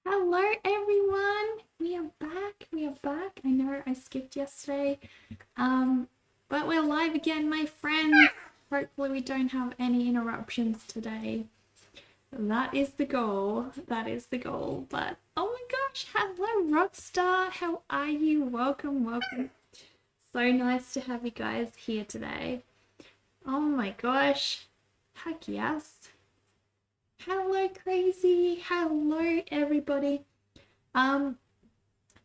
Hello, everyone. We are back. We are back. I know I skipped yesterday, but we're live again, my friends. Hopefully, we don't have any interruptions today. That is the goal. That is the goal. But oh my gosh, hello, Rockstar. How are you? Welcome, welcome. So nice to have you guys here today. Oh my gosh. Heck yes. Hello, Crazy. Hello, everybody. Um,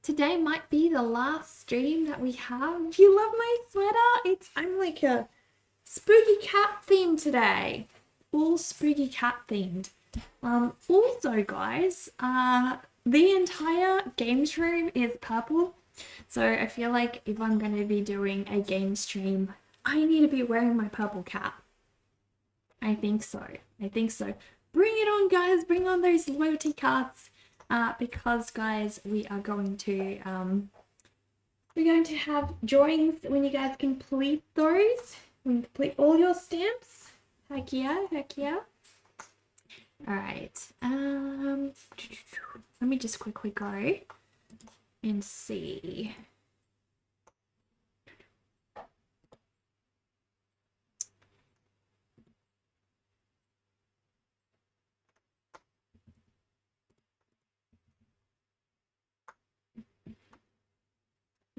Today might be the last stream that we have. If you love my sweater, I'm like a spooky cat theme today. All spooky cat themed. Also guys, the entire games room is purple. So I feel like if I'm gonna be doing a game stream, I need to be wearing my purple cap. I think so. I think so. Bring it on, guys. Bring on those loyalty cards. Because guys, we're going to have drawings when you guys complete those. When you complete all your stamps. Heck yeah, heck yeah. All right. Let me just quickly go and see.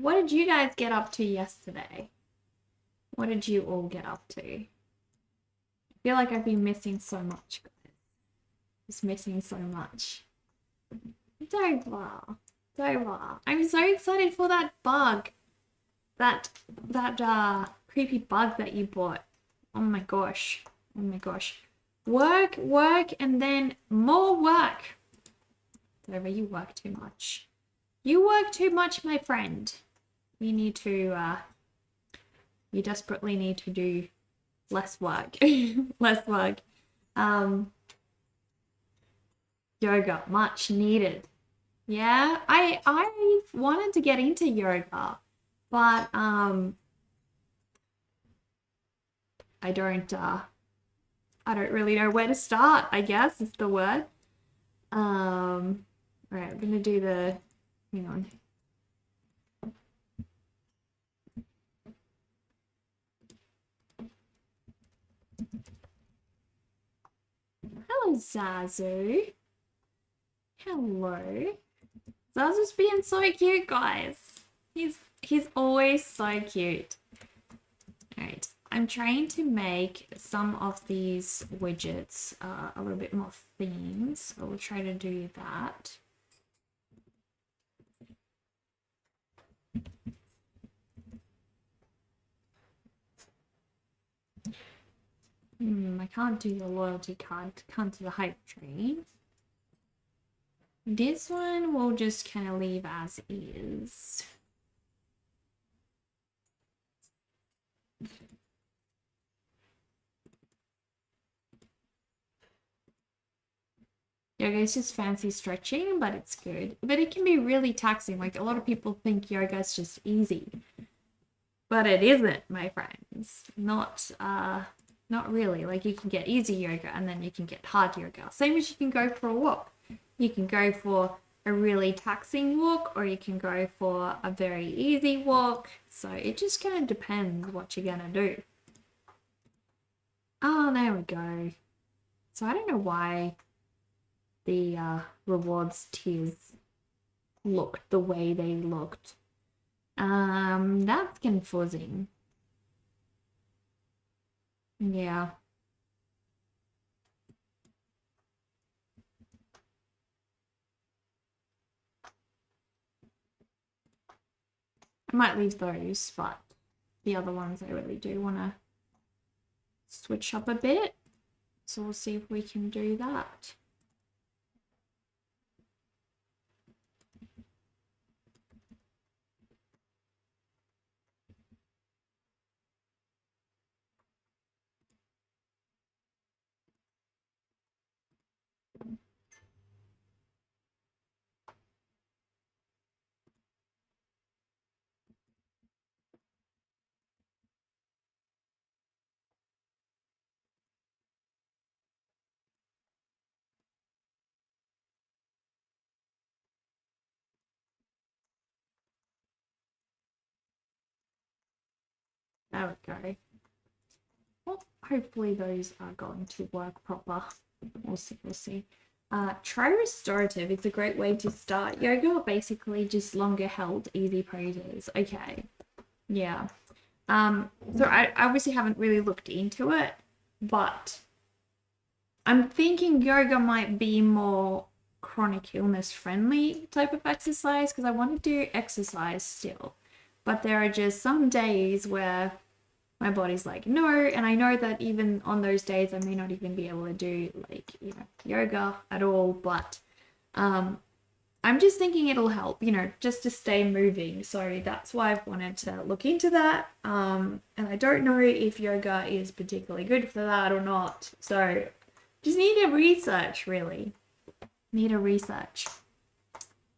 What did you guys get up to yesterday? What did you all get up to? I feel like I've been missing so much, guys. Just missing so much. Dover. Dover. I'm so excited for that bug. That creepy bug that you bought. Oh my gosh. Oh my gosh. Work, work, and then more work. Dover, you work too much. You work too much, my friend. You need to you desperately need to do less work. Less work. Yoga, much needed. Yeah, I wanted to get into yoga, but I don't really know where to start, I guess is the word. All right, I'm gonna do the hang on. Hello, Zazu. Hello. Zazu's being so cute, guys. He's always so cute. Alright, I'm trying to make some of these widgets a little bit more themed, so we'll try to do that. I can't do the loyalty card, can't do the hype train. This one we'll just kind of leave as is. Yoga is just fancy stretching, but it's good. But it can be really taxing. Like a lot of people think yoga is just easy. But it isn't, my friends. Not really. Like you can get easy yoga and then you can get hard yoga. Same as you can go for a walk. You can go for a really taxing walk or you can go for a very easy walk. So it just kind of depends what you're gonna do. Oh, there we go. So I don't know why the rewards tiers looked the way they looked. That's confusing. Yeah. I might leave those, but the other ones I really do want to switch up a bit. So we'll see if we can do that. There we go. Well, hopefully those are going to work proper. We'll see, we'll see. Try restorative. It's a great way to start yoga. Basically just longer held, easy poses. Okay. Yeah. So I obviously haven't really looked into it, but I'm thinking yoga might be more chronic illness friendly type of exercise because I want to do exercise still. But there are just some days where my body's like, no, and I know that even on those days I may not even be able to do like, you know, yoga at all, but I'm just thinking it'll help, you know, just to stay moving. So that's why I've wanted to look into that. And I don't know if yoga is particularly good for that or not. So just need to research, really. Need to research.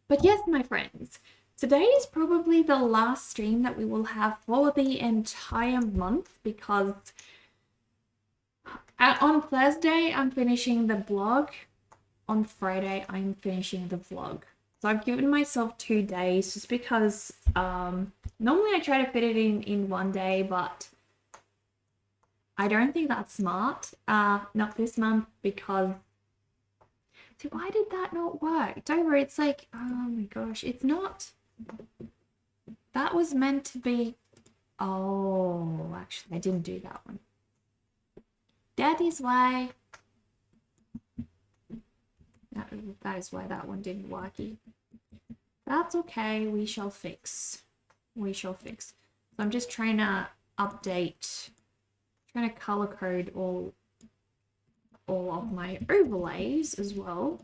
But yes, my friends, today is probably the last stream that we will have for the entire month because on Thursday, I'm finishing the blog. On Friday, I'm finishing the vlog. So I've given myself 2 days just because normally I try to fit it in one day, but I don't think that's smart. Not this month because... See, why did that not work? Don't worry, it's like, oh my gosh, it's not... That was meant to be... Oh, actually, I didn't do that one. That is why... That is why that one didn't work. That's okay. We shall fix. We shall fix. So I'm just trying to update, trying to color code all of my overlays as well.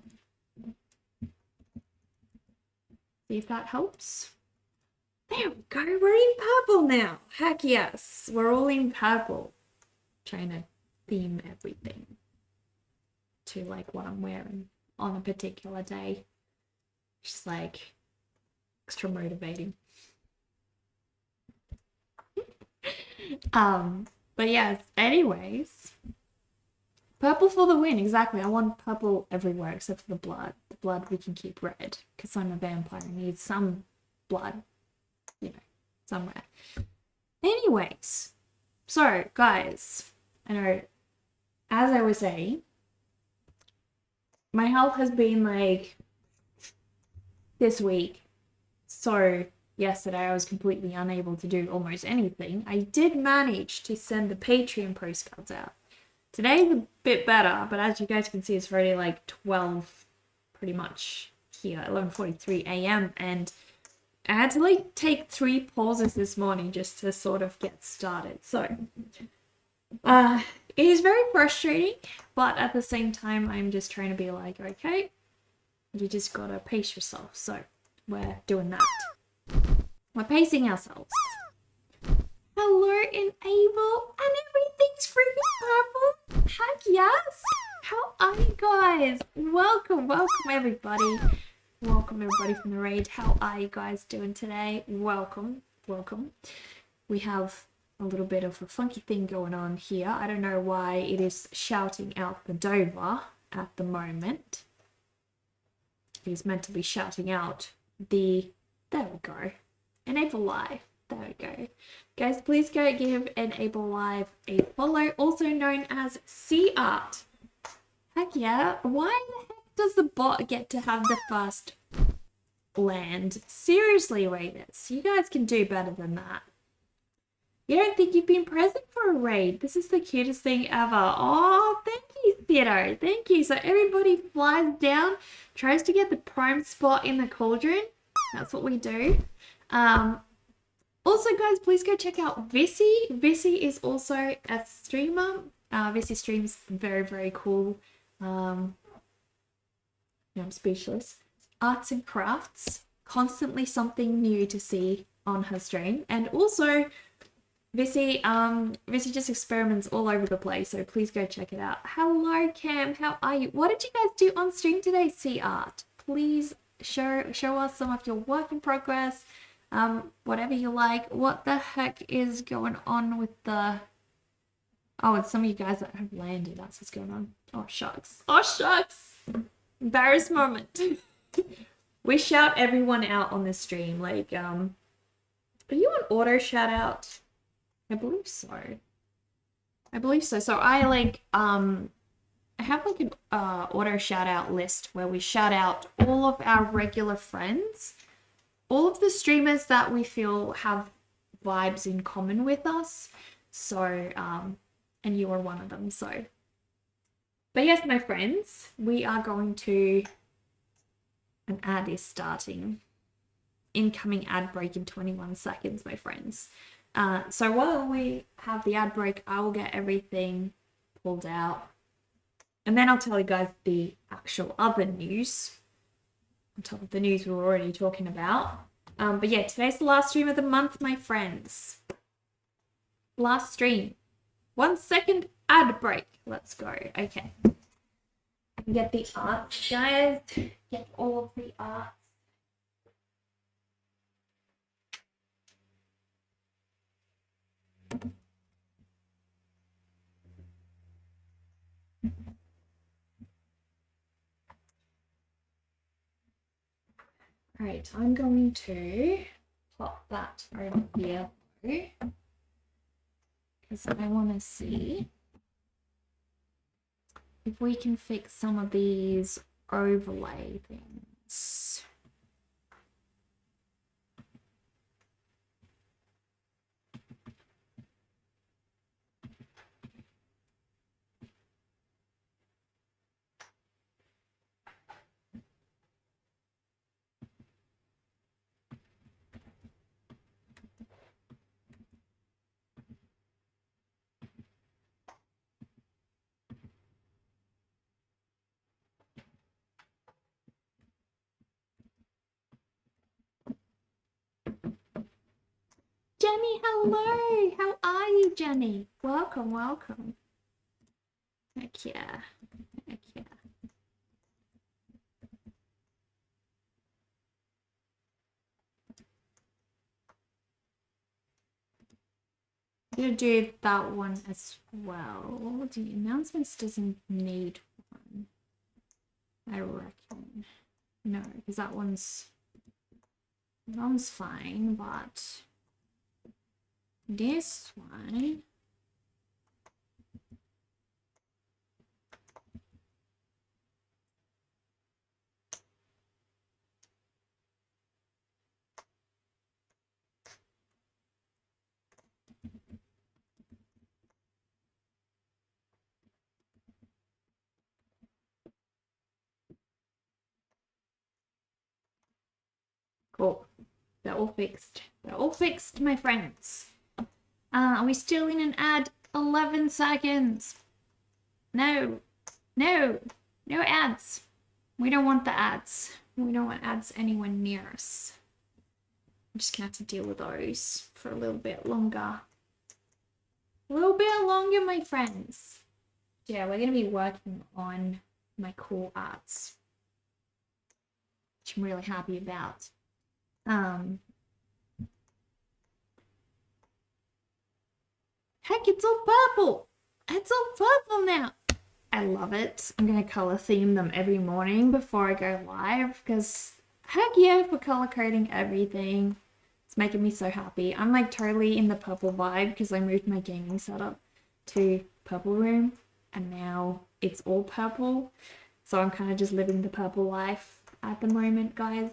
See if that helps. There we go. We're in purple now. Heck yes. We're all in purple. Trying to theme everything to like what I'm wearing on a particular day. Just like extra motivating. But yes, anyways, purple for the win. Exactly. I want purple everywhere except for the blood. The blood we can keep red because I'm a vampire. I need some blood, you know, somewhere. Anyways, so guys, I know, as I was saying, my health has been like this week. So yesterday I was completely unable to do almost anything. I did manage to send the Patreon postcards out. Today's a bit better, but as you guys can see, it's already like 12 pretty much here, 11:43 a.m. And I had to like take 3 pauses this morning just to sort of get started. So it is very frustrating, but at the same time, I'm just trying to be like, okay, you just gotta pace yourself. So we're doing that. We're pacing ourselves. Hello, Enable, and everything's freaking purple. Heck yes. How are you guys? Welcome, welcome everybody. Welcome everybody from the raid. How are you guys doing today? Welcome, welcome. We have a little bit of a funky thing going on here. I don't know why it is shouting out the Dover at the moment. It is meant to be shouting out the... There we go. Enable Live. There we go. Guys, please go give Enable Live a follow, also known as C Art. Heck yeah. Why the heck does the bot get to have the first land? Seriously, Raiders. You guys can do better than that. You don't think you've been present for a raid? This is the cutest thing ever. Oh, thank you, Theodore. Thank you. So everybody flies down, tries to get the prime spot in the cauldron. That's what we do. Also, guys, please go check out Vissy. Vissy is also a streamer. Vissy streams very, very cool. I'm speechless. Arts and crafts. Constantly something new to see on her stream. And also... Vissy just experiments all over the place, so please go check it out. Hello, Cam. How are you? What did you guys do on stream today, C Art? Please show us some of your work in progress, whatever you like. What the heck is going on with the... Oh, it's some of you guys that have landed. That's what's going on. Oh, shucks. Oh, shucks. Embarrassed moment. We shout everyone out on this stream. Like, are you on auto shout out? I believe so. I believe so. So I like I have like an auto shout out list where we shout out all of our regular friends, all of the streamers that we feel have vibes in common with us. So and you are one of them. So but yes, my friends, we are going to an ad is starting. Incoming ad break in 21 seconds, my friends. So while we have the ad break, I will get everything pulled out. And then I'll tell you guys the actual other news on top of the news we were already talking about. But yeah, today's the last stream of the month, my friends. Last stream. 1 second ad break. Let's go. Okay. Get the arts, guys. Get all of the arts. All right, I'm going to pop that over here because I want to see if we can fix some of these overlay things. Jenny, hello! How are you, Jenny? Welcome, welcome. Heck yeah. Heck yeah. I'm gonna do that one as well. The announcements doesn't need one, I reckon. No, because that one's fine, but this one. Cool. They're all fixed. They're all fixed, my friends. Are we still in an ad? 11 seconds. No. No. No ads. We don't want the ads. We don't want ads anywhere near us. I'm just gonna have to deal with those for a little bit longer. A little bit longer, my friends. Yeah, we're gonna be working on my cool arts, which I'm really happy about. Heck, it's all purple. It's all purple now. I love it. I'm gonna color theme them every morning before I go live because heck yeah, for color coding everything. It's making me so happy. I'm like totally in the purple vibe because I moved my gaming setup to purple room and now it's all purple. So I'm kind of just living the purple life at the moment, guys.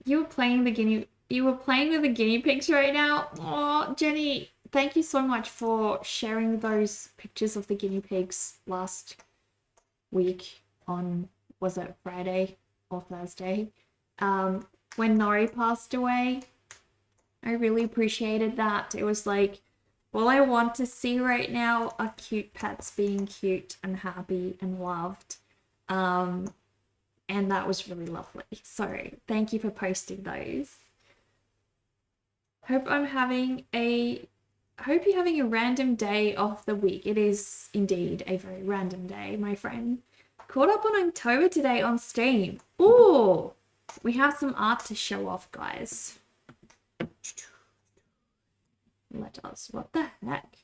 You were playing with the guinea pigs right now. Oh, Jenny, thank you so much for sharing those pictures of the guinea pigs last week on, was it Friday or Thursday? When Nori passed away. I really appreciated that. It was like, all I want to see right now are cute pets being cute and happy and loved. And that was really lovely. So thank you for posting those. Hope you're having a random day of the week. It is indeed a very random day, my friend. Caught up on October today on Steam. Ooh, we have some art to show off, guys. Let us. What the heck?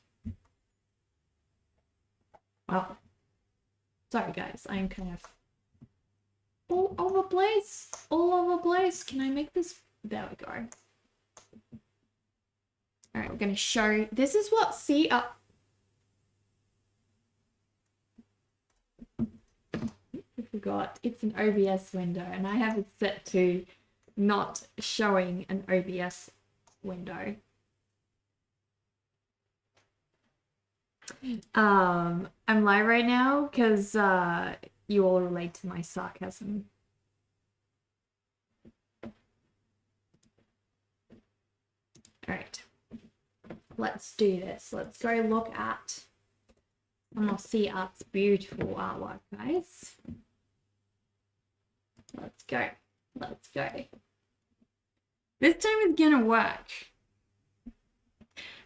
Well, sorry guys, I'm kind of all over place. All over place. Can I make this? There we go. All right, we're going to show, this is what I forgot. It's an OBS window, and I have it set to not showing an OBS window. I'm live right now because you all relate to my sarcasm. All right, let's do this. Let's go look at some of C Art's beautiful artwork, guys. Let's go. Let's go. This time it's gonna work.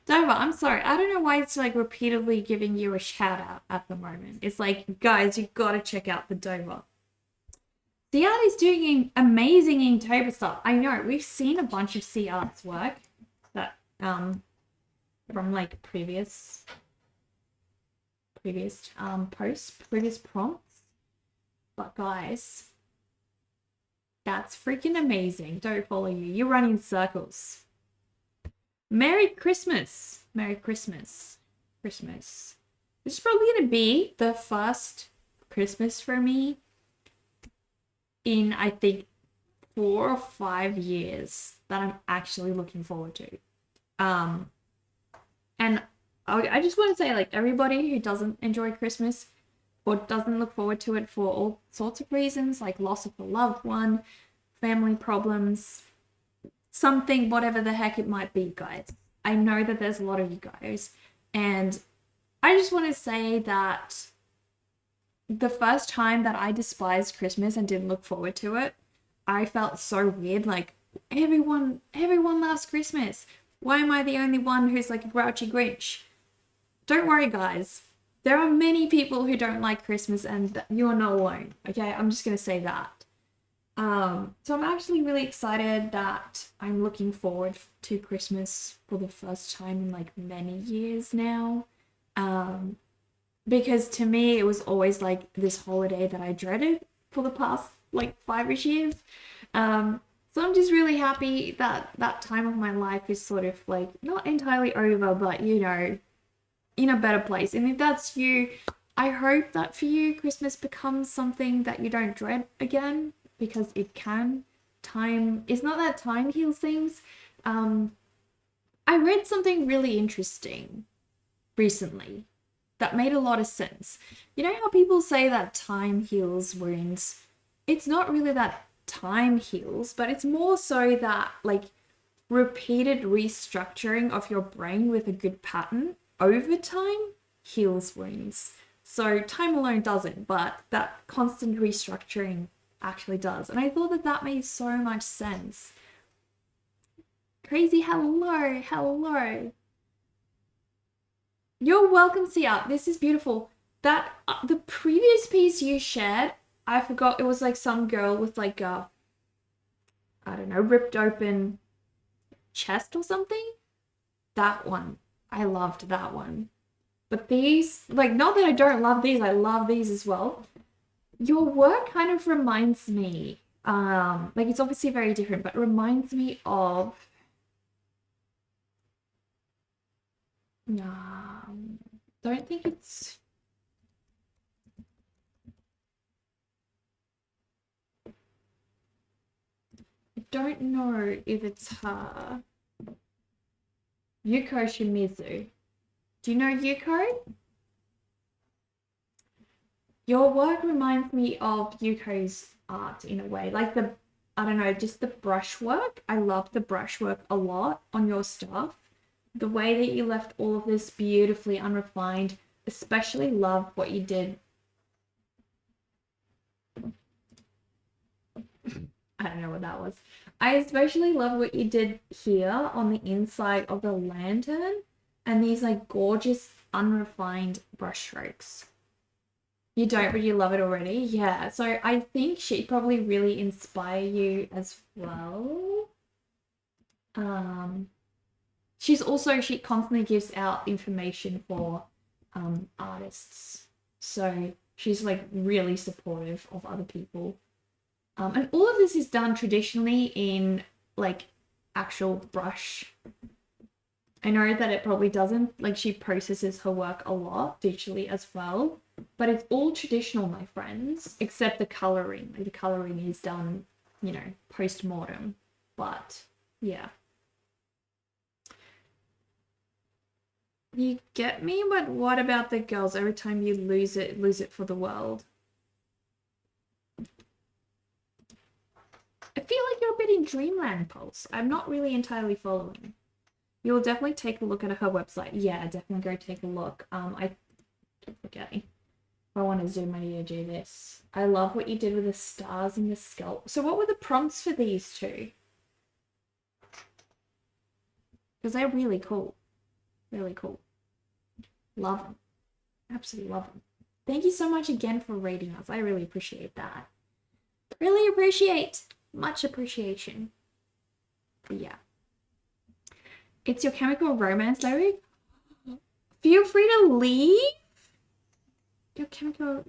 Dover, I'm sorry. I don't know why it's like repeatedly giving you a shout out at the moment. It's like, guys, you gotta check out the Dover. C Art is doing amazing Inktober stuff. I know, we've seen a bunch of C Art's work that from like previous posts, previous prompts. But guys, that's freaking amazing. Don't follow you. You're running circles. Merry Christmas. Merry Christmas. Christmas. This is probably going to be the first Christmas for me in, I think, 4 or 5 years that I'm actually looking forward to. And I just want to say, like, everybody who doesn't enjoy Christmas or doesn't look forward to it for all sorts of reasons, like loss of a loved one, family problems, something, whatever the heck it might be, guys. I know that there's a lot of you guys, and I just want to say that the first time that I despised Christmas and didn't look forward to it, I felt so weird. Like, everyone loves Christmas. Why am I the only one who's like a grouchy Grinch? Don't worry, guys. There are many people who don't like Christmas, and you are not alone. Okay, I'm just gonna say that. So I'm actually really excited that I'm looking forward to Christmas for the first time in like many years now. Because to me, it was always like this holiday that I dreaded for the past like 5-ish years. So I'm just really happy that that time of my life is sort of like not entirely over, but you know, in a better place. And if that's you, I hope that for you, Christmas becomes something that you don't dread again, because it can. Time, it's not that time heals things. I read something really interesting recently that made a lot of sense. You know how people say that time heals wounds? It's not really that time heals, but it's more so that like repeated restructuring of your brain with a good pattern over time heals wounds. So time alone doesn't, but that constant restructuring actually does. And I thought that that made so much sense. Crazy, hello. You're welcome, Sia. This is beautiful. That the previous piece you shared, I forgot, it was like some girl with like a, I don't know, ripped open chest or something. That one. I loved that one. But these, like, not that I don't love these, I love these as well. Your work kind of reminds me, like it's obviously very different, but reminds me of, don't think it's, I don't know if it's her. Yuko Shimizu. Do you know Yuko? Your work reminds me of Yuko's art in a way. Like the, I don't know, just the brushwork. I love the brushwork a lot on your stuff. The way that you left all of this beautifully unrefined, especially love what you did. I don't know what that was. I especially love what you did here on the inside of the lantern and these like gorgeous unrefined brushstrokes. You don't, but you love it already? Yeah, so I think she'd probably really inspire you as well. She constantly gives out information for artists. So she's like really supportive of other people. And all of this is done traditionally in like actual brush I know that it probably doesn't, like she processes her work a lot digitally as well, but it's all traditional, my friends, except the coloring. Like the coloring is done, you know, post-mortem, but yeah. You get me? But what about the girls? Every time you lose it for the world. I feel like you're a bit in dreamland, Pulse. I'm not really entirely following. You'll definitely take a look at her website. Yeah, definitely go take a look. I keep forgetting. If I want to zoom, I need to do this. I love what you did with the stars and the skull. So what were the prompts for these two? Because they're really cool. Really cool. Love them. Absolutely love them. Thank you so much again for rating us. I really appreciate that. Really appreciate. Much appreciation. But yeah. It's Your Chemical Romance lyric. Feel free to leave. Your Chemical.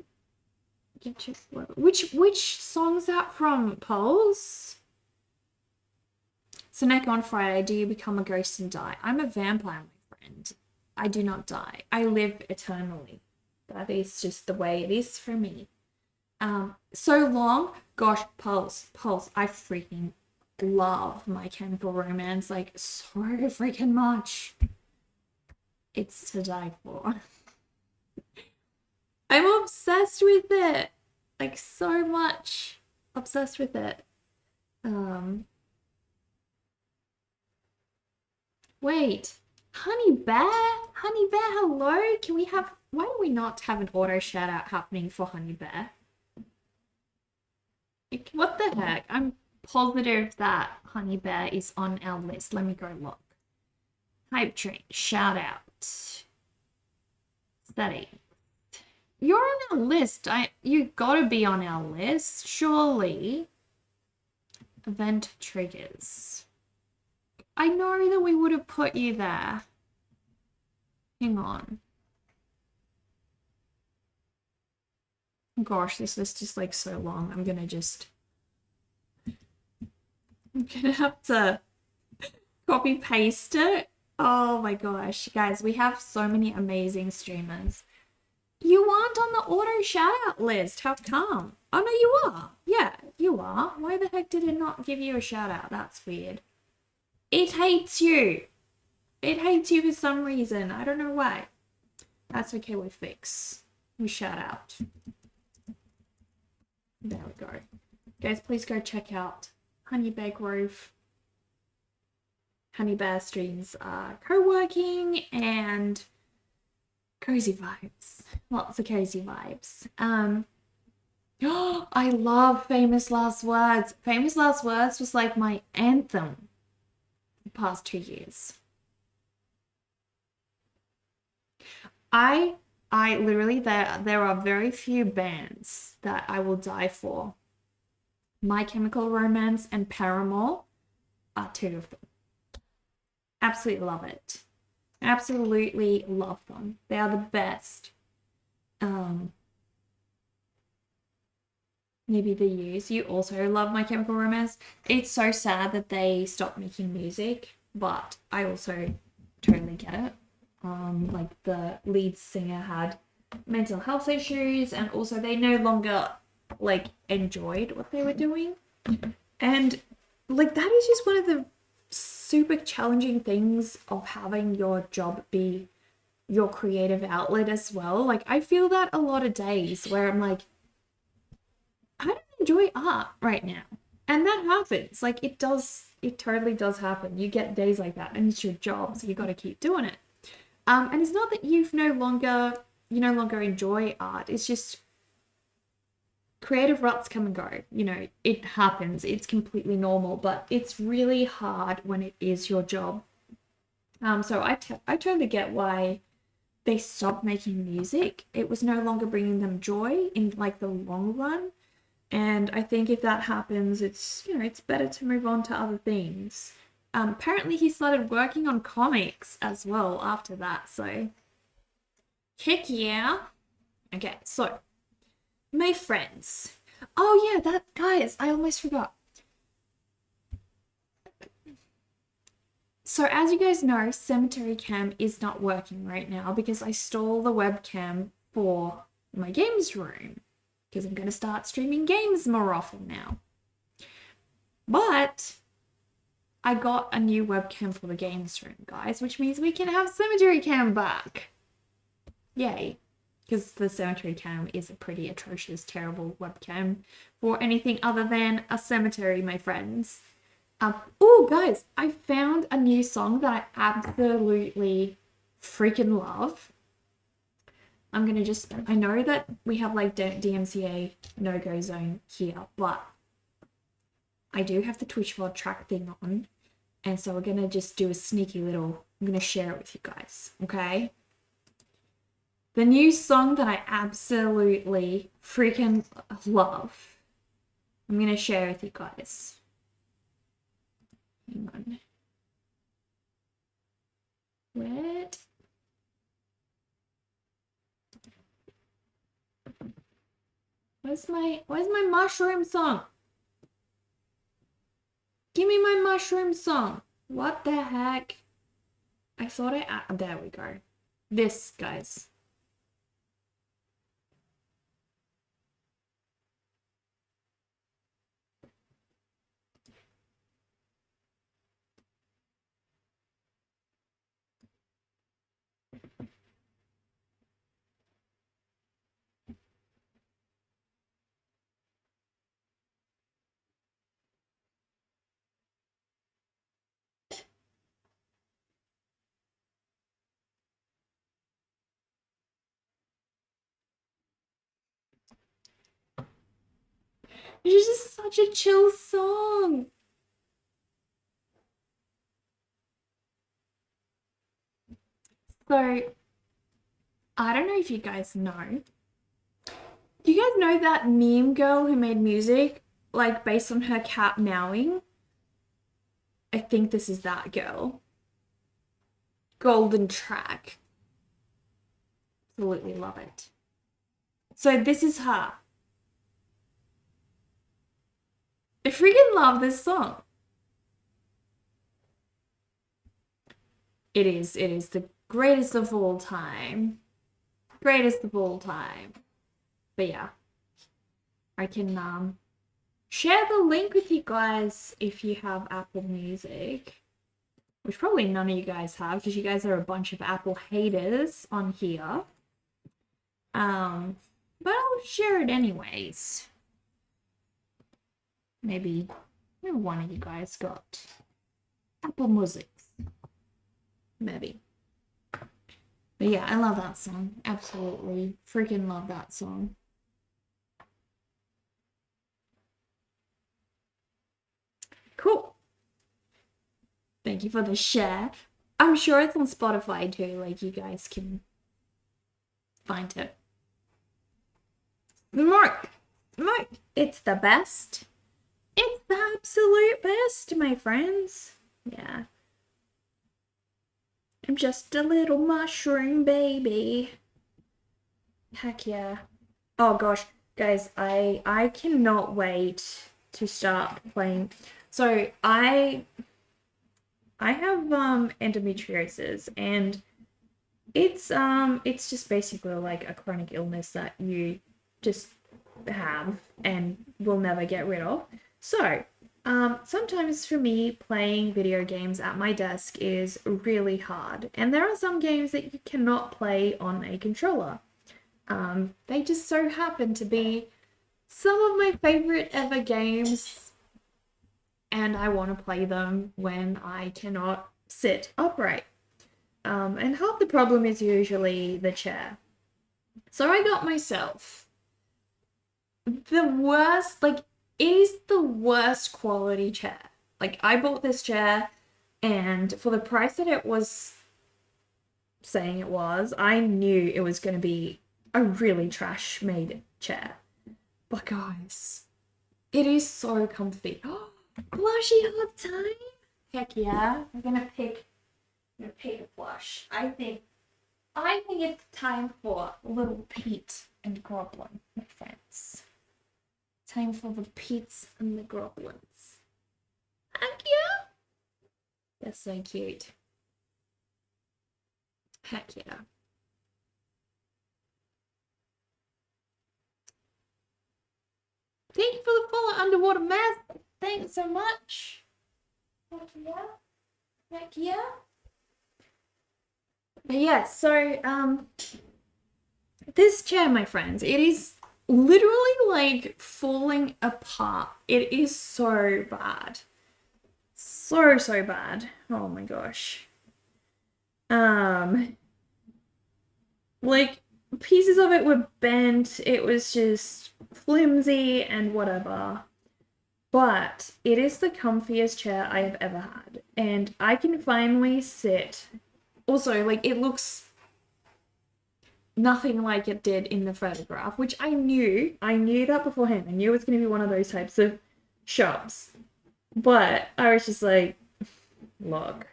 Get your. Which song's that from, Pulse? So next on Friday, do you become a ghost and die? I'm a vampire, my friend. I do not die. I live eternally. That is just the way it is for me. So long. Gosh, Pulse. I freaking love My Chemical Romance like so freaking much. It's to die for. I'm obsessed with it. Like so much. Obsessed with it. Wait. Honey Bear, hello. Can we have, why do we not have an auto shout out happening for Honey Bear? What the heck? I'm positive that Honey Bear is on our list. Let me go look. Hype Train, shout out. Steady. You're on our list. You gotta be on our list, surely. Event triggers. I know that we would have put you there. Hang on. Gosh, this list is like so long. I'm gonna have to copy paste it. Oh my gosh, guys, we have so many amazing streamers. You aren't on the auto shout out list. How come? Oh no, you are. Yeah, you are. Why the heck did it not give you a shout out? That's weird. It hates you. It hates you for some reason. I don't know why. That's okay, we fix. We shout out. There we go. Guys, please go check out Honey Bear Grove. Honey Bear streams co-working and cozy vibes. Lots of cozy vibes. I love Famous Last Words. Famous Last Words was like my anthem the past 2 years. I literally, there are very few bands that I will die for. My Chemical Romance and Paramore are two of them. Absolutely love it. Absolutely love them. They are the best. Maybe the Used. You also love My Chemical Romance. It's so sad that they stopped making music, but I also totally get it. Like the lead singer had mental health issues, and also they no longer like enjoyed what they were doing. And like that is just one of the super challenging things of having your job be your creative outlet as well. Like I feel that a lot of days where I'm like, I don't enjoy art right now. And that happens. Like it totally does happen. You get days like that and it's your job, so you got to keep doing it. And it's not that you no longer enjoy art. It's just creative ruts come and go. You know, it happens. It's completely normal, but it's really hard when it is your job. So I totally get why they stopped making music. It was no longer bringing them joy in like the long run. And I think if that happens, it's better to move on to other things. Apparently he started working on comics as well after that, so heck yeah. Okay, so my friends. Oh yeah, that guys, I almost forgot. So as you guys know, Cemetery Cam is not working right now because I stole the webcam for my games room because I'm going to start streaming games more often now. But I got a new webcam for the games room, guys, which means we can have Cemetery Cam back. Yay. Because the Cemetery Cam is a pretty atrocious, terrible webcam for anything other than a cemetery, my friends. Oh, guys, I found a new song that I absolutely freaking love. I'm gonna just, I know that we have like DMCA no-go zone here, but I do have the Twitch VOD track thing on, and so we're gonna just do a sneaky little, I'm gonna share it with you guys, okay? The new song that I absolutely freaking love, I'm gonna share with you guys. Hang on. What? Where's my mushroom song? Give me my mushroom song. What the heck? I thought there we go. This, guys. It's just such a chill song. So, I don't know if you guys know. Do you guys know that meme girl who made music, like, based on her cat meowing? I think this is that girl. Golden track. Absolutely love it. So, this is her. I freaking love this song. It is the greatest of all time. Greatest of all time. But yeah, I can share the link with you guys if you have Apple Music, which probably none of you guys have because you guys are a bunch of Apple haters on here. But I'll share it anyways. Maybe one of you guys got Apple Music. Maybe. But yeah, I love that song. Absolutely freaking love that song. Cool. Thank you for the share. I'm sure it's on Spotify too, like you guys can find it. Mark, it's the best. It's the absolute best, my friends. Yeah. I'm just a little mushroom baby. Heck yeah. Oh gosh, guys, I cannot wait to start playing. So I have endometriosis, and it's just basically like a chronic illness that you just have and will never get rid of. So sometimes for me, playing video games at my desk is really hard, and there are some games that you cannot play on a controller. They just so happen to be some of my favorite ever games, and I want to play them when I cannot sit upright. And half the problem is usually the chair. So I got myself the worst, like, it is the worst quality chair. Like, I bought this chair, and for the price that it was saying it was, I knew it was going to be a really trash made chair. But guys, it is so comfy. Plushy hot time? Heck yeah. I'm gonna pick a plush. I think it's time for little Pete and Goblin, my friends. Time for the Pete's and the Goblins. Heck yeah. They're so cute. Heck yeah. Thank you for the follow, Underwater Math. Thanks so much. Heck yeah. Heck yeah. But yeah, so this chair, my friends, it is literally like falling apart. It is so bad. So bad. Oh my gosh. Like pieces of it were bent. It was just flimsy and whatever. But it is the comfiest chair I have ever had. And I can finally sit. Also, like, it looks nothing like it did in the photograph, which I knew. I knew that beforehand. I knew it was going to be one of those types of shops. But I was just like, look,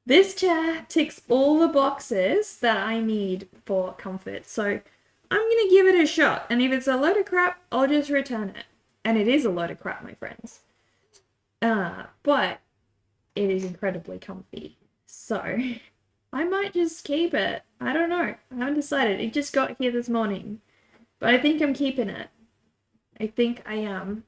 this chair ticks all the boxes that I need for comfort. So I'm going to give it a shot. And if it's a load of crap, I'll just return it. And it is a load of crap, my friends. But it is incredibly comfy. So I might just keep it. I don't know. I haven't decided. It just got here this morning. But I think I'm keeping it. I think I am.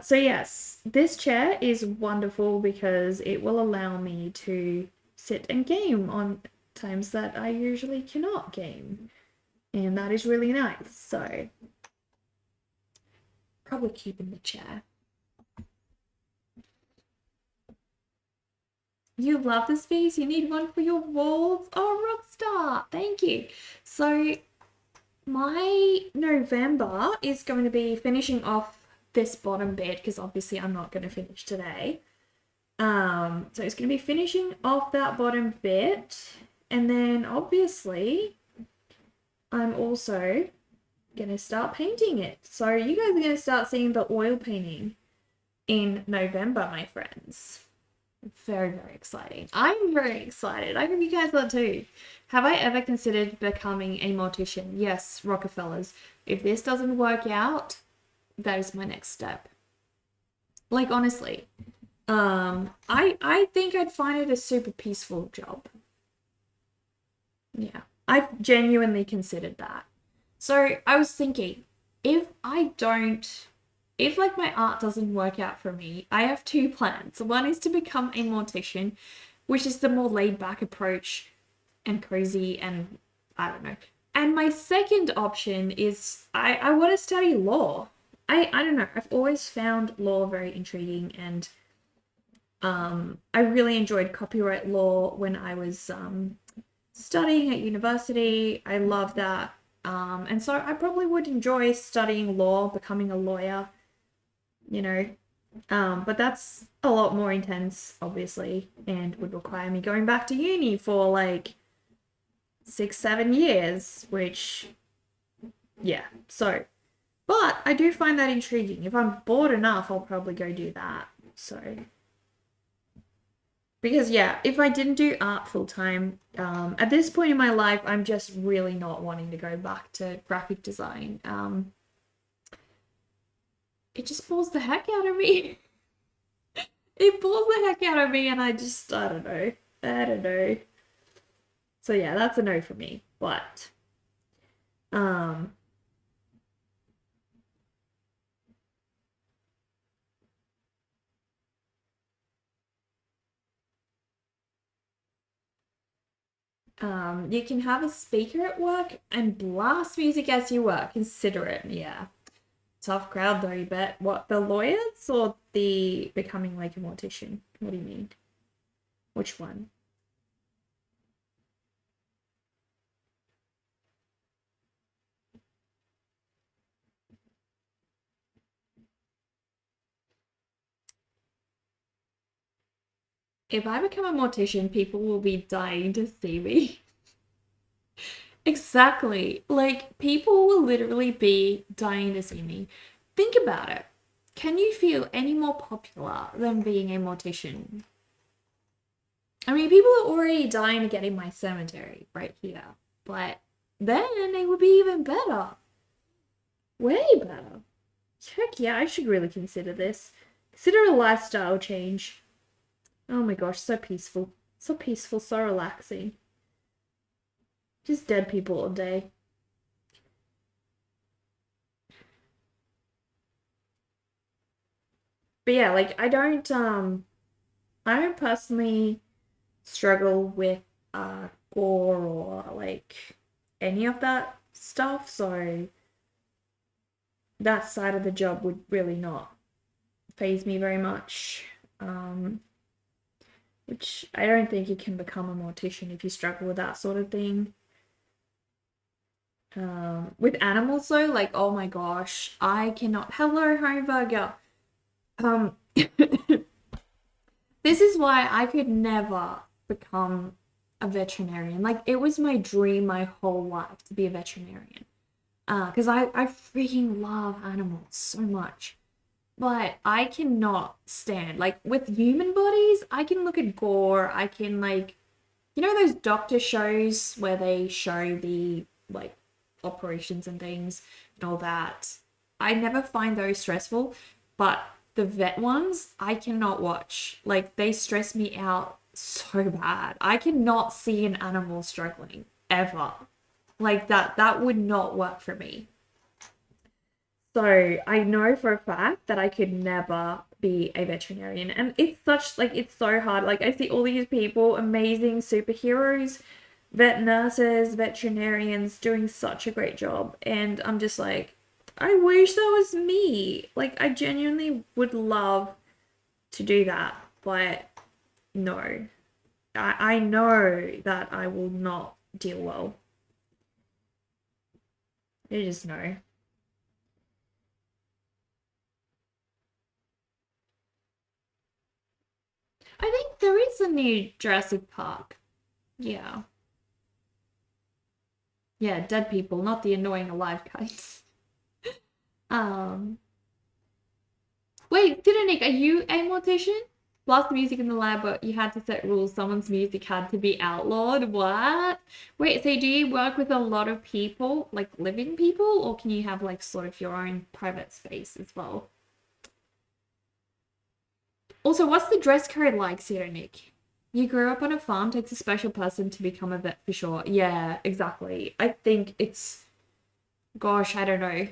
So yes, this chair is wonderful because it will allow me to sit and game on times that I usually cannot game. And that is really nice. So probably keeping the chair. You love this piece? You need one for your walls? Oh, Rockstar! Thank you. So my November is going to be finishing off this bottom bit because obviously I'm not going to finish today. So it's going to be finishing off that bottom bit, and then obviously I'm also going to start painting it. So you guys are going to start seeing the oil painting in November, my friends. Very, very exciting. I'm very excited. I hope you guys are too. Have I ever considered becoming a mortician? Yes, Rockefellers. If this doesn't work out, that is my next step. Like, honestly, I think I'd find it a super peaceful job. Yeah, I've genuinely considered that. So I was thinking, if like my art doesn't work out for me, I have two plans. One is to become a mortician, which is the more laid back approach and cozy and I don't know. And my second option is I want to study law. I don't know. I've always found law very intriguing, and I really enjoyed copyright law when I was studying at university. I love that. And so I probably would enjoy studying law, becoming a lawyer, you know. But that's a lot more intense, obviously, and would require me going back to uni for like 6-7 years, which, yeah, so. But I do find that intriguing. If I'm bored enough, I'll probably go do that. So, because yeah, if I didn't do art full time, at this point in my life, I'm just really not wanting to go back to graphic design. It just pulls the heck out of me. It pulls the heck out of me, and I don't know. So yeah, that's a no for me. But, you can have a speaker at work and blast music as you work. Consider it, yeah. Tough crowd though, you bet. What, the lawyers or the becoming like a mortician? What do you mean? Which one? If I become a mortician, people will be dying to see me. Exactly. Like, people will literally be dying to see me. Think about it. Can you feel any more popular than being a mortician? I mean, people are already dying to get in my cemetery right here. But then it would be even better. Way better. Heck yeah, I should really consider this. Consider a lifestyle change. Oh my gosh, so peaceful. So peaceful, so relaxing. Just dead people all day. But yeah, like I don't personally struggle with gore or like any of that stuff, so that side of the job would really not faze me very much. Um, which I don't think you can become a mortician if you struggle with that sort of thing. With animals though, like oh my gosh, I cannot. Hello, home burger. This is why I could never become a veterinarian. Like it was my dream my whole life to be a veterinarian. Because I freaking love animals so much. But I cannot stand like with human bodies, I can look at gore, I can like you know those doctor shows where they show the like operations and things and all that. I never find those stressful, but the vet ones I cannot watch. Like they stress me out so bad. I cannot see an animal struggling ever. Like that would not work for me. So I know for a fact that I could never be a veterinarian. And it's such like it's so hard. Like I see all these people, amazing superheroes, vet nurses, veterinarians doing such a great job. And I'm just like, I wish that was me. Like I genuinely would love to do that. But no. I know that I will not deal well. I just know. I think there is a new Jurassic Park. Yeah. Yeah, dead people, not the annoying alive kinds. Um, wait, Nick, are you a mortician? Blast the music in the lab, but you had to set rules. Someone's music had to be outlawed. What? Wait, so do you work with a lot of people, like living people, or can you have like sort of your own private space as well? Also, what's the dress code like, Nick? You grew up on a farm, takes a special person to become a vet for sure. Yeah, exactly. I think it's, gosh, I don't know.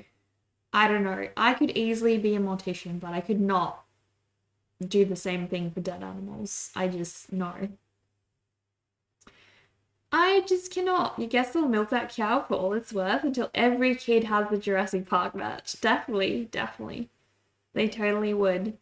I don't know. I could easily be a mortician, but I could not do the same thing for dead animals. I just no. I just cannot. You guess they'll milk that cow for all it's worth until every kid has the Jurassic Park match. Definitely, definitely. They totally would.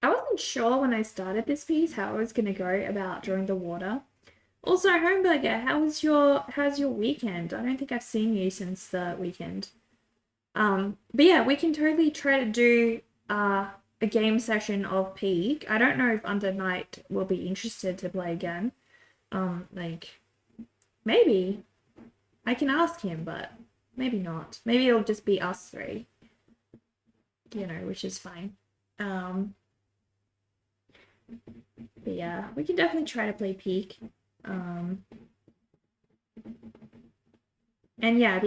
I wasn't sure when I started this piece how I was gonna go about drawing the water. Also, Homeburger, how's your weekend? I don't think I've seen you since the weekend. But yeah, we can totally try to do a game session of Peak. I don't know if Under Night will be interested to play again. Like maybe I can ask him, but maybe not. Maybe it'll just be us three, which is fine. But yeah, we can definitely try to play Peak. Um, and yeah,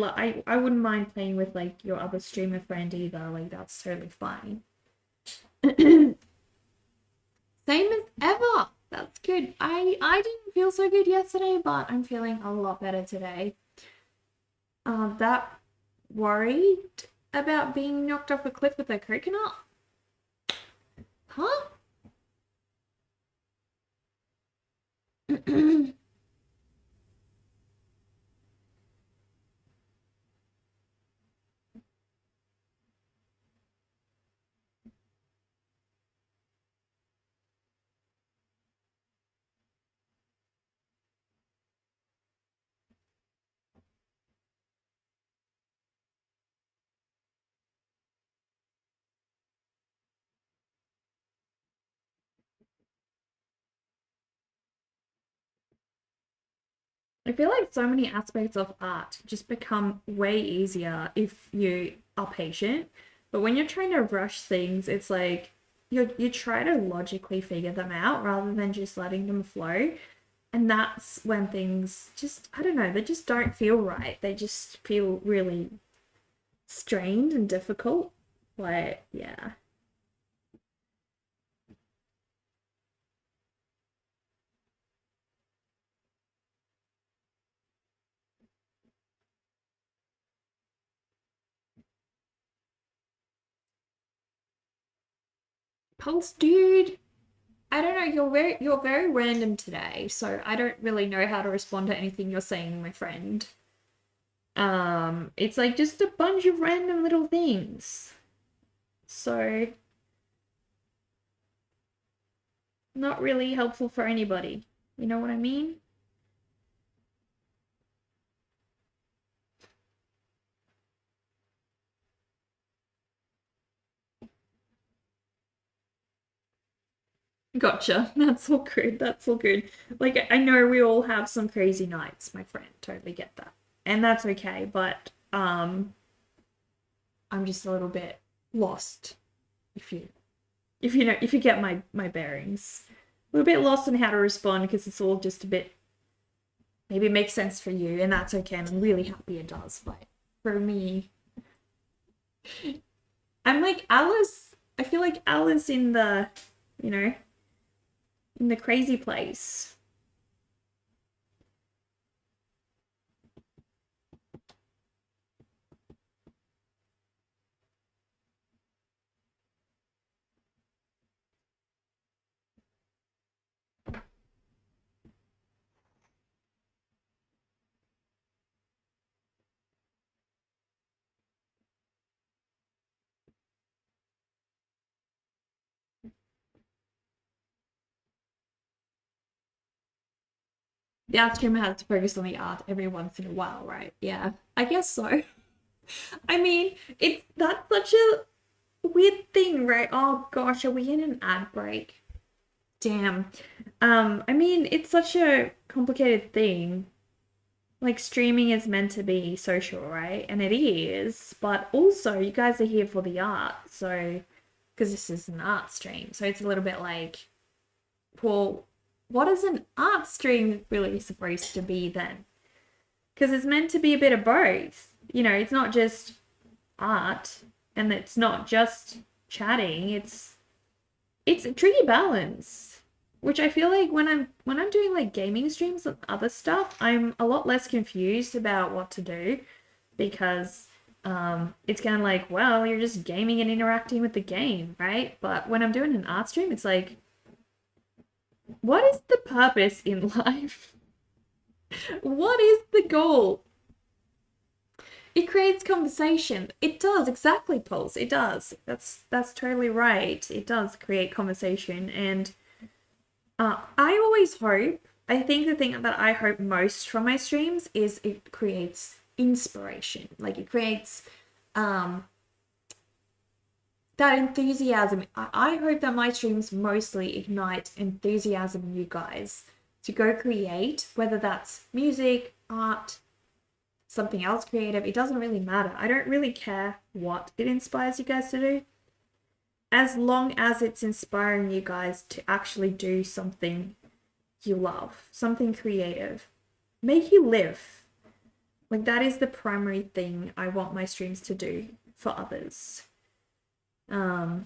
I wouldn't mind playing with like your other streamer friend either. Like that's totally fine. Same as ever. That's good. I didn't feel so good yesterday, but I'm feeling a lot better today. That worried about being knocked off a cliff with a coconut? Huh? I feel like so many aspects of art just become way easier if you are patient. But when you're trying to rush things, it's like you try to logically figure them out rather than just letting them flow. And that's when things just, I don't know, they just don't feel right. They just feel really strained and difficult. Like, yeah. Pulse, dude, I don't know, you're very random today, so I don't really know how to respond to anything you're saying, my friend. It's like just a bunch of random little things. So not really helpful for anybody. You know what I mean? Gotcha. That's all good. That's all good. Like I know we all have some crazy nights, my friend. Totally get that. And that's okay, but I'm just a little bit lost if you get my bearings. A little bit lost on how to respond because it's all just a bit maybe it makes sense for you and that's okay and I'm really happy it does, but for me I'm like Alice. I feel like Alice in the, you know, in the crazy place. The art streamer has to focus on the art every once in a while, right? Yeah, I guess so. I mean, it's that's such a weird thing, right? Oh gosh, are we in an ad break? Damn. I mean, it's such a complicated thing. Like streaming is meant to be social, right? And it is, but also you guys are here for the art, so because this is an art stream, so it's a little bit like, well, what is an art stream really supposed to be then? Because it's meant to be a bit of both. You know, it's not just art and it's not just chatting. It's a tricky balance, which I feel like when I'm doing like gaming streams and other stuff, I'm a lot less confused about what to do because it's kind of like, well, you're just gaming and interacting with the game, right? But when I'm doing an art stream, it's like, what is the purpose in life? What is the goal? It creates conversation. It does, exactly, Pulse. It does. That's totally right. It does create conversation. And I always hope, I think the thing that I hope most from my streams is it creates inspiration. Like it creates um that enthusiasm. I hope that my streams mostly ignite enthusiasm in you guys to go create, whether that's music, art, something else creative. It doesn't really matter. I don't really care what it inspires you guys to do, as long as it's inspiring you guys to actually do something you love, something creative. Make you live. Like that is the primary thing I want my streams to do for others. Um,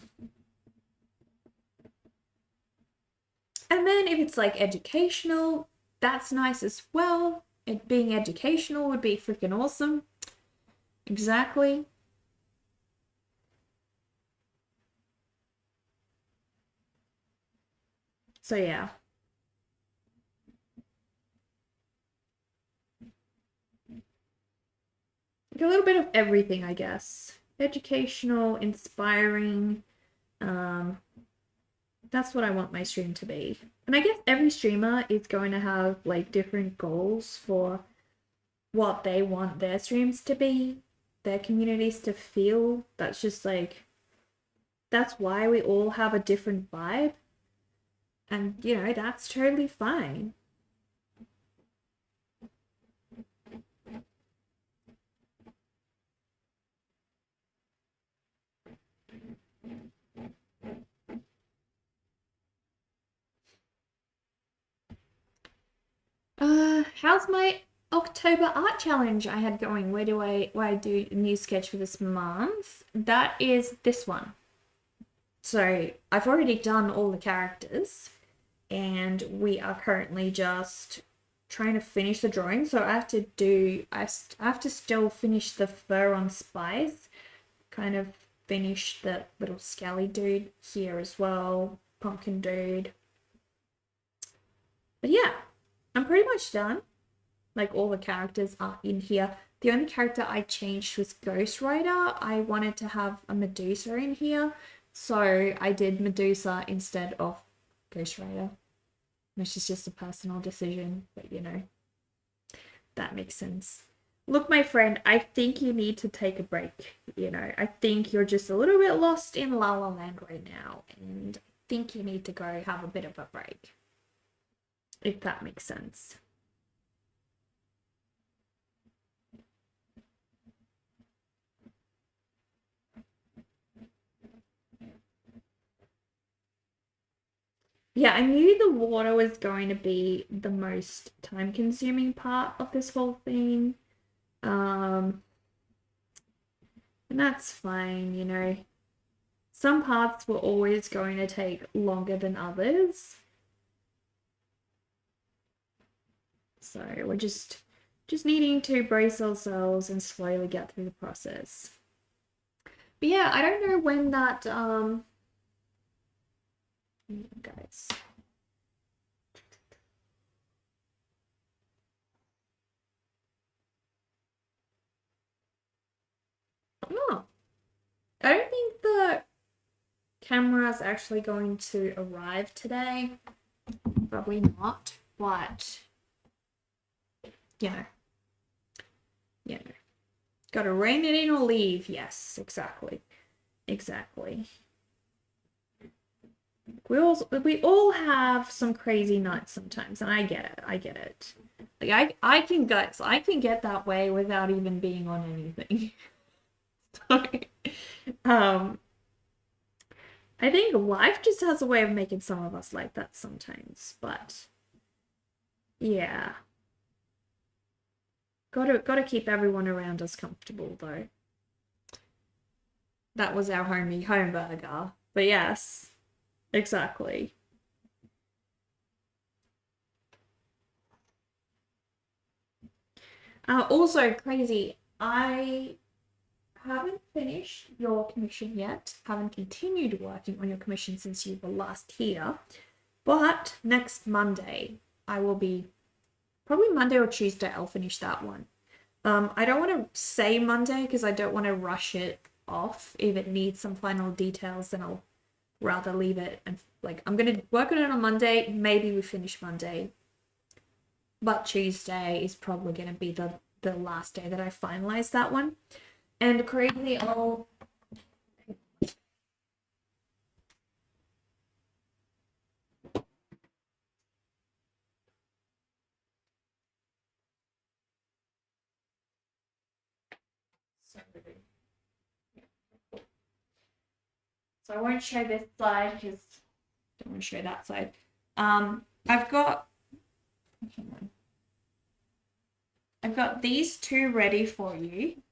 and then if it's like educational, that's nice as well. It being educational would be freaking awesome. Exactly. So yeah, like a little bit of everything, I guess. Educational, inspiring. Um, that's what I want my stream to be. And I guess every streamer is going to have like different goals for what they want their streams to be, their communities to feel. That's just like, that's why we all have a different vibe. And, you know, that's totally fine. how's my October art challenge I had going? Where I do a new sketch for this month? That is this one. So I've already done all the characters, and we are currently just trying to finish the drawing. So I have to still finish the fur on Spice, kind of finish the little scally dude here as well, pumpkin dude. But yeah, I'm pretty much done. Like all the characters are in here. The only character I changed was Ghost Rider. I wanted to have a Medusa in here, so I did Medusa instead of Ghost Rider, which is just a personal decision, but you know, that makes sense. Look, my friend, I think you need to take a break. You know, I think you're just a little bit lost in La La Land right now, and I think you need to go have a bit of a break, if that makes sense. Yeah, I knew the water was going to be the most time-consuming part of this whole thing. Um, and that's fine, you know. Some parts were always going to take longer than others. So we're just needing to brace ourselves and slowly get through the process. But yeah, I don't know when that guys. Oh, I don't think the camera's actually going to arrive today. Probably not, but you know, gotta rein it in or leave. Yes, exactly. We all have some crazy nights sometimes, and I get it. Like I can get that way without even being on anything. um, I think life just has a way of making some of us like that sometimes, but yeah. Gotta keep everyone around us comfortable though. That was our home burger. But yes, exactly. Also crazy. I haven't finished your commission yet. Haven't continued working on your commission since you were last here. But next Monday, I will be probably Monday or Tuesday. I'll finish that one. I don't want to say Monday because I don't want to rush it off. If it needs some final details, then I'll rather leave it and like I'm gonna work on it on Monday. Maybe we finish Monday, but Tuesday is probably gonna be the last day that I finalize that one. And crazy, I'll so I won't show this side because I don't want to show that side. I've got I've got these two ready for you.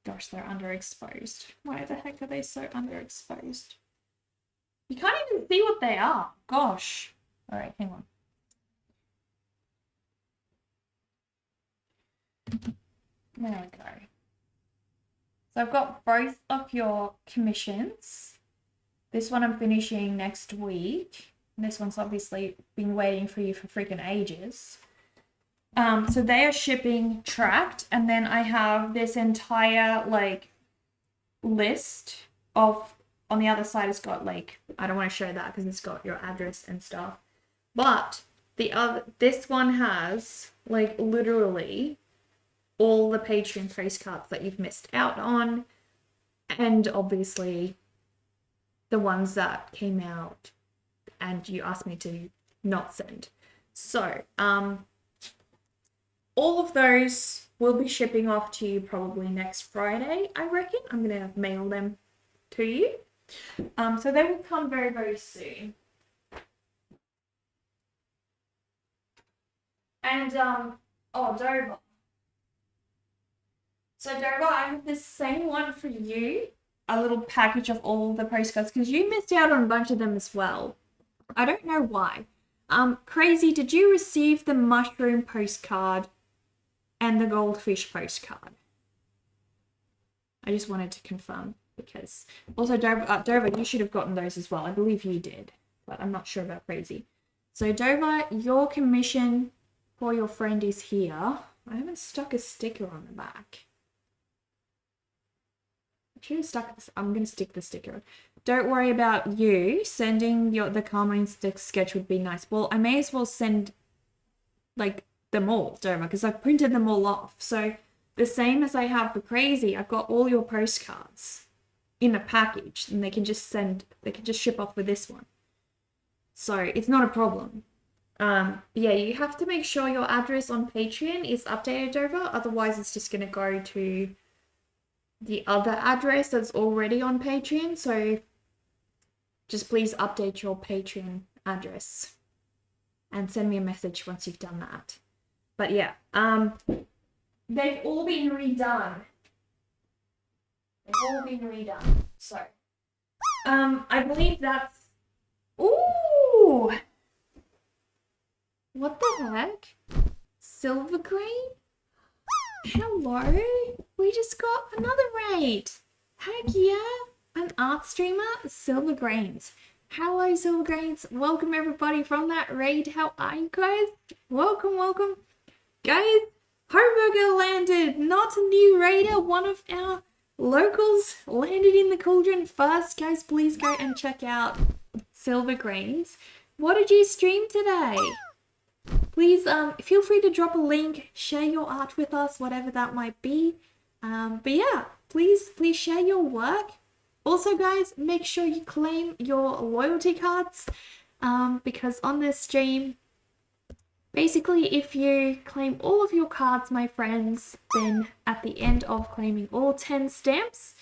Gosh, they're underexposed. Why the heck are they so underexposed? You can't even see what they are. Gosh. All right, hang on. There we go. So I've got both of your commissions. This one I'm finishing next week. This one's obviously been waiting for you for freaking ages. So they are shipping tracked, and then I have this entire like list of on the other side. It's got like I don't want to show that because it's got your address and stuff. But this one has like literally all the Patreon postcards that you've missed out on, and obviously the ones that came out and you asked me to not send. So, all of those will be shipping off to you probably next Friday, I reckon. I'm gonna mail them to you. So they will come very, very soon. And oh, Dover. So Dover, I have this same one for you. A little package of all the postcards because you missed out on a bunch of them as well. I don't know why. Crazy, did you receive the mushroom postcard and the goldfish postcard? I just wanted to confirm because also Dover, you should have gotten those as well. I believe you did, but I'm not sure about Crazy. So Dover, your commission for your friend is here. I haven't stuck a sticker on the back. I should have stuck this. I'm going to stick the sticker. Don't worry about you. Sending the Carmine sketch would be nice. Well, I may as well send like them all, Dover, because I've printed them all off. So the same as I have for Crazy, I've got all your postcards in a package and they can just ship off with this one. So it's not a problem. Yeah, you have to make sure your address on Patreon is updated, Dover. Otherwise, it's just going to go to the other address that's already on Patreon. So just please update your Patreon address and send me a message once you've done that. But yeah, they've all been redone. So, I believe that's... Ooh! What the heck? Silver green? Hello? We just got another raid. Heck yeah! An art streamer, Silver Grains. Hello, Silver Grains. Welcome everybody from that raid. How are you guys? Welcome, welcome. Guys, Hoburger landed. Not a new raider. One of our locals landed in the cauldron first. Guys, please go and check out Silver Grains. What did you stream today? Please feel free to drop a link, share your art with us, whatever that might be. But yeah, please share your work. Also, guys, make sure you claim your loyalty cards because on this stream, basically, if you claim all of your cards, my friends, then at the end of claiming all 10 stamps,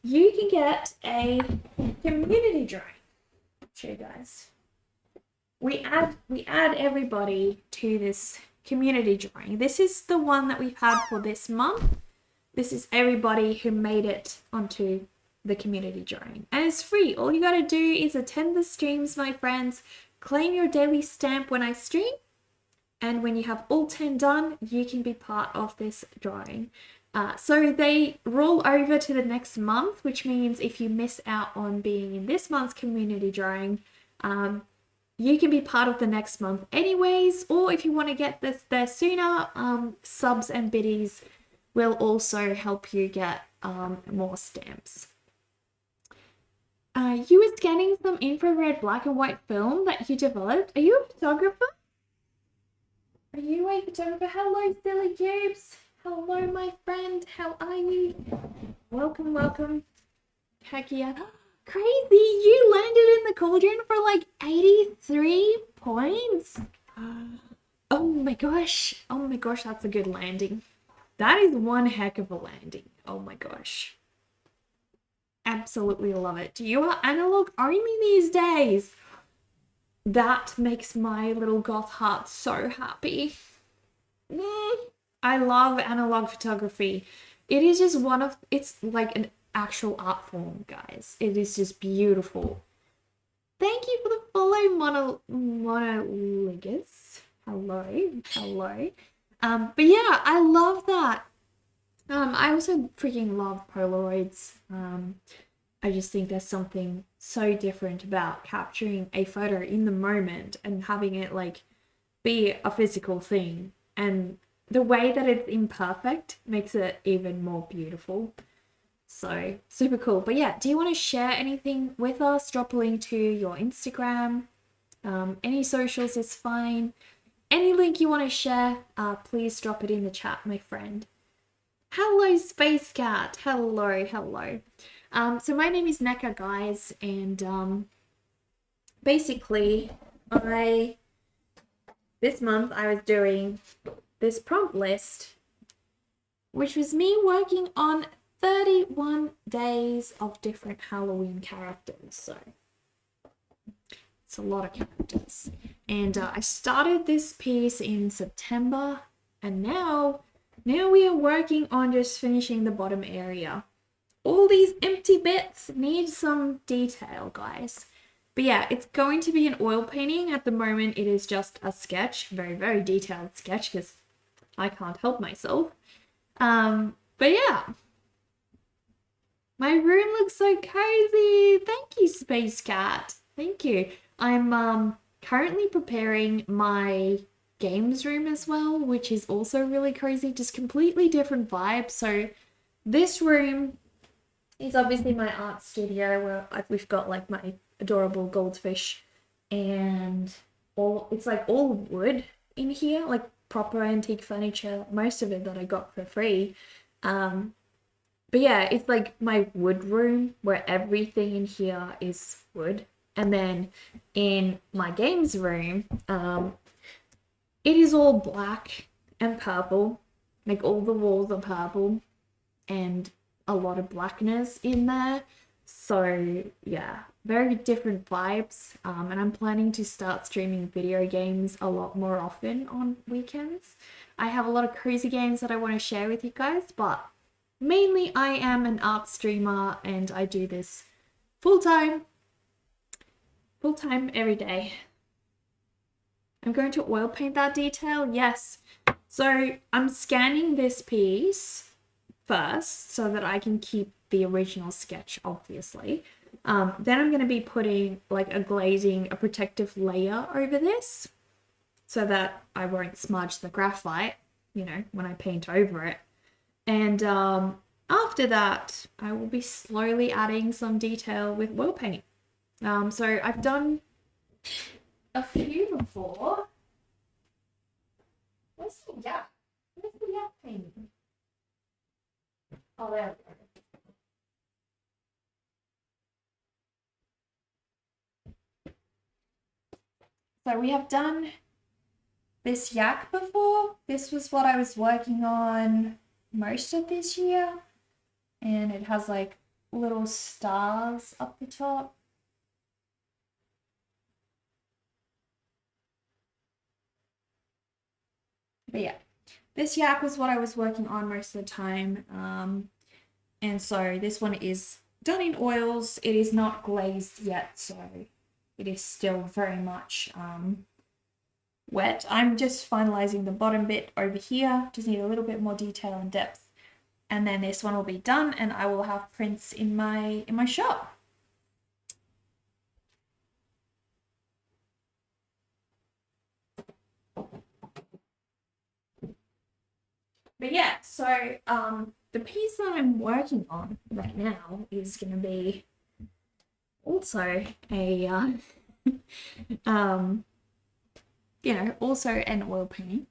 you can get a community drawing. Show you guys. We add everybody to this community drawing. This is the one that we've had for this month. This is everybody who made it onto the community drawing. And it's free. All you gotta do is attend the streams, my friends, claim your daily stamp when I stream, and when you have all 10 done, you can be part of this drawing. So they roll over to the next month, which means if you miss out on being in this month's community drawing, you can be part of the next month anyways, or if you want to get this there sooner, subs and biddies will also help you get more stamps. You were scanning some infrared black and white film that you developed. Are you a photographer? Are you a photographer? Hello, Silly Cubes. Hello, my friend. How are you? Welcome, welcome. Heck yeah. Crazy, you landed in the cauldron for like 83 points. Oh my gosh, that's a good landing. That is one heck of a landing. Oh my gosh. Absolutely love it. You are analog only these days. That makes my little goth heart so happy. I love analog photography. It is just it's like an actual art form, guys. It is just beautiful. Thank you for the follow, Monoligus. Hello. But yeah, I love that. I also freaking love Polaroids. I just think there's something so different about capturing a photo in the moment and having it like be a physical thing, and the way that it's imperfect makes it even more beautiful. So super cool. But yeah, do you want to share anything with us? Drop a link to your Instagram. Any socials is fine. Any link you want to share, please drop it in the chat, my friend. Hello, Space Cat. Hello. So my name is Neka, guys, and basically this month I was doing this prompt list, which was me working on 31 days of different Halloween characters. So It's a lot of characters. And I started this piece in September, and now we are working on just finishing the bottom area. All these empty bits need some detail, guys. But yeah, it's going to be an oil painting. At the moment, it is just a sketch, very, very detailed sketch, because I can't help myself. But yeah, my room looks so cozy. Thank you, Space Cat. Thank you. I'm currently preparing my games room as well, which is also really cozy, just completely different vibe. So this room is obviously my art studio where we've got like my adorable goldfish and it's like all wood in here, like proper antique furniture, most of it that I got for free. But yeah, it's like my wood room where everything in here is wood. And then in my games room, it is all black and purple, like all the walls are purple and a lot of blackness in there. So yeah, very different vibes. And I'm planning to start streaming video games a lot more often on weekends. I have a lot of crazy games that I want to share with you guys, but mainly I am an art streamer and I do this full-time every day. I'm going to oil paint that detail, yes. So I'm scanning this piece first so that I can keep the original sketch, obviously. Then I'm going to be putting like a protective layer over this so that I won't smudge the graphite, when I paint over it. And after that, I will be slowly adding some detail with oil paint. So I've done a few before. Where's the yak? Where's the yak painting? Oh, there we go. So we have done this yak before. This was what I was working on most of this year. And it has like little stars up the top. But yeah, this yak was what I was working on most of the time. And so this one is done in oils. It is not glazed yet, so it is still very much wet. I'm just finalizing the bottom bit over here. Just need a little bit more detail and depth. And then this one will be done and I will have prints in my shop. But yeah, so the piece that I'm working on right now is going to be also a also an oil painting.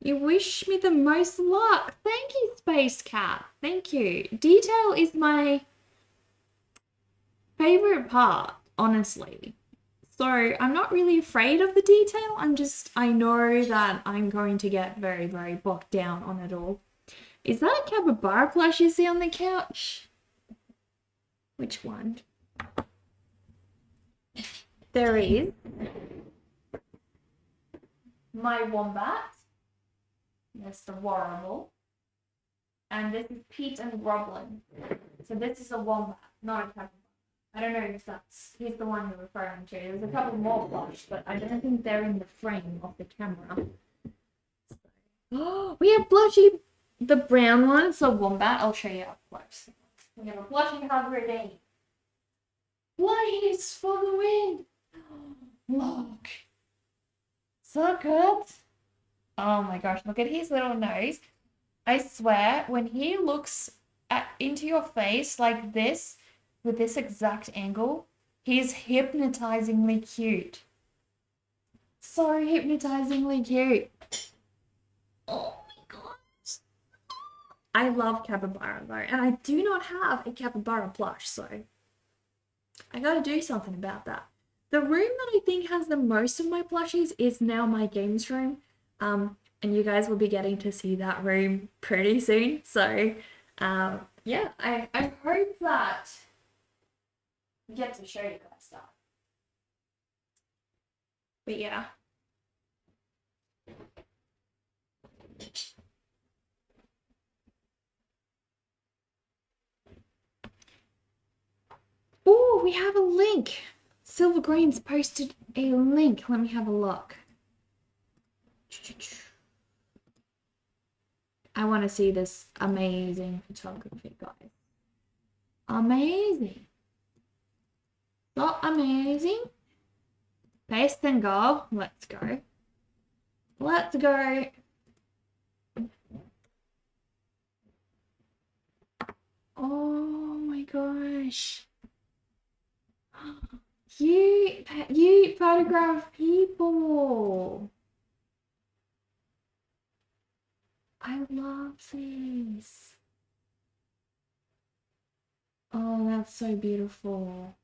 You wish me the most luck. Thank you, Space Cat. Thank you. Detail is my favorite part, honestly. So I'm not really afraid of the detail. I know that I'm going to get very, very bogged down on it all. Is that a capybara plush you see on the couch? Which one? There is my wombat. That's the warble. And this is Pete and Roblin. So this is a wombat, not a capybara. I don't know if he's the one you're referring to. There's a couple more plush, but I don't think they're in the frame of the camera. Oh, we have Blushy, the brown one. It's a wombat. I'll show you up close. We have a Blushy Hybrid. Blaze for the win. Look. So good. Oh my gosh, look at his little nose. I swear, when he looks into your face like this, with this exact angle, he's hypnotizingly cute. So hypnotizingly cute. Oh my gosh. I love capybara though, and I do not have a capybara plush, so I gotta do something about that. The room that I think has the most of my plushies is now my games room. And you guys will be getting to see that room pretty soon. So Yeah, I hope that I get to show you guys that. But yeah. Oh, we have a link. Silver Green's posted a link. Let me have a look. I want to see this amazing photography, guys. Amazing. So amazing. Paste and go. Let's go. Let's go. Oh my gosh. You photograph people. I love this. Oh, that's so beautiful.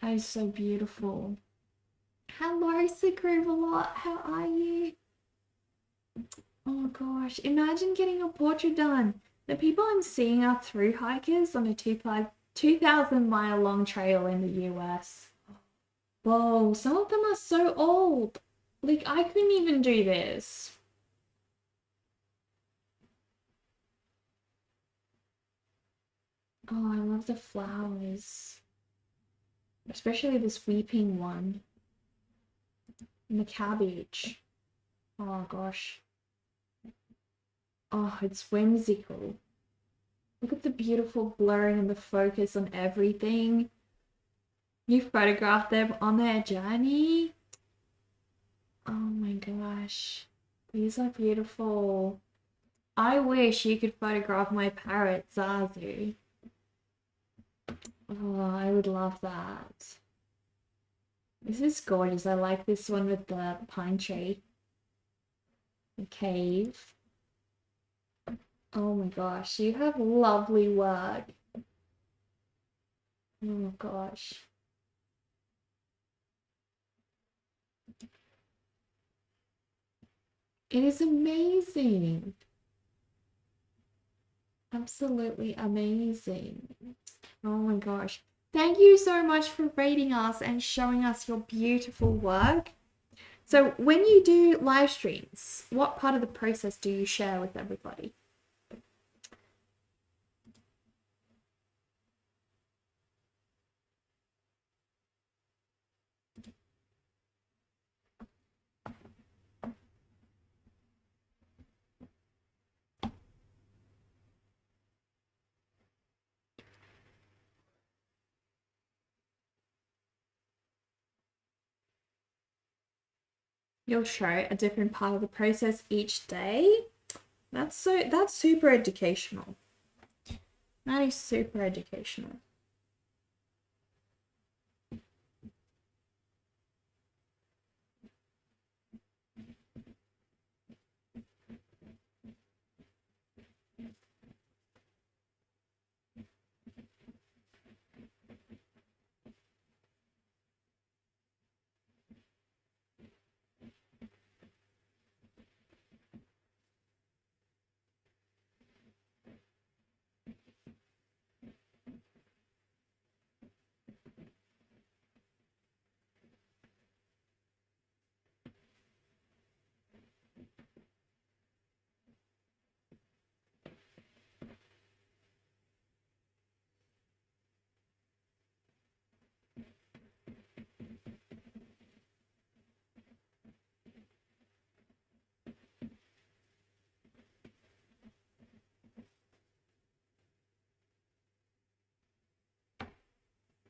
That is so beautiful. Hello, Secret-a-lot. How are you? Oh gosh, imagine getting a portrait done. The people I'm seeing are through hikers on a 2,000-mile long trail in the US. Whoa, some of them are so old. Like, I couldn't even do this. Oh, I love the flowers. Especially this weeping one. And the cabbage. Oh gosh. Oh, it's whimsical. Look at the beautiful blurring and the focus on everything. You photographed them on their journey. Oh my gosh. These are beautiful. I wish you could photograph my parrot, Zazu. Oh, I would love that. This is gorgeous. I like this one with the pine tree. The cave. Oh my gosh, you have lovely work. Oh my gosh. It is amazing. Absolutely amazing. Oh my gosh. Thank you so much for rating us and showing us your beautiful work. So when you do live streams, what part of the process do you share with everybody? You'll show a different part of the process each day. That's super educational. That is super educational.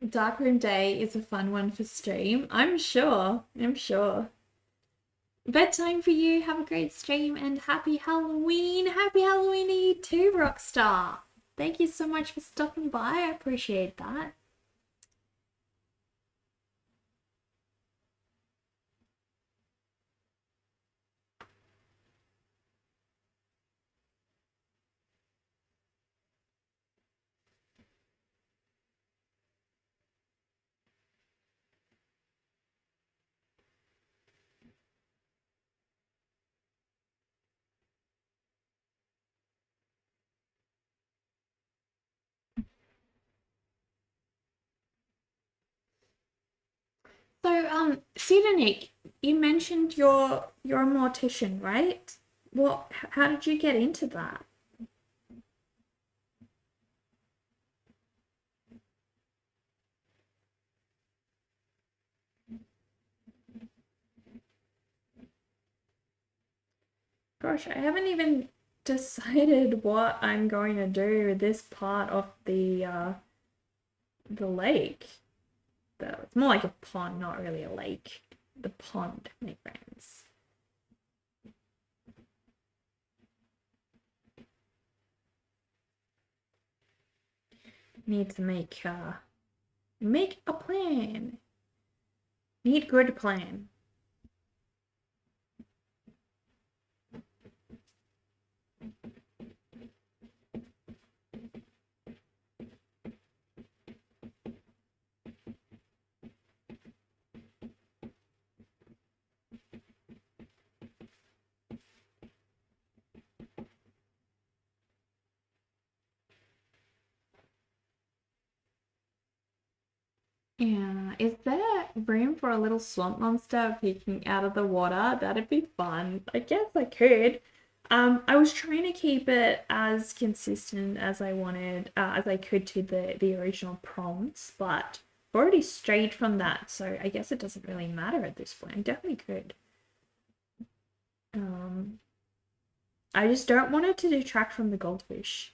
Darkroom Day is a fun one for stream. I'm sure. Bedtime for you. Have a great stream and happy Halloween. Happy Halloween to you too, Rockstar. Thank you so much for stopping by. I appreciate that. Sidonik, you mentioned you're a mortician, right? How did you get into that? Gosh, I haven't even decided what I'm going to do with this part of the lake. It's more like a pond, not really a lake. The pond, my friends. Need to make a plan. Need good plan. Yeah, is there room for a little swamp monster peeking out of the water? That'd be fun. I guess I could. I was trying to keep it as consistent as I wanted, as I could to the original prompts, but I've already strayed from that, so I guess it doesn't really matter at this point. I definitely could. Um, I just don't want it to detract from the goldfish.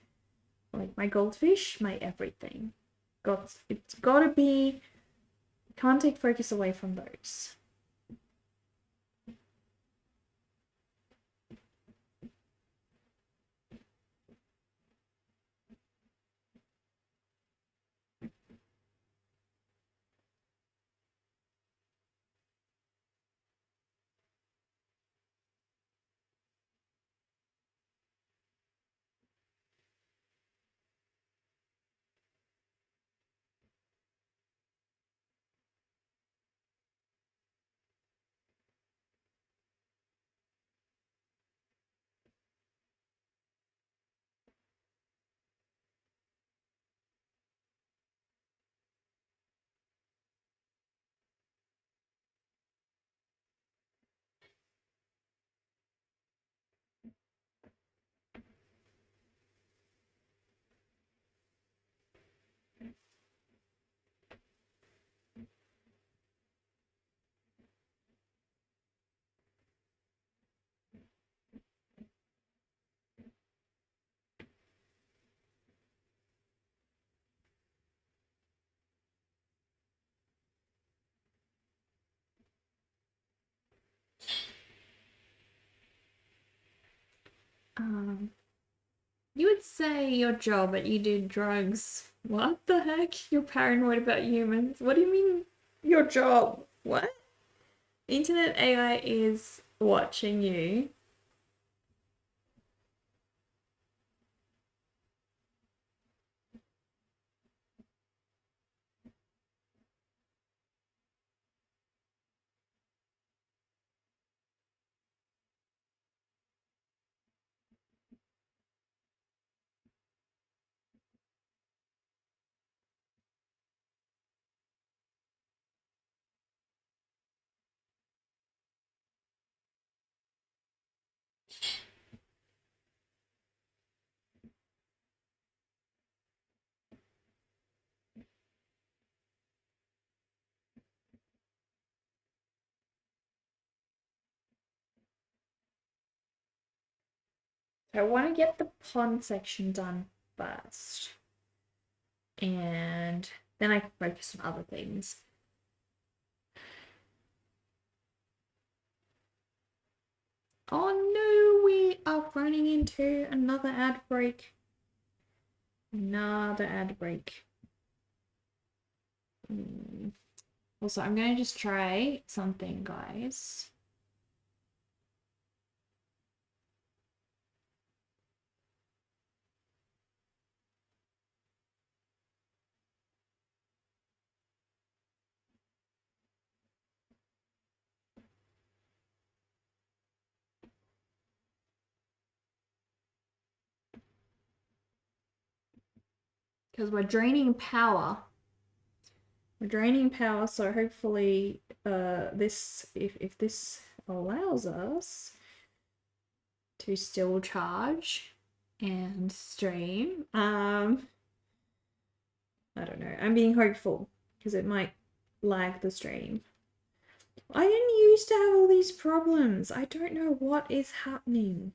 Like my goldfish, my everything. It's gotta be. Can't take focus away from those. Um, you would say your job, but you do drugs. What the heck? You're paranoid about humans. What do you mean your job? What? Internet AI is watching you. I want to get the pond section done first. And then I can focus on other things. Oh no, we are running into another ad break. Another ad break. Also, I'm gonna just try something, guys. Because we're draining power. draining power, so hopefully this if this allows us to still charge and stream. I don't know. I'm being hopeful because it might lag the stream. I didn't used to have all these problems. I don't know what is happening.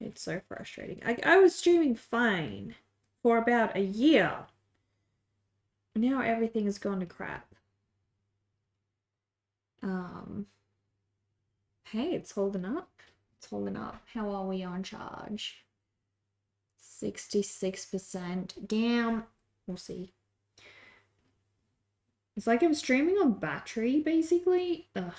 It's so frustrating. I was streaming fine for about a year. Now everything has gone to crap. Hey, it's holding up. It's holding up. How are we on charge? 66%. Damn. We'll see. It's like I'm streaming on battery, basically. Ugh.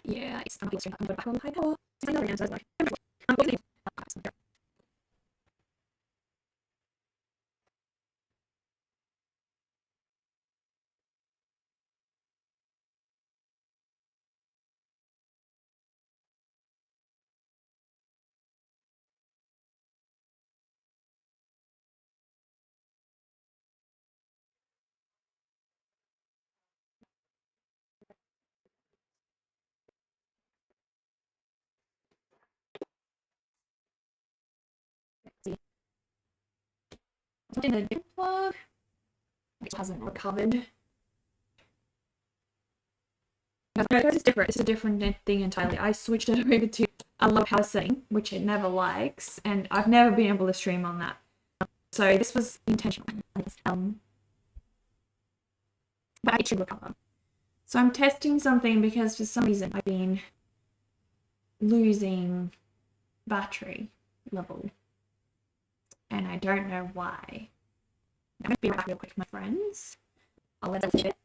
Yeah, it's I'm back on high power. In a different plug, which hasn't recovered. No, this is different. It's a different thing entirely. I switched it over to a low power setting, which it never likes, and I've never been able to stream on that. So this was intentional. But it should recover. So I'm testing something because for some reason I've been losing battery level, and I don't know why. I'm going to be right back real quick, my friends. I'll let it.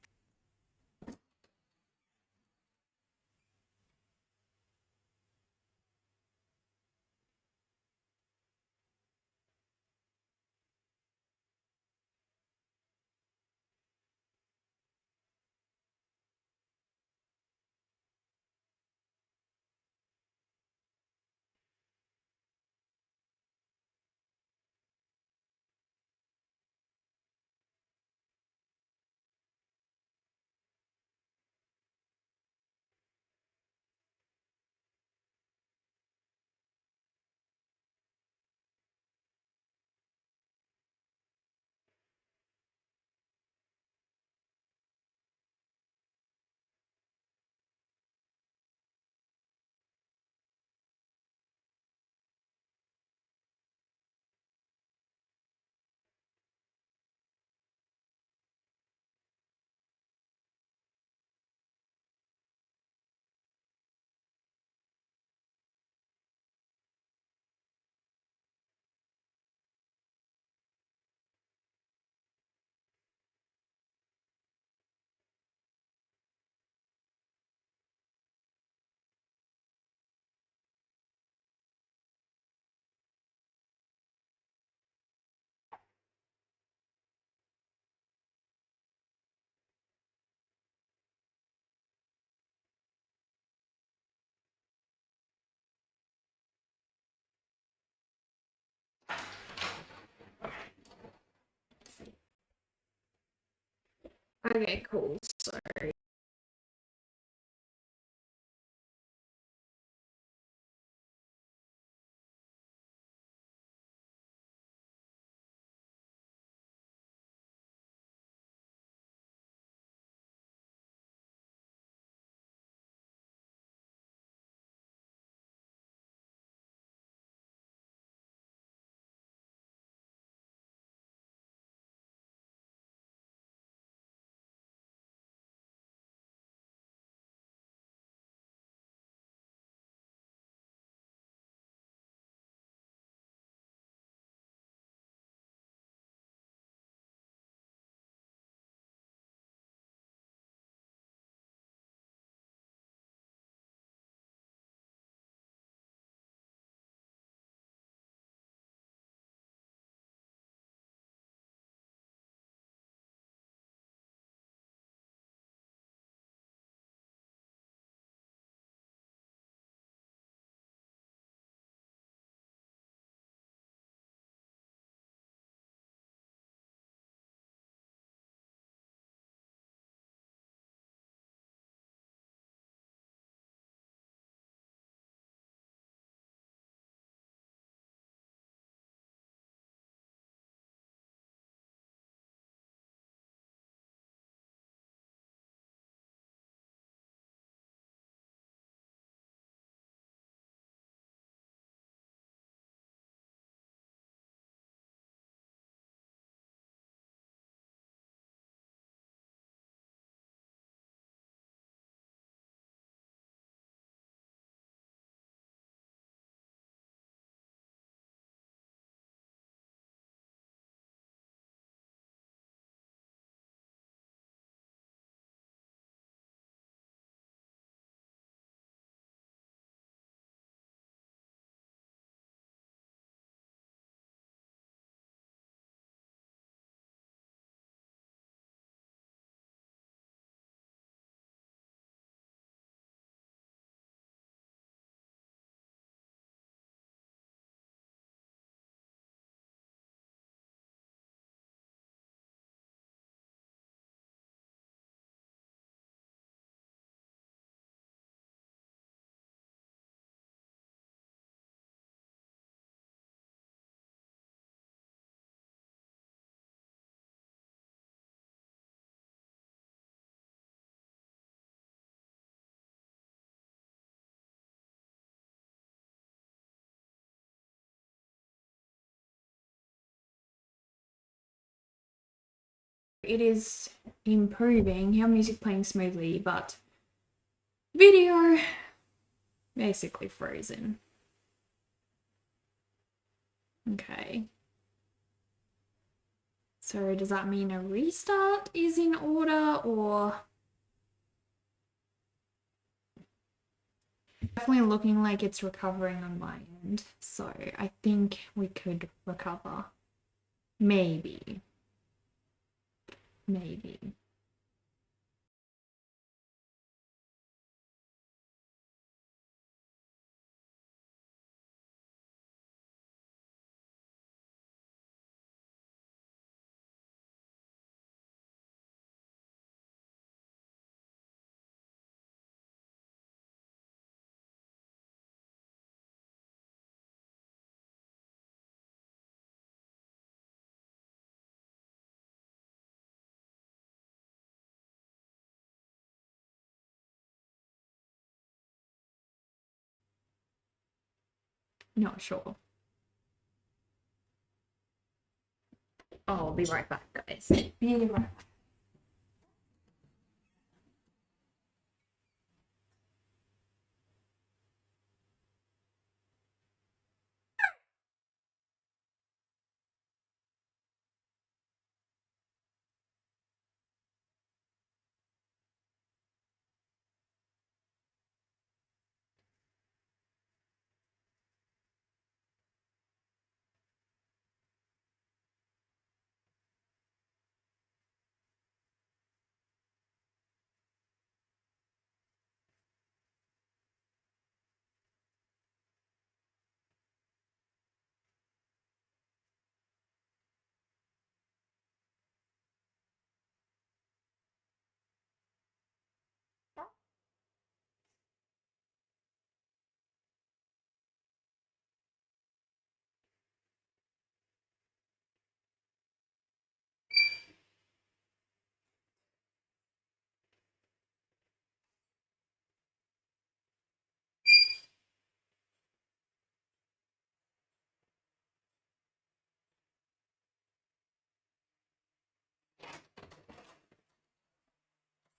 Okay, cool. So It is improving. You have music playing smoothly, but video basically frozen. Okay. So does that mean a restart is in order, or? Definitely looking like it's recovering on my end. So I think we could recover. Maybe. Maybe. Not sure. I'll be right back, guys. Be right back.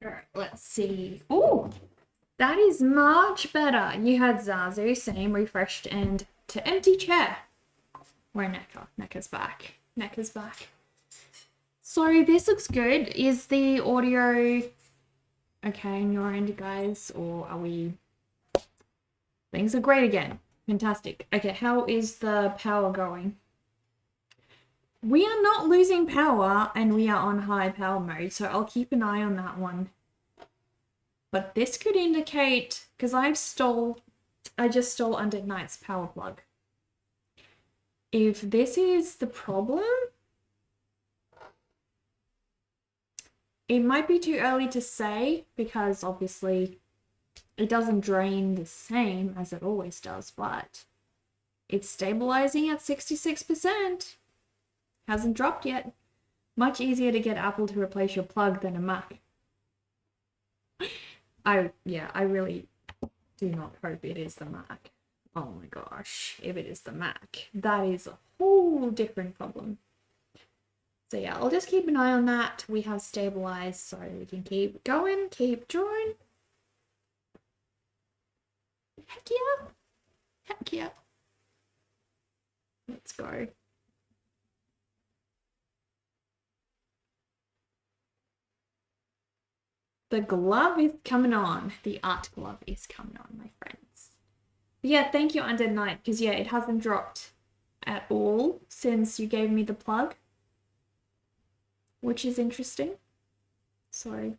Alright, let's see. Oh, that is much better. You had Zazu, same, refreshed, and to empty chair. Where Necker? Necker's back. Necker's back. So this looks good. Is the audio okay on your end, guys? Or are we... Things are great again. Fantastic. Okay, how is the power going? We are not losing power and we are on high power mode, so I'll keep an eye on that one. But this could indicate, because I just stole Under Night's power plug. If this is the problem, it might be too early to say, because obviously it doesn't drain the same as it always does, but it's stabilizing at 66%. Hasn't dropped yet. Much easier to get Apple to replace your plug than a Mac. I really do not hope it is the Mac. Oh my gosh, if it is the Mac, that is a whole different problem. So yeah, I'll just keep an eye on that. We have stabilized, so we can keep going, keep drawing. Heck yeah. Heck yeah. Let's go. The glove is coming on. The art glove is coming on, my friends. But yeah, thank you, Under Night, because yeah, it hasn't dropped at all since you gave me the plug, which is interesting. So,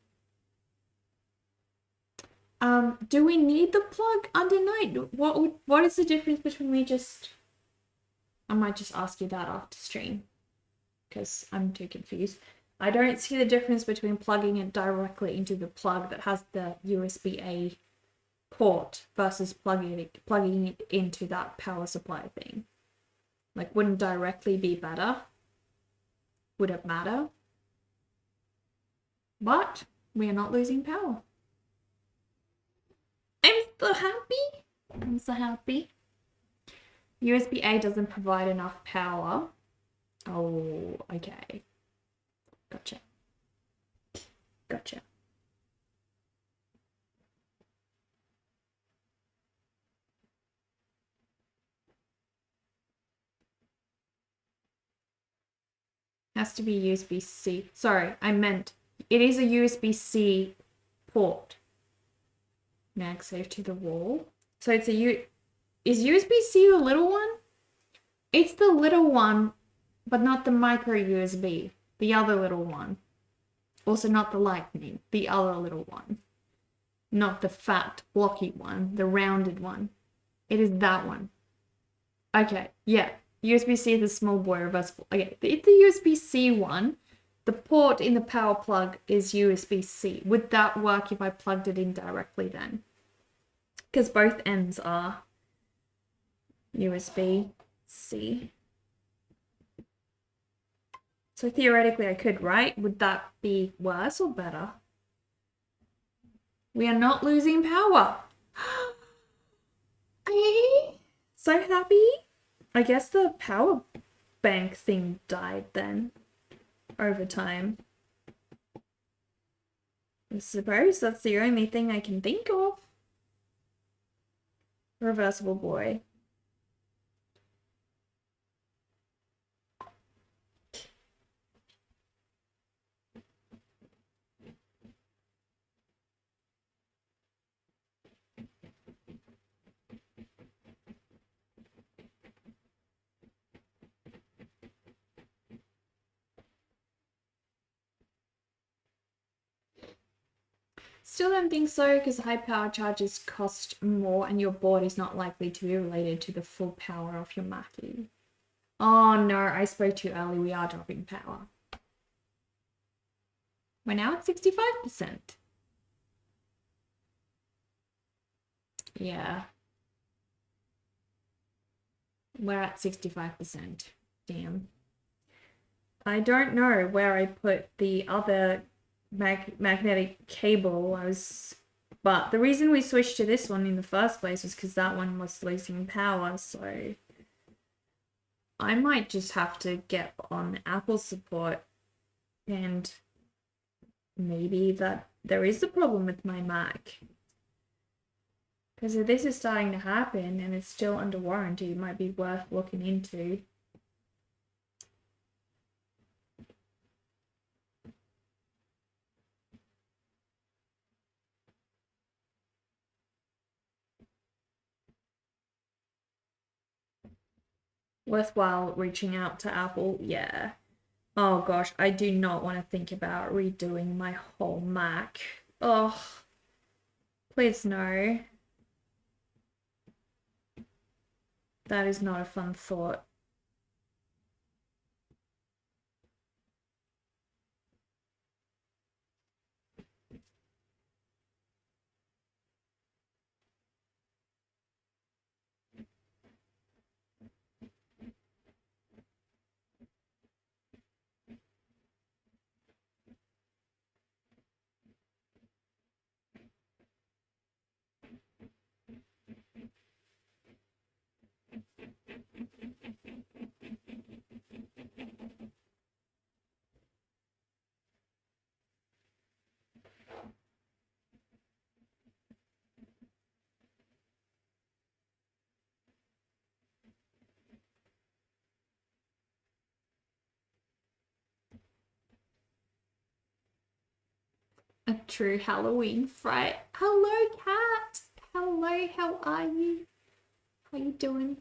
do we need the plug, Under Night? What is the difference between me just... I might just ask you that after stream, because I'm too confused. I don't see the difference between plugging it directly into the plug that has the USB-A port versus plugging it into that power supply thing. Like, wouldn't directly be better? Would it matter? But we are not losing power. I'm so happy. I'm so happy. USB-A doesn't provide enough power. Oh, okay. Gotcha. Gotcha. Has to be USB-C. Sorry, I meant it is a USB-C port. MagSafe to the wall. So it's is USB-C the little one? It's the little one, but not the micro USB. The other little one. Also not the lightning. The other little one. Not the fat, blocky one. The rounded one. It is that one. Okay, yeah. USB-C is the small boy reversible. Okay, it's the USB-C one. The port in the power plug is USB-C. Would that work if I plugged it in directly then? Because both ends are USB-C. So theoretically I could, right? Would that be worse or better? We are not losing power. So happy. I guess the power bank thing died then over time. I suppose that's the only thing I can think of. Reversible boy. Still don't think so, because high power charges cost more and your board is not likely to be related to the full power of your Mackie. Oh no, I spoke too early. We are dropping power. We're now at 65%. Yeah. We're at 65%. Damn. I don't know where I put the other magnetic cable. But the reason we switched to this one in the first place was because that one was losing power, so I might just have to get on Apple support, and maybe that there is a problem with my Mac. Because if this is starting to happen and it's still under warranty, it might be worth looking into. Worthwhile reaching out to Apple, yeah. Oh gosh, I do not want to think about redoing my whole Mac. Oh, please no. That is not a fun thought. A true Halloween fright. Hello, cat. Hello, how are you? How you doing?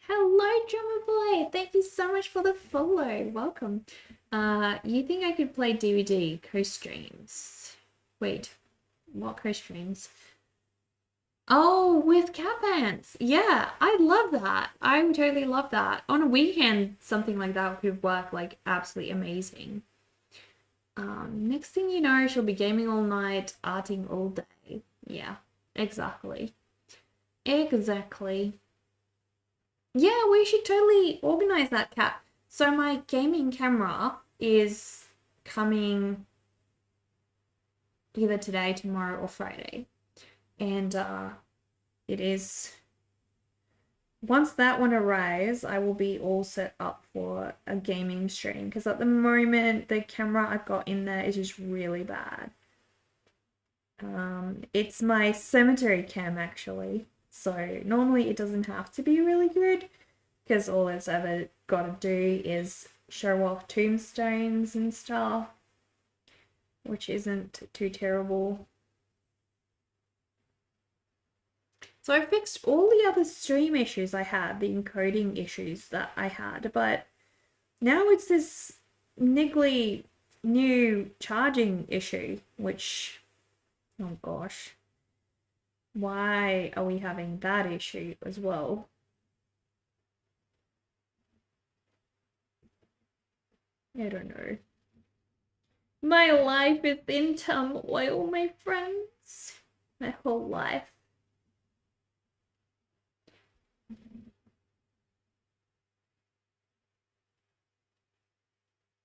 Hello, Drummer Boy. Thank you so much for the follow. Welcome. You think I could play DVD co-streams? Wait, what co-streams? Oh, with cat pants. Yeah, I love that. I would totally love that. On a weekend, something like that could work like absolutely amazing. Next thing you know, she'll be gaming all night, arting all day. Yeah, exactly. Exactly. Yeah, we should totally organize that, Cat. So my gaming camera is coming either today, tomorrow, or Friday. And it is once that one arrives, I will be all set up for a gaming stream because at the moment the camera I've got in there is just really bad. It's my cemetery cam actually, so normally it doesn't have to be really good because all it's ever got to do is show off tombstones and stuff, which isn't too terrible. So I fixed all the other stream issues I had, the encoding issues that I had, but now it's this niggly new charging issue, which, oh gosh, why are we having that issue as well? I don't know. My life is in turmoil, my friends. My whole life.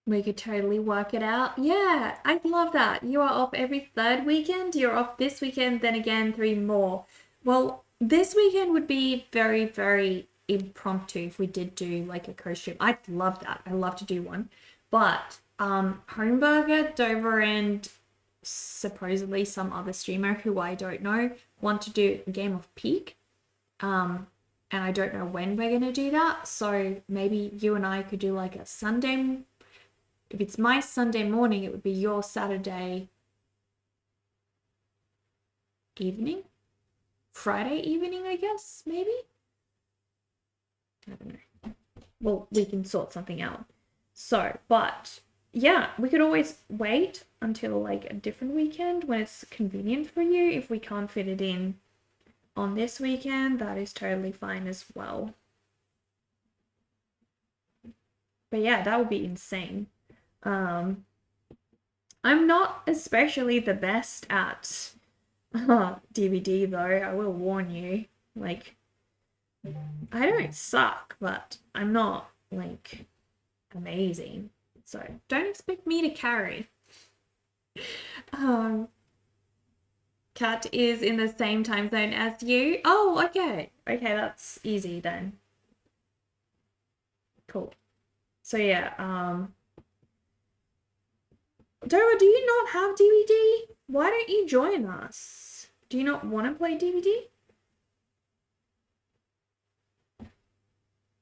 We could totally work it out. Yeah, I love that. You are off every third weekend. You're off this weekend, then again, three more. Well, this weekend would be very, very impromptu if we did do like a coast trip. I'd love that. I love to do one. But Homeburger, Dover, and supposedly some other streamer who I don't know want to do a game of Peak. And I don't know when we're gonna do that. So maybe you and I could do like a Sunday. If it's my Sunday morning, it would be your Saturday evening, Friday evening, I guess, maybe. I don't know. Well, we can sort something out. So, but yeah, we could always wait until like a different weekend when it's convenient for you. If we can't fit it in on this weekend, that is totally fine as well. But yeah, that would be insane. I'm not especially the best at DVD though, I will warn you. Like, I don't suck, but I'm not like amazing. So don't expect me to carry. Um, Kat is in the same time zone as you. Oh, okay. Okay, that's easy then. Cool. So yeah, Dora, do you not have DVD? Why don't you join us? Do you not want to play DVD?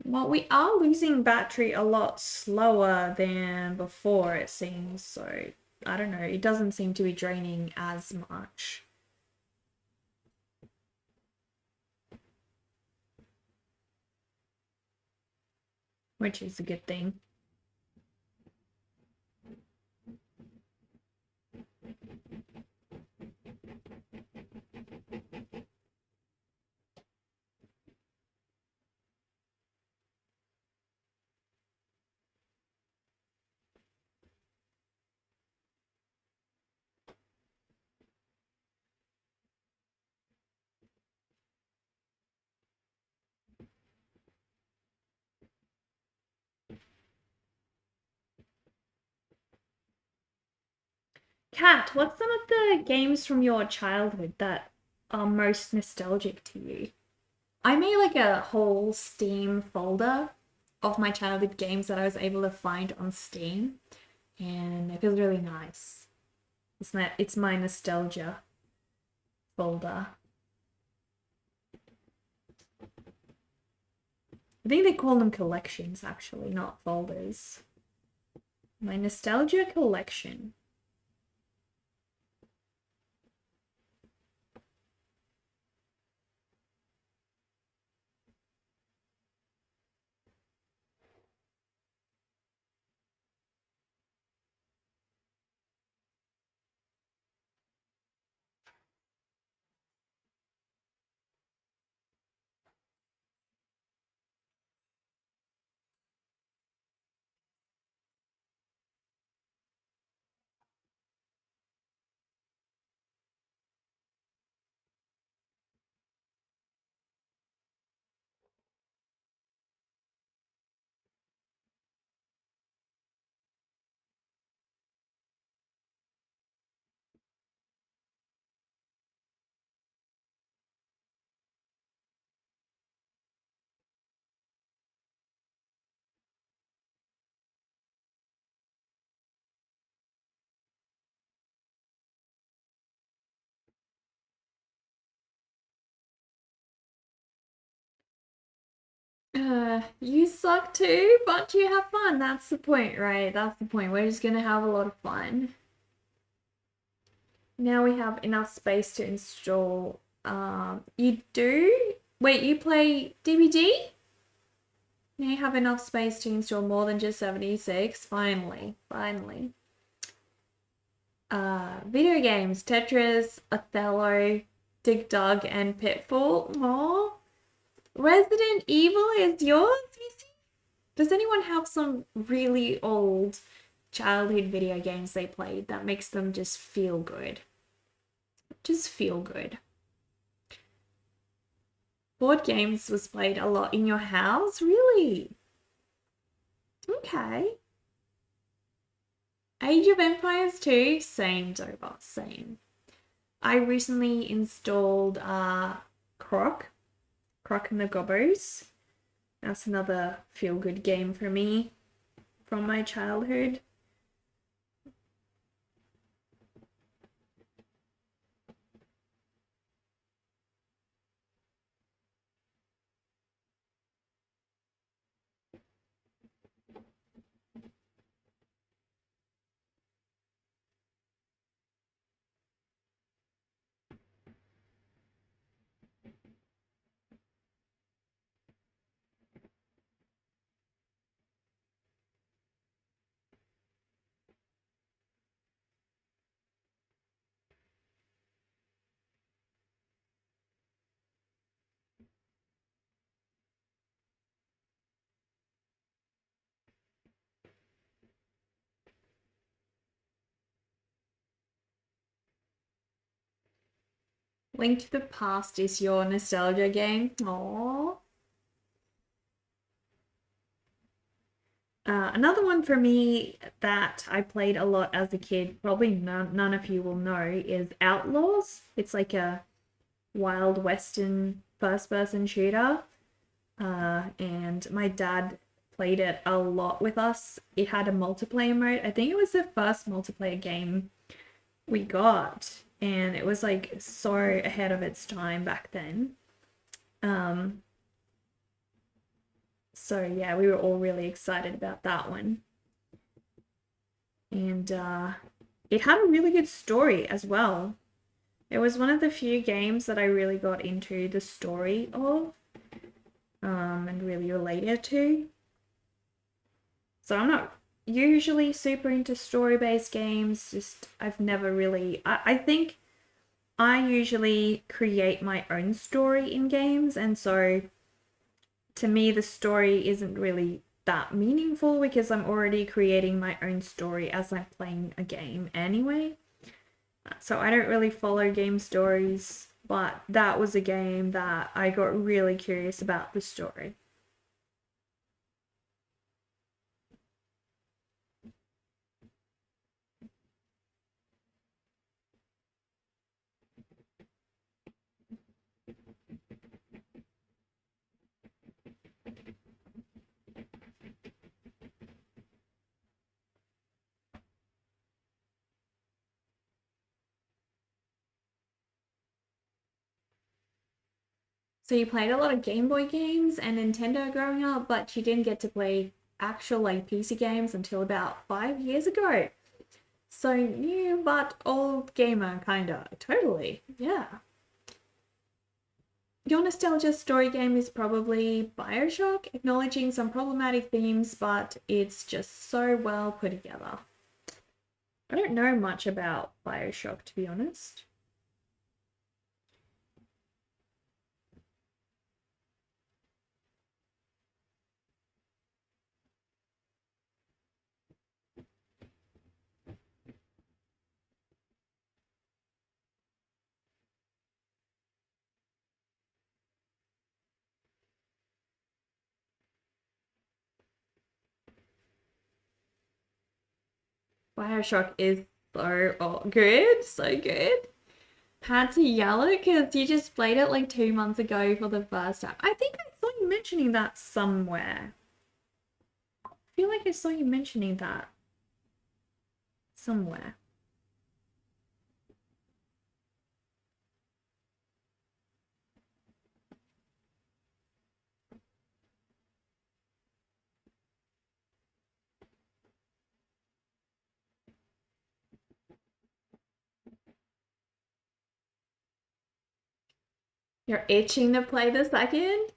Well, we are losing battery a lot slower than before, it seems. So, I don't know. It doesn't seem to be draining as much. Which is a good thing. Kat, what's some of the games from your childhood that are most nostalgic to you? I made like a whole Steam folder of my childhood games that I was able to find on Steam, and it feels really nice. It's my nostalgia folder. I think they call them collections actually, not folders. My nostalgia collection. You suck too, but you have fun. That's the point, right? That's the point. We're just gonna have a lot of fun. Now we have enough space to install. You do? Wait, you play DVD? Now you have enough space to install more than just 76. Finally, finally. Video games, Tetris, Othello, Dig Dug, and Pitfall. Aww. Resident Evil is yours, you see? Does anyone have some really old childhood video games they played that makes them just feel good? Just feel good. Board games was played a lot in your house? Really? Okay. Age of Empires 2? Same, Dover, same. I recently installed Croc and the Gobbos. That's another feel-good game for me from my childhood. Link to the Past is your nostalgia game. Aww. Another one for me that I played a lot as a kid, probably none of you will know, is Outlaws. It's like a Wild Western first-person shooter. And my dad played it a lot with us. It had a multiplayer mode. I think it was the first multiplayer game we got, and it was like so ahead of its time back then. So yeah, we were all really excited about that one. And it had a really good story as well. It was one of the few games that I really got into the story of and really related to. So I'm not usually super into story-based games, just I've never really... I think I usually create my own story in games, and so to me the story isn't really that meaningful because I'm already creating my own story as I'm playing a game anyway. So I don't really follow game stories, but that was a game that I got really curious about the story. So you played a lot of Game Boy games and Nintendo growing up, but you didn't get to play actual like PC games until about 5 years ago. So new but old gamer, kinda. Totally. Yeah. Your nostalgia story game is probably Bioshock, acknowledging some problematic themes, but it's just so well put together. I don't know much about Bioshock, to be honest. Bioshock is so good, so good. Had to yell it because you just played it like 2 months ago for the first time. I think I saw you mentioning that somewhere. I feel like I saw you mentioning that somewhere. You're itching to play the second?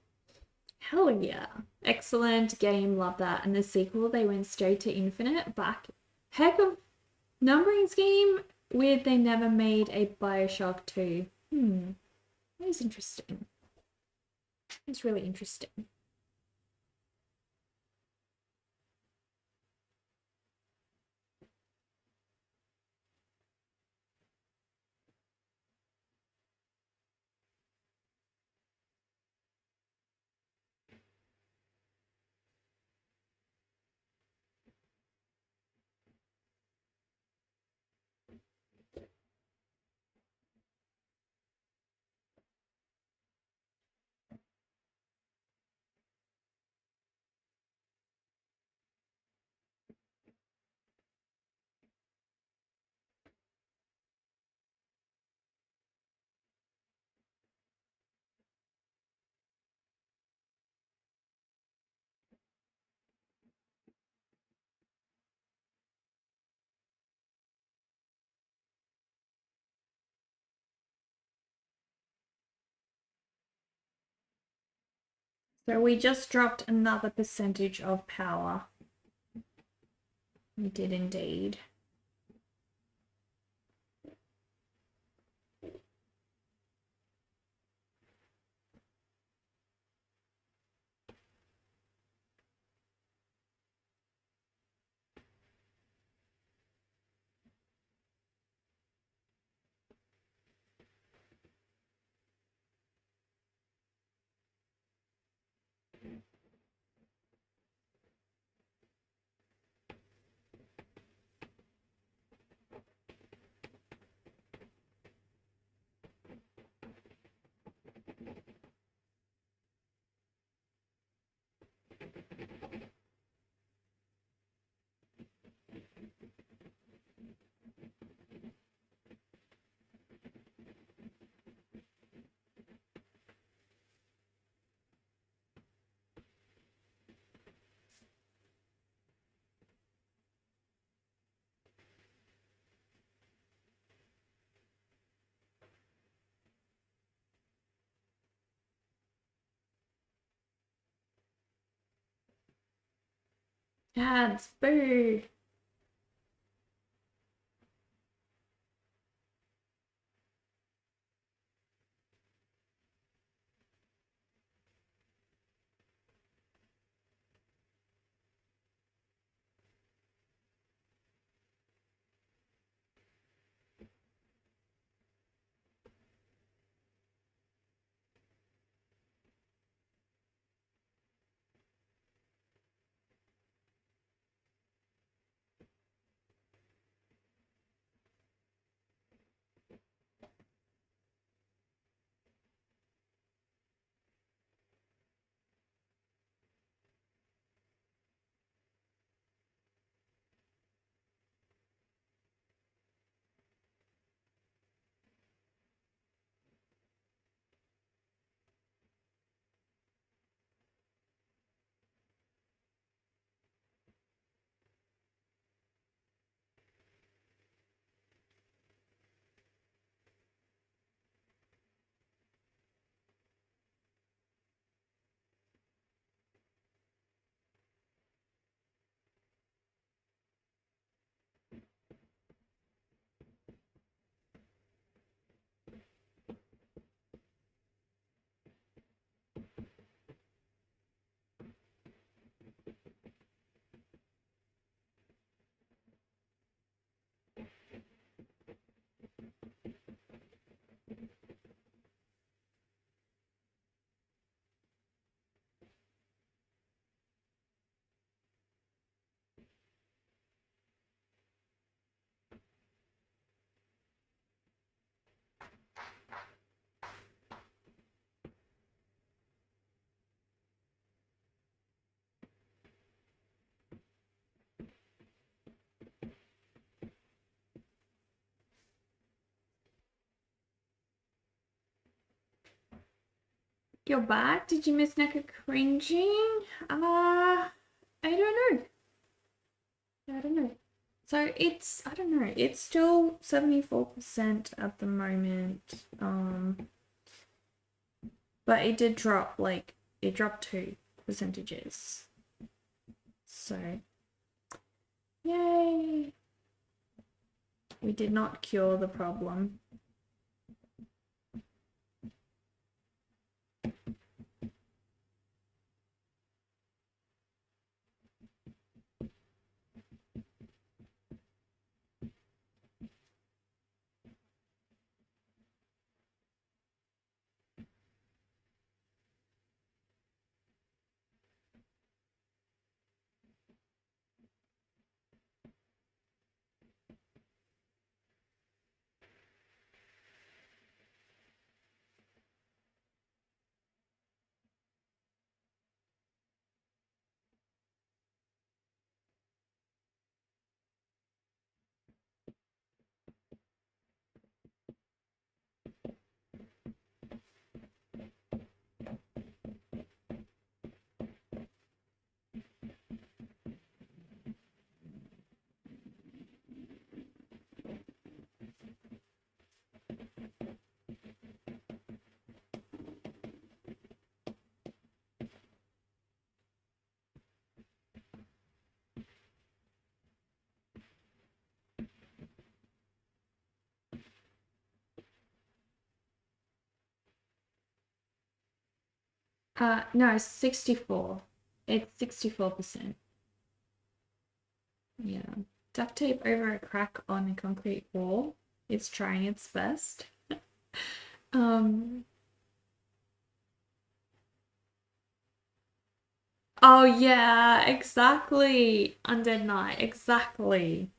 Hell yeah. Excellent game, love that. And the sequel, they went straight to Infinite, back. Heck of numbering scheme. Weird they never made a Bioshock 2. That is interesting. It's really interesting. So we just dropped another percentage of power. We did indeed. Ads, boo. You're back? Did you miss Neka cringing? I don't know. I don't know. So it's, I don't know, it's still 74% at the moment. But it did drop, like, it dropped 2%. So, yay! We did not cure the problem. No, 64. It's 64%. Yeah. Duct tape over a crack on a concrete wall. It's trying its best. Um. Oh yeah, exactly. Undead Night, exactly.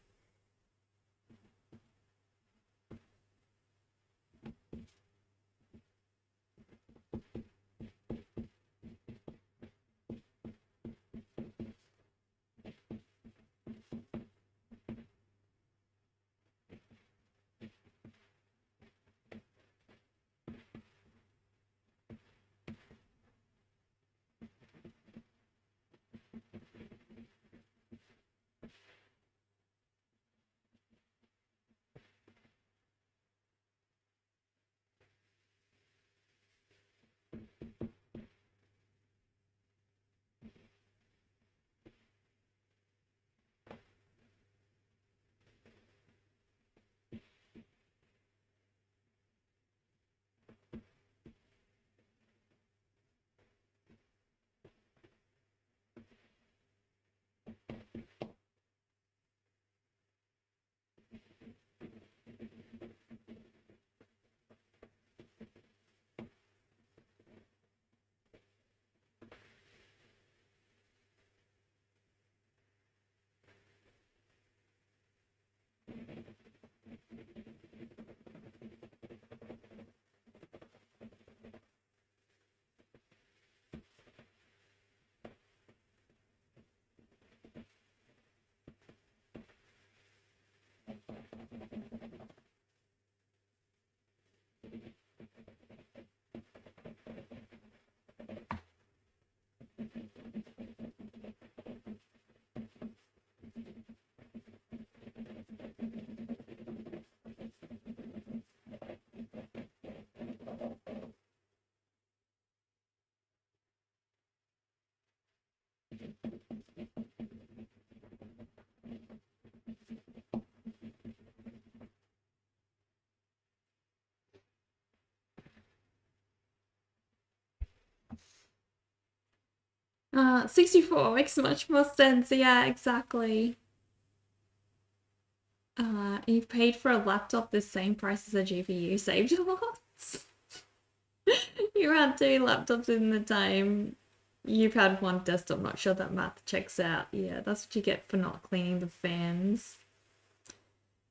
64 makes much more sense. Yeah, exactly. You've paid for a laptop the same price as a GPU, saved a lot. You had 2 laptops in the time. You've had 1 desktop. Not sure that math checks out. Yeah, that's what you get for not cleaning the fans.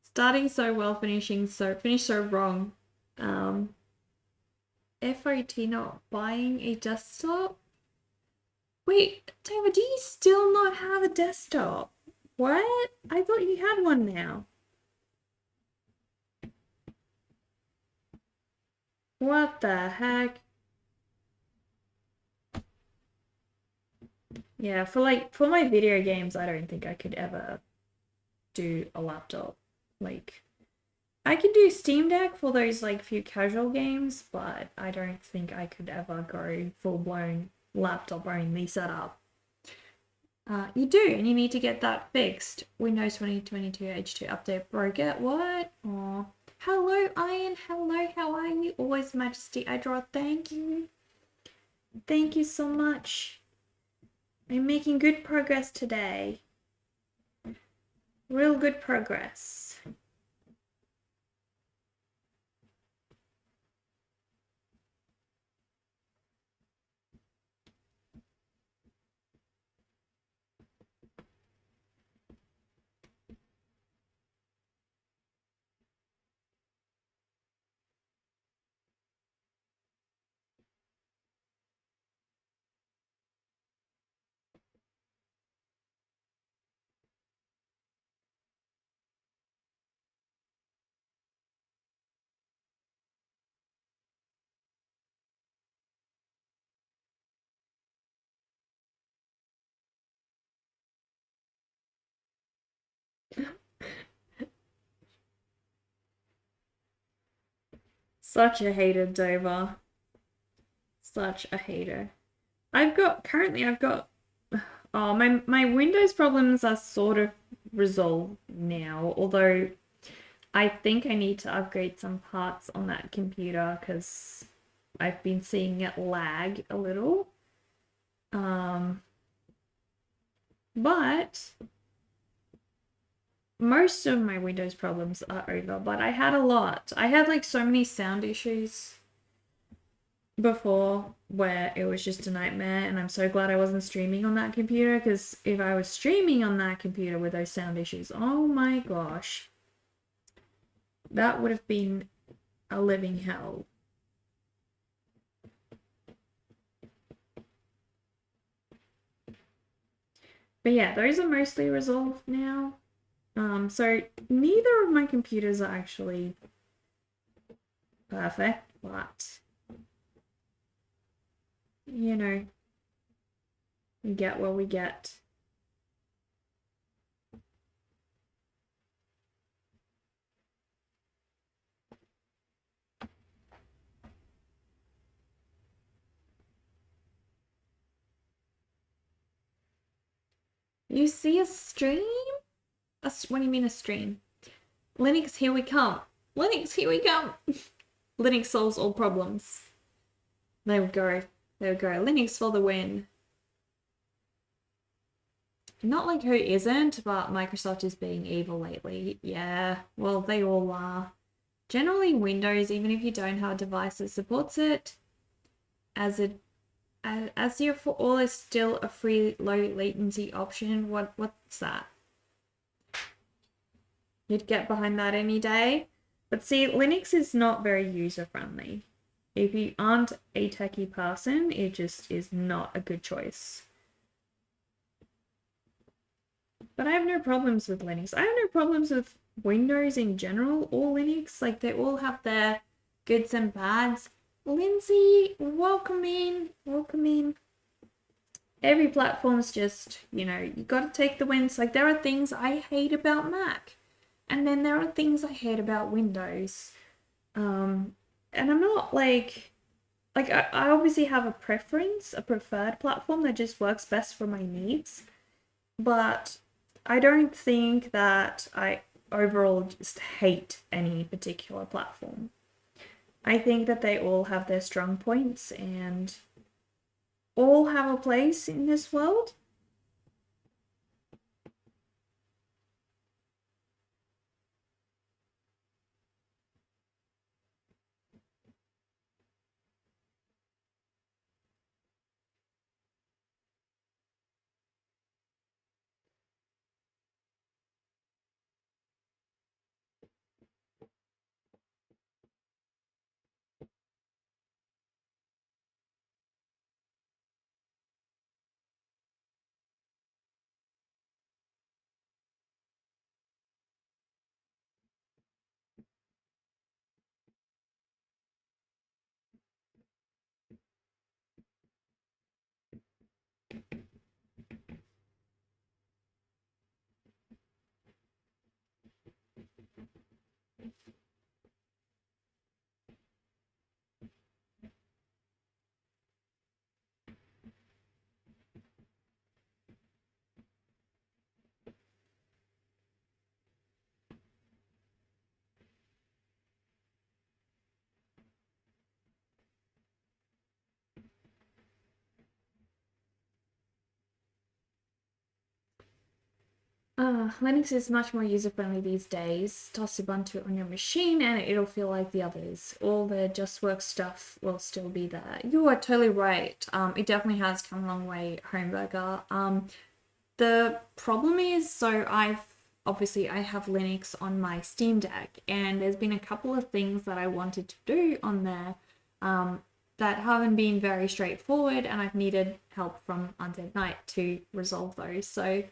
Starting so well, finish so wrong. FOT not buying a desktop? Wait, Taylor, do you still not have a desktop? What? I thought you had one now. What the heck? Yeah, for my video games, I don't think I could ever do a laptop. Like, I could do Steam Deck for those like few casual games, but I don't think I could ever go full blown laptop only setup. You do, and you need to get that fixed. Windows 2022 H2 update broke it. What? Oh, hello, Iron. Hello, how are you? Always Majesty I draw. Thank you. Thank you so much. I'm making good progress today. Real good progress. Such a hater, Dover. Such a hater. I've got oh my Windows problems are sort of resolved now, although I think I need to upgrade some parts on that computer because I've been seeing it lag a little. But most of my Windows problems are over, but I had a lot. I had like so many sound issues before where it was just a nightmare, and I'm so glad I wasn't streaming on that computer because if I was streaming on that computer with those sound issues, oh my gosh, that would have been a living hell. But yeah, those are mostly resolved now. So neither of my computers are actually perfect, but you know, we get what we get. You see a stream? What do you mean a stream? Linux, here we come. Linux, here we come. Linux solves all problems. There we go. There we go. Linux for the win. Not like who isn't, but Microsoft is being evil lately. Yeah, well, they all are. Generally, Windows, even if you don't have a device that supports it, as your for all is still a free low latency option. What's that? You'd get behind that any day. But see, Linux is not very user friendly. If you aren't a techie person, it just is not a good choice. But I have no problems with Linux. I have no problems with Windows in general or Linux. Like, they all have their goods and bads. Lindsay, welcome in. Welcome in. Every platform's just, you gotta take the wins. Like, there are things I hate about Mac. And then there are things I hate about Windows. And I'm not I obviously have a preference, a preferred platform that just works best for my needs. But I don't think that I overall just hate any particular platform. I think that they all have their strong points and all have a place in this world. Linux is much more user-friendly these days. Toss Ubuntu on your machine and it'll feel like the others. All the Just Work stuff will still be there. You are totally right. It definitely has come a long way, Homeburger. The problem is, so I have Linux on my Steam Deck, and there's been a couple of things that I wanted to do on there that haven't been very straightforward, and I've needed help from Undead Knight to resolve those. So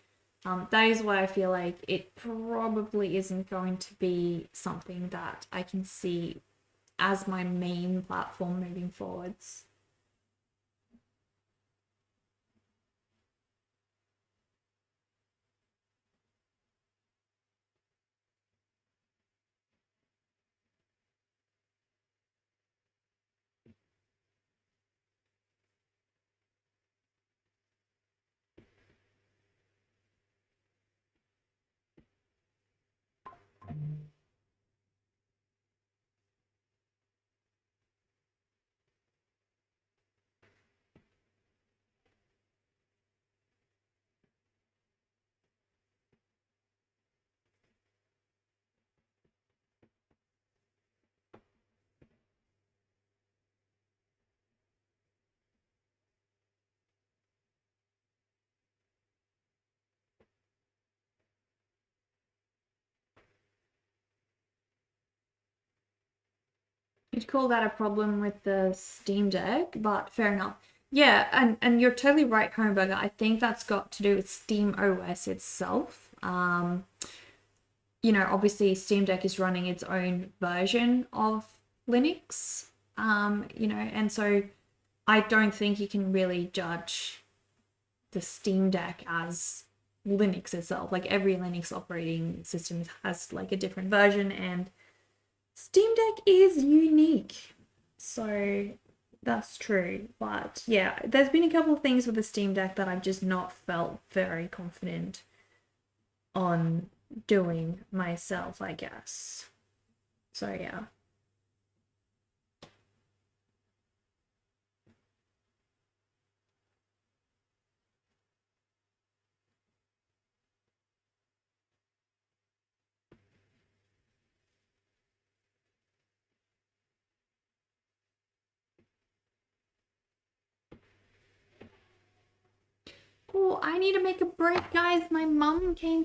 that is why I feel like it probably isn't going to be something that I can see as my main platform moving forwards. You'd call that a problem with the Steam Deck, but fair enough. Yeah, and you're totally right, Homeburger. I think that's got to do with Steam OS itself. Obviously Steam Deck is running its own version of Linux. And so I don't think you can really judge the Steam Deck as Linux itself. Like every Linux operating system has like a different version, and Steam Deck is unique. So that's true. But yeah, there's been a couple of things with the Steam Deck that I've just not felt very confident on doing myself, I guess. So yeah. Oh, I need to make a break, guys. My mum came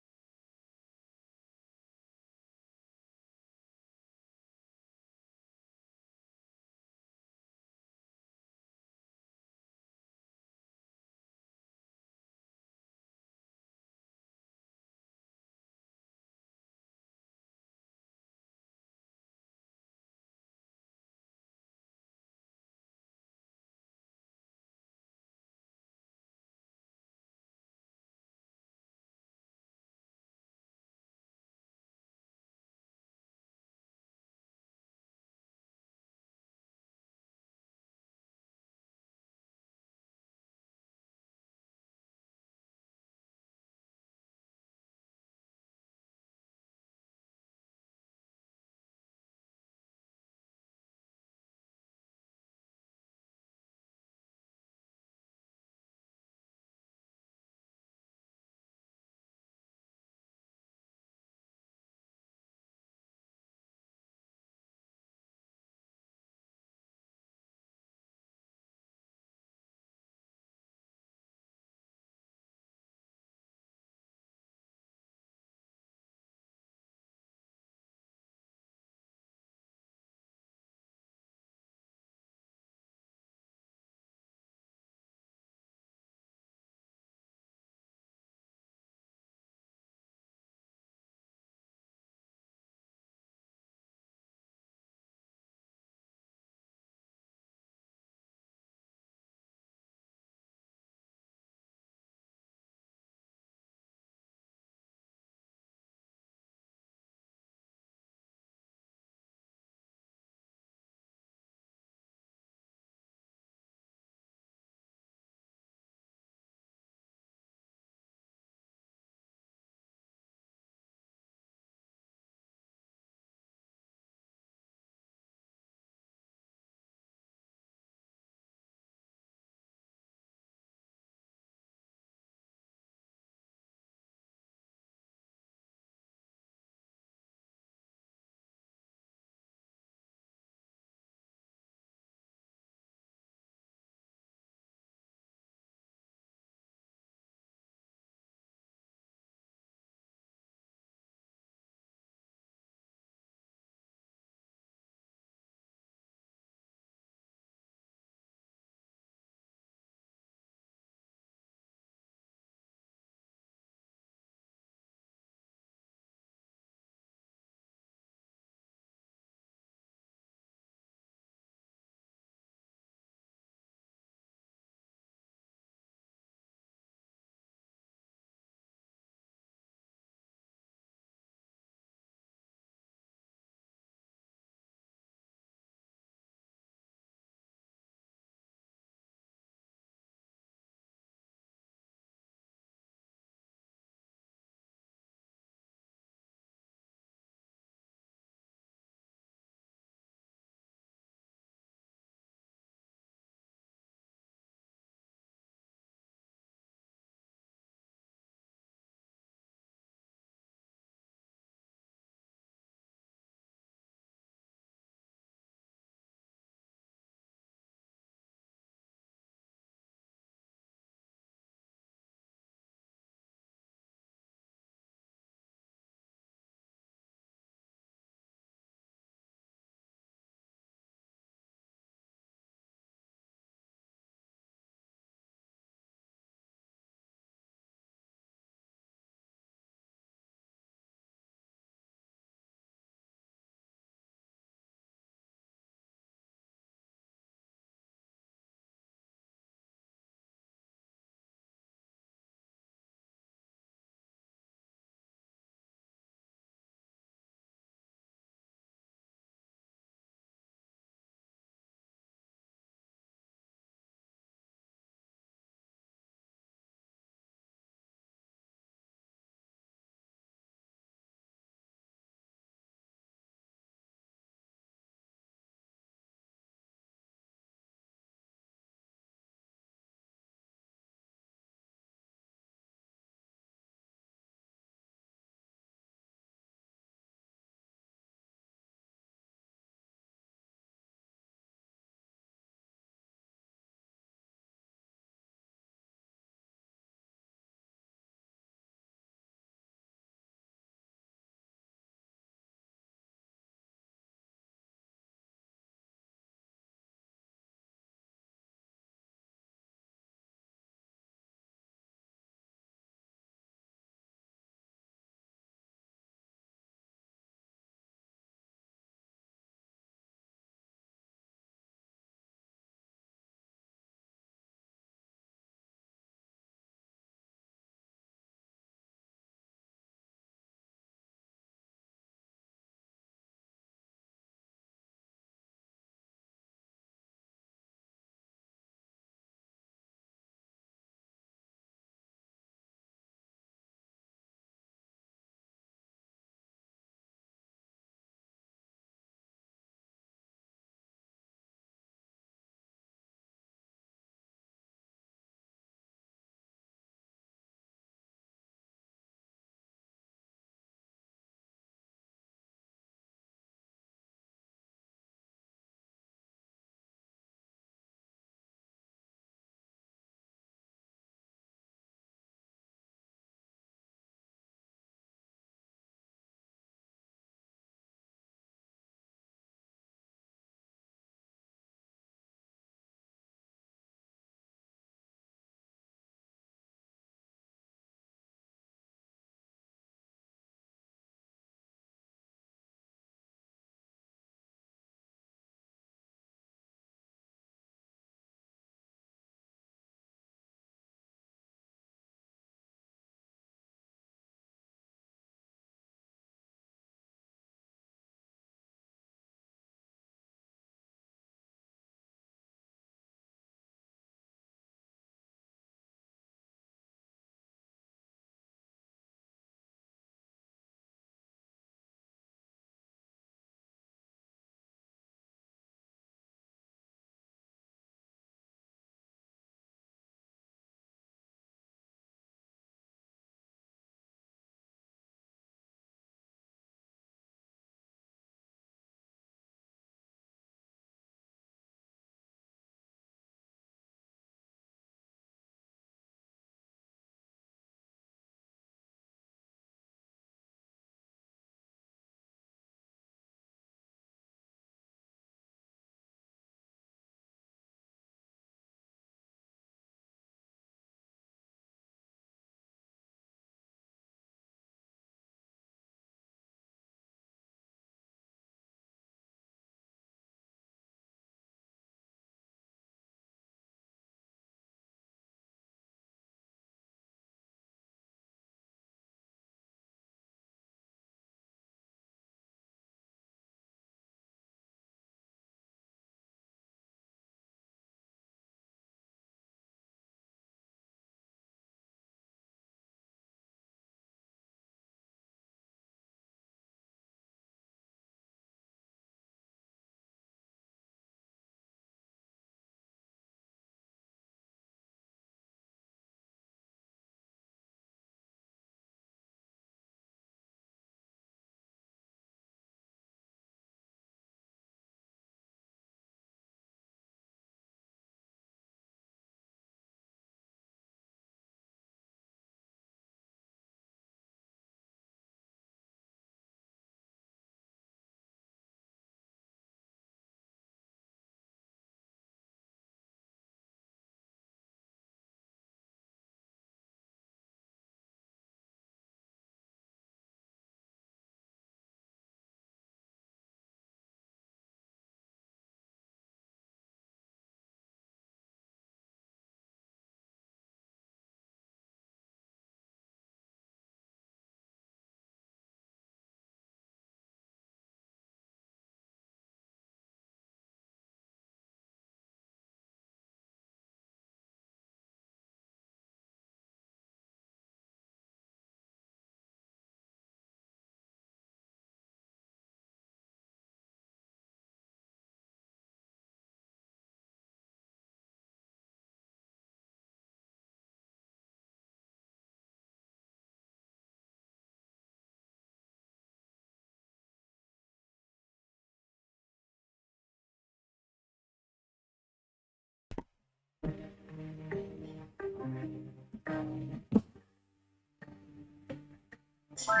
Oh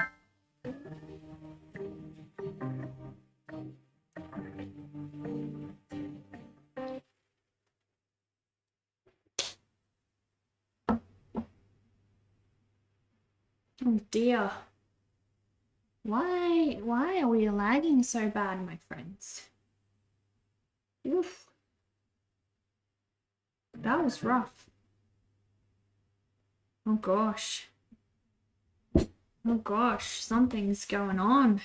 dear. Why are we lagging so bad, my friends? Oof. That was rough. Oh gosh. Oh gosh, something's going on.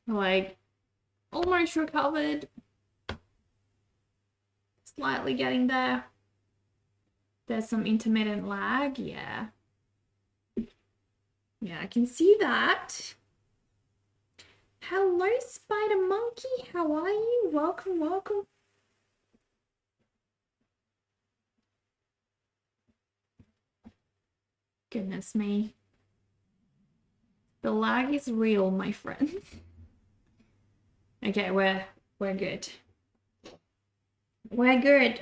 Like, almost recovered. Slightly getting there. There's some intermittent lag, yeah. Yeah, I can see that. Hello, Spider Monkey. How are you? Welcome, welcome. Goodness me. The lag is real, my friends. Okay, we're good. We're good.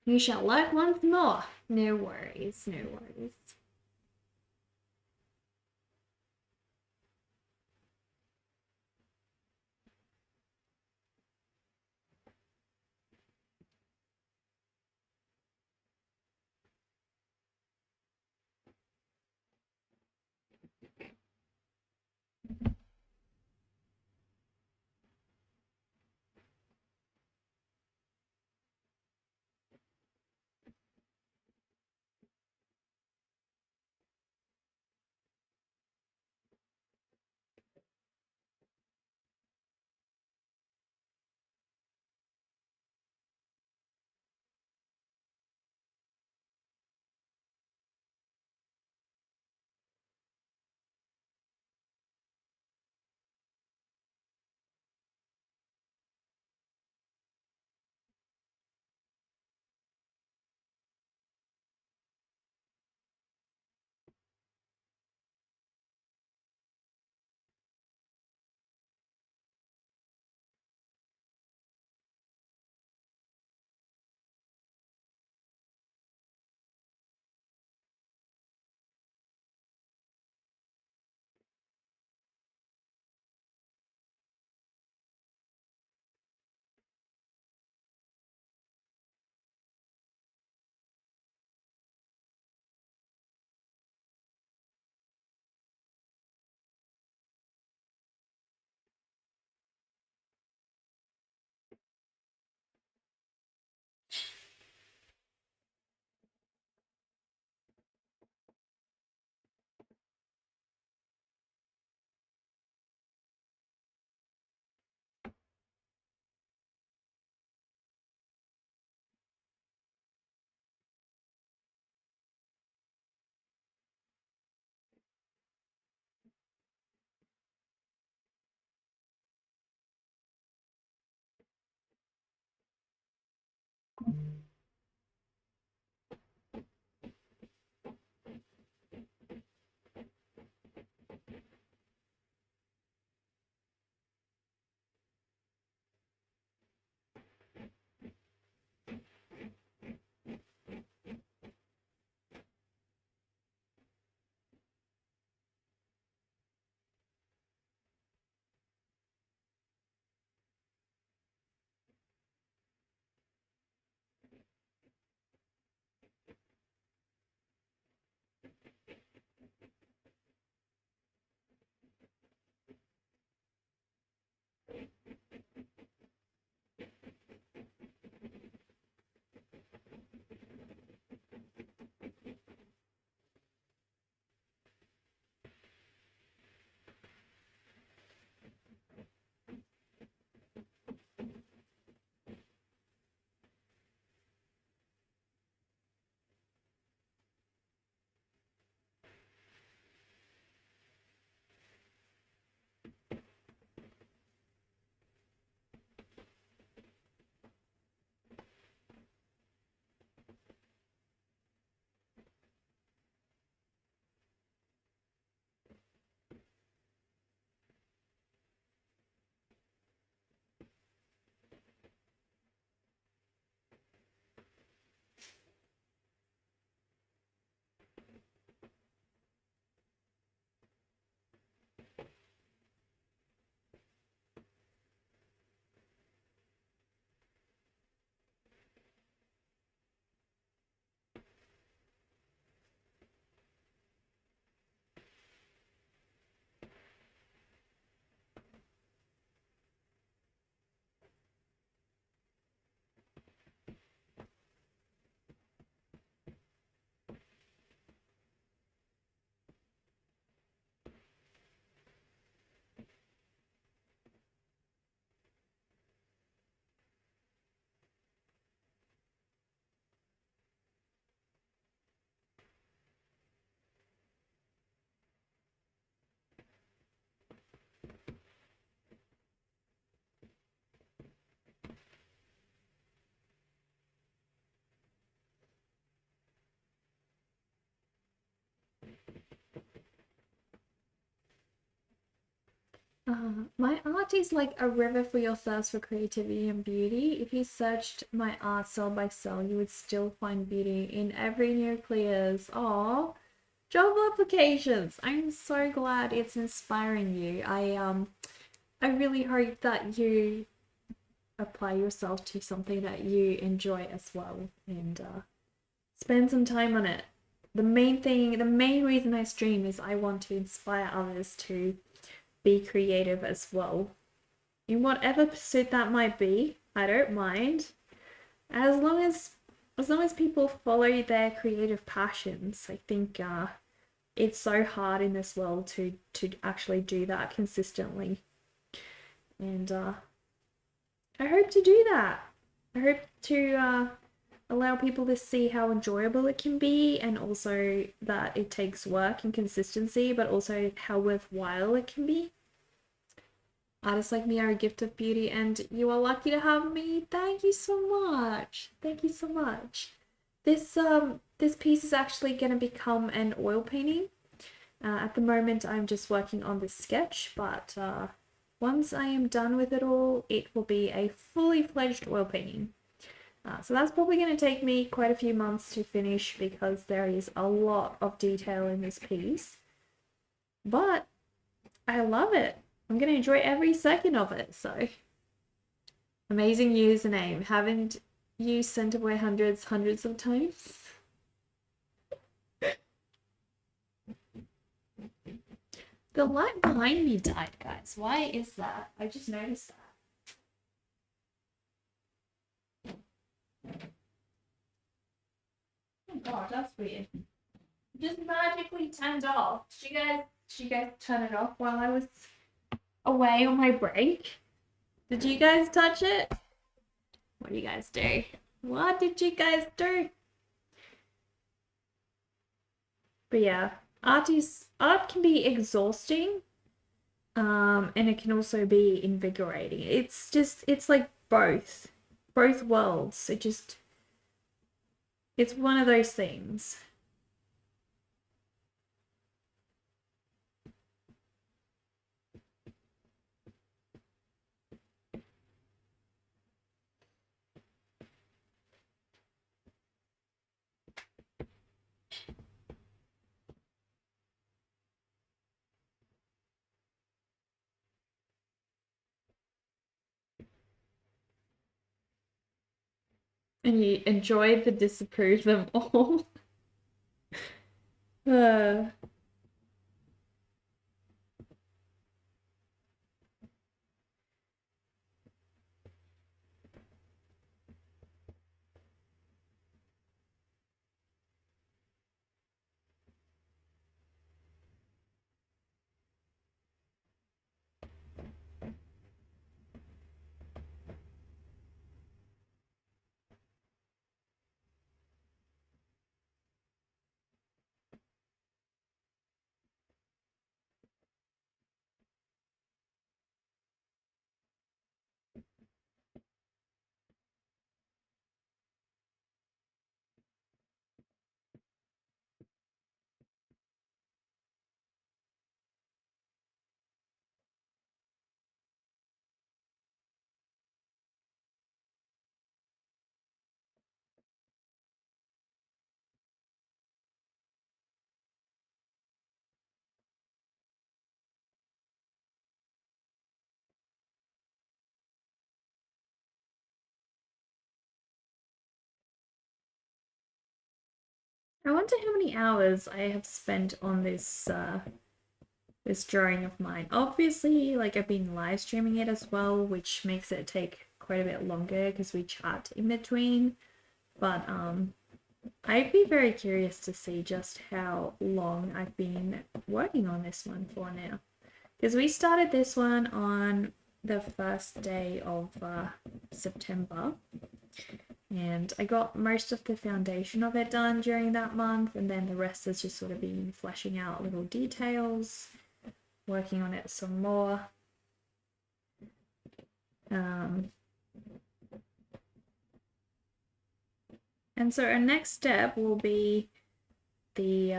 You shall like once more. No worries, no worries. My art is like a river for your thirst for creativity and beauty. If you searched my art cell by cell, you would still find beauty in every nucleus. Oh, job applications. I'm so glad it's inspiring you. I really hope that you apply yourself to something that you enjoy as well, and spend some time on it. The main reason I stream is I want to inspire others to be creative as well. In whatever pursuit that might be, I don't mind. As long as people follow their creative passions, I think it's so hard in this world to actually do that consistently. And I hope to do that. I hope to allow people to see how enjoyable it can be, and also that it takes work and consistency, but also how worthwhile it can be. Artists like me are a gift of beauty, and you are lucky to have me. Thank you so much. Thank you so much. This piece is actually going to become an oil painting. At the moment, I'm just working on this sketch, but once I am done with it all, it will be a fully fledged oil painting. So that's probably going to take me quite a few months to finish because there is a lot of detail in this piece. But I love it. I'm going to enjoy every second of it. So amazing username. Haven't you sent away hundreds of times? The light behind me died, guys. Why is that? I just noticed that. Oh god, that's weird. It just magically turned off. Did you guys turn it off while I was away on my break? Did you guys touch it? What do you guys do? What did you guys do? But yeah, art can be exhausting, and it can also be invigorating. It's like both worlds. It's one of those things. And you enjoyed the disapprove them all. uh, I wonder how many hours I have spent on this drawing of mine. Obviously, like I've been live streaming it as well, which makes it take quite a bit longer because we chat in between. But I'd be very curious to see just how long I've been working on this one for now. Because we started this one on the first day of September. And I got most of the foundation of it done during that month, and then the rest has just sort of been fleshing out little details, working on it some more. And so our next step will be the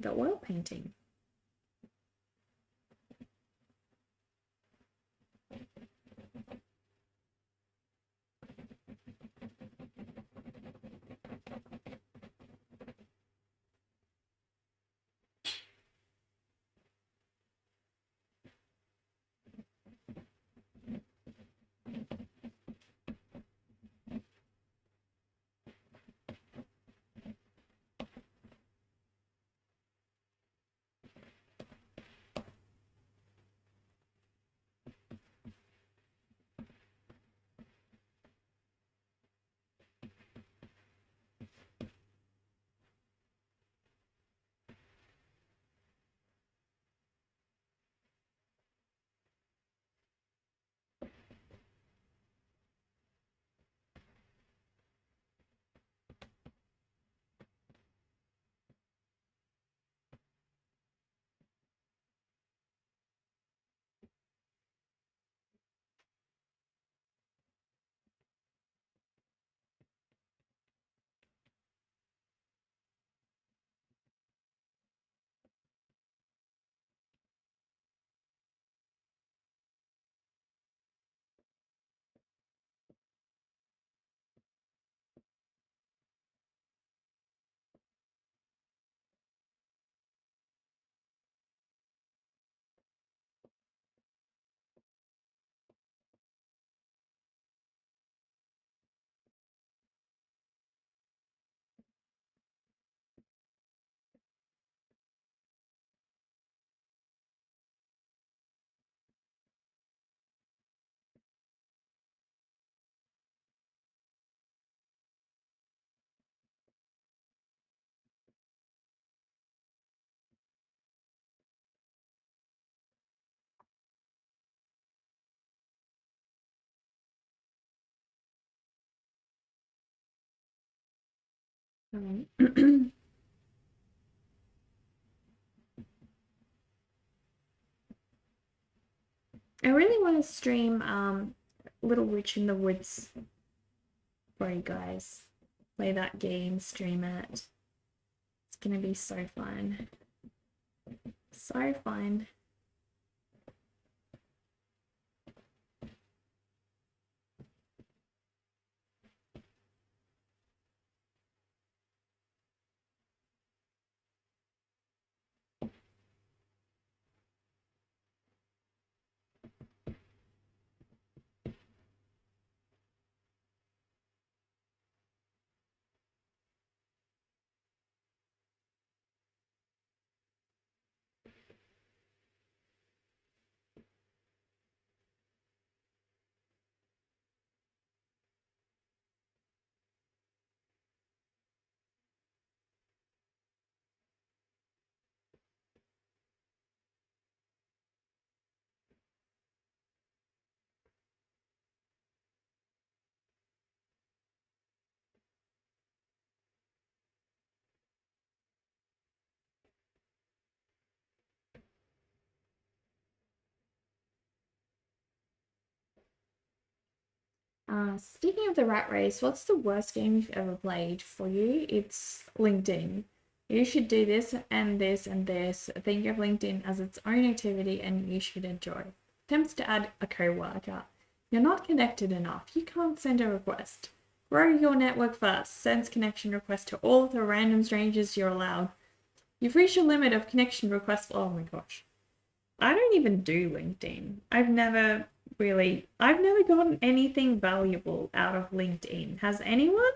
oil painting. I really want to stream Little Witch in the Woods for you guys. Play that game, stream it. It's gonna be so fun. So fun. Speaking of the rat race, what's the worst game you've ever played for you? It's LinkedIn. You should do this and this and this. Think of LinkedIn as its own activity and you should enjoy. Attempts to add a coworker. You're not connected enough. You can't send a request. Grow your network fast. Sends connection request to all of the random strangers you're allowed. You've reached your limit of connection requests. Oh my gosh. I don't even do LinkedIn. I've never gotten anything valuable out of LinkedIn. Has anyone?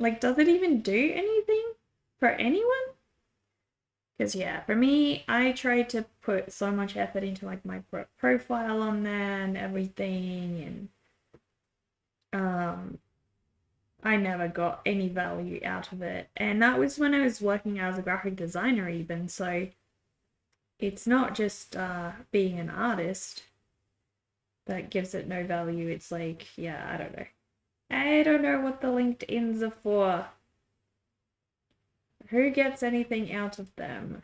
Like, does it even do anything for anyone? Because, yeah, for me, I try to put so much effort into, like, my profile on there and everything, and, I never got any value out of it. And that was when I was working as a graphic designer even, so it's not just being an artist that gives it no value. It's like, yeah, I don't know. I don't know what the LinkedIn's are for. Who gets anything out of them?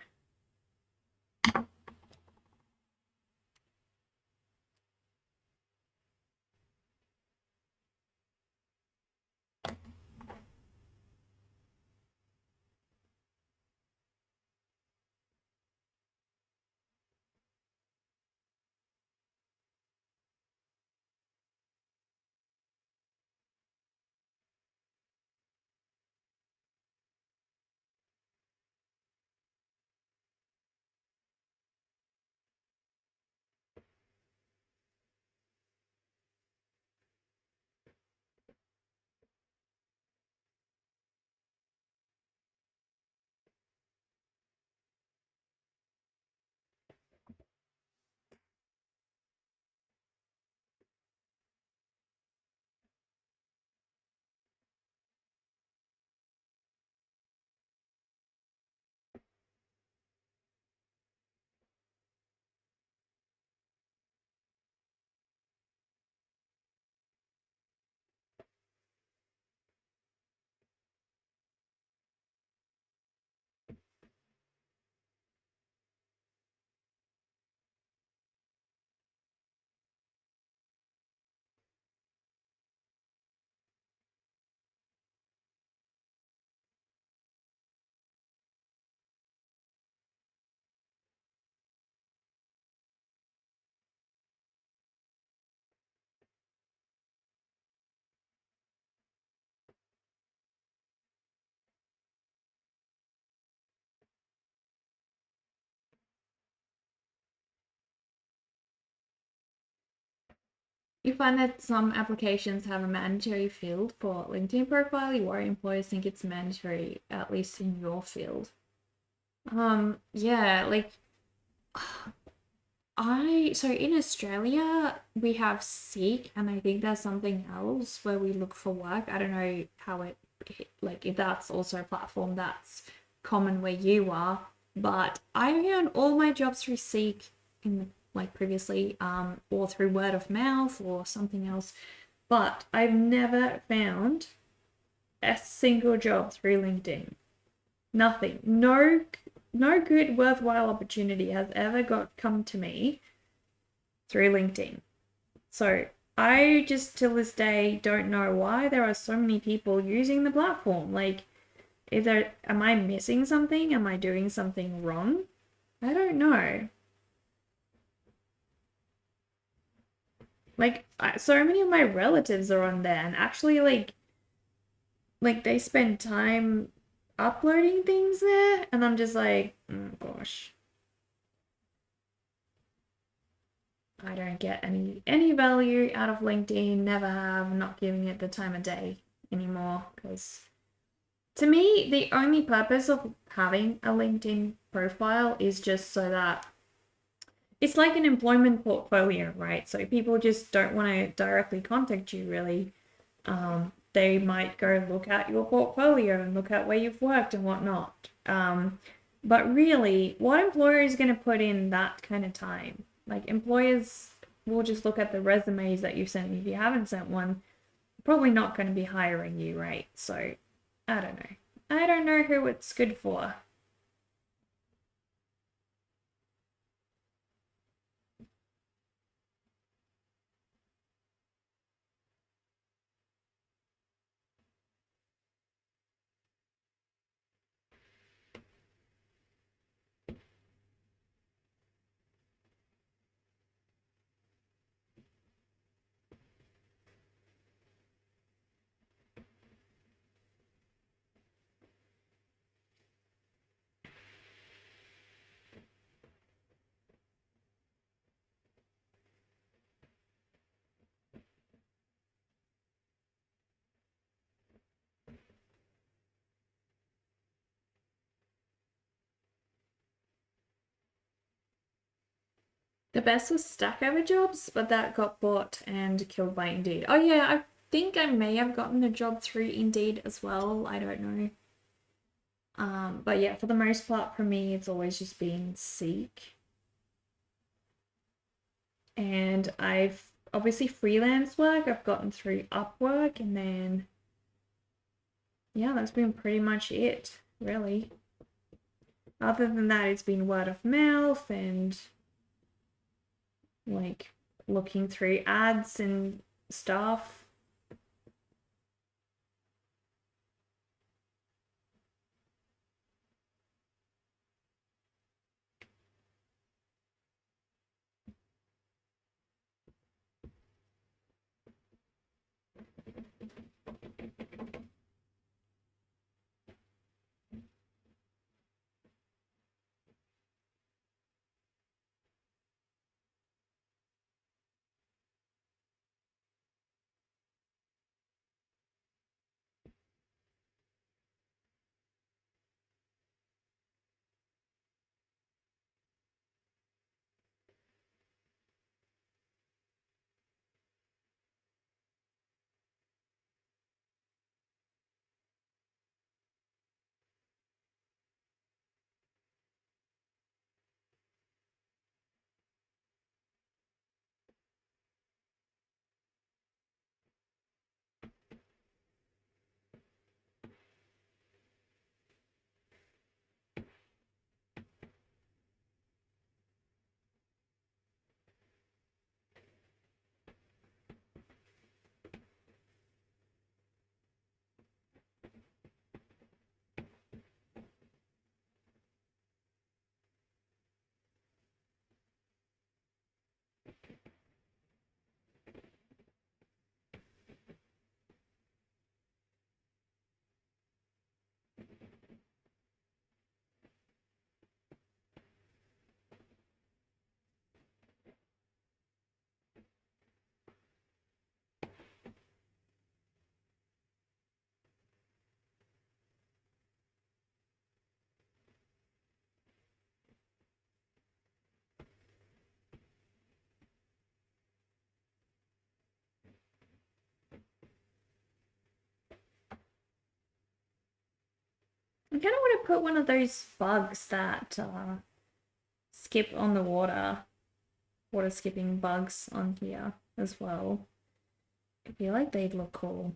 You find that some applications have a mandatory field for LinkedIn profile. You worry employers think it's mandatory, at least in your field. Yeah, like so in Australia we have Seek, and I think there's something else where we look for work. I don't know how it like if that's also a platform that's common where you are, but I found all my jobs through Seek in like previously, or through word of mouth or something else. But I've never found a single job through LinkedIn. Nothing. No good worthwhile opportunity has ever come to me through LinkedIn. So I just till this day don't know why there are so many people using the platform. Like, am I missing something? Am I doing something wrong? I don't know. Like, so many of my relatives are on there, and actually, like they spend time uploading things there, and I'm just like, oh gosh, I don't get any value out of LinkedIn. Never have. Not giving it the time of day anymore, because to me, the only purpose of having a LinkedIn profile is just so that it's like an employment portfolio, right? So people just don't want to directly contact you, really. They might go look at your portfolio and look at where you've worked and whatnot. But really, what employer is going to put in that kind of time? Like, employers will just look at the resumes that you've sent. If you haven't sent one, probably not going to be hiring you, right? So, I don't know. I don't know who it's good for. The best was Stack Overjobs, but that got bought and killed by Indeed. Oh yeah, I think I may have gotten a job through Indeed as well. I don't know. But yeah, for the most part, for me, it's always just been Seek. And I've obviously freelance work I've gotten through Upwork, and then yeah, that's been pretty much it, really. Other than that, it's been word of mouth and like looking through ads and stuff. I kind of want to put one of those bugs that skip on the water skipping bugs on here as well. I feel like they'd look cool.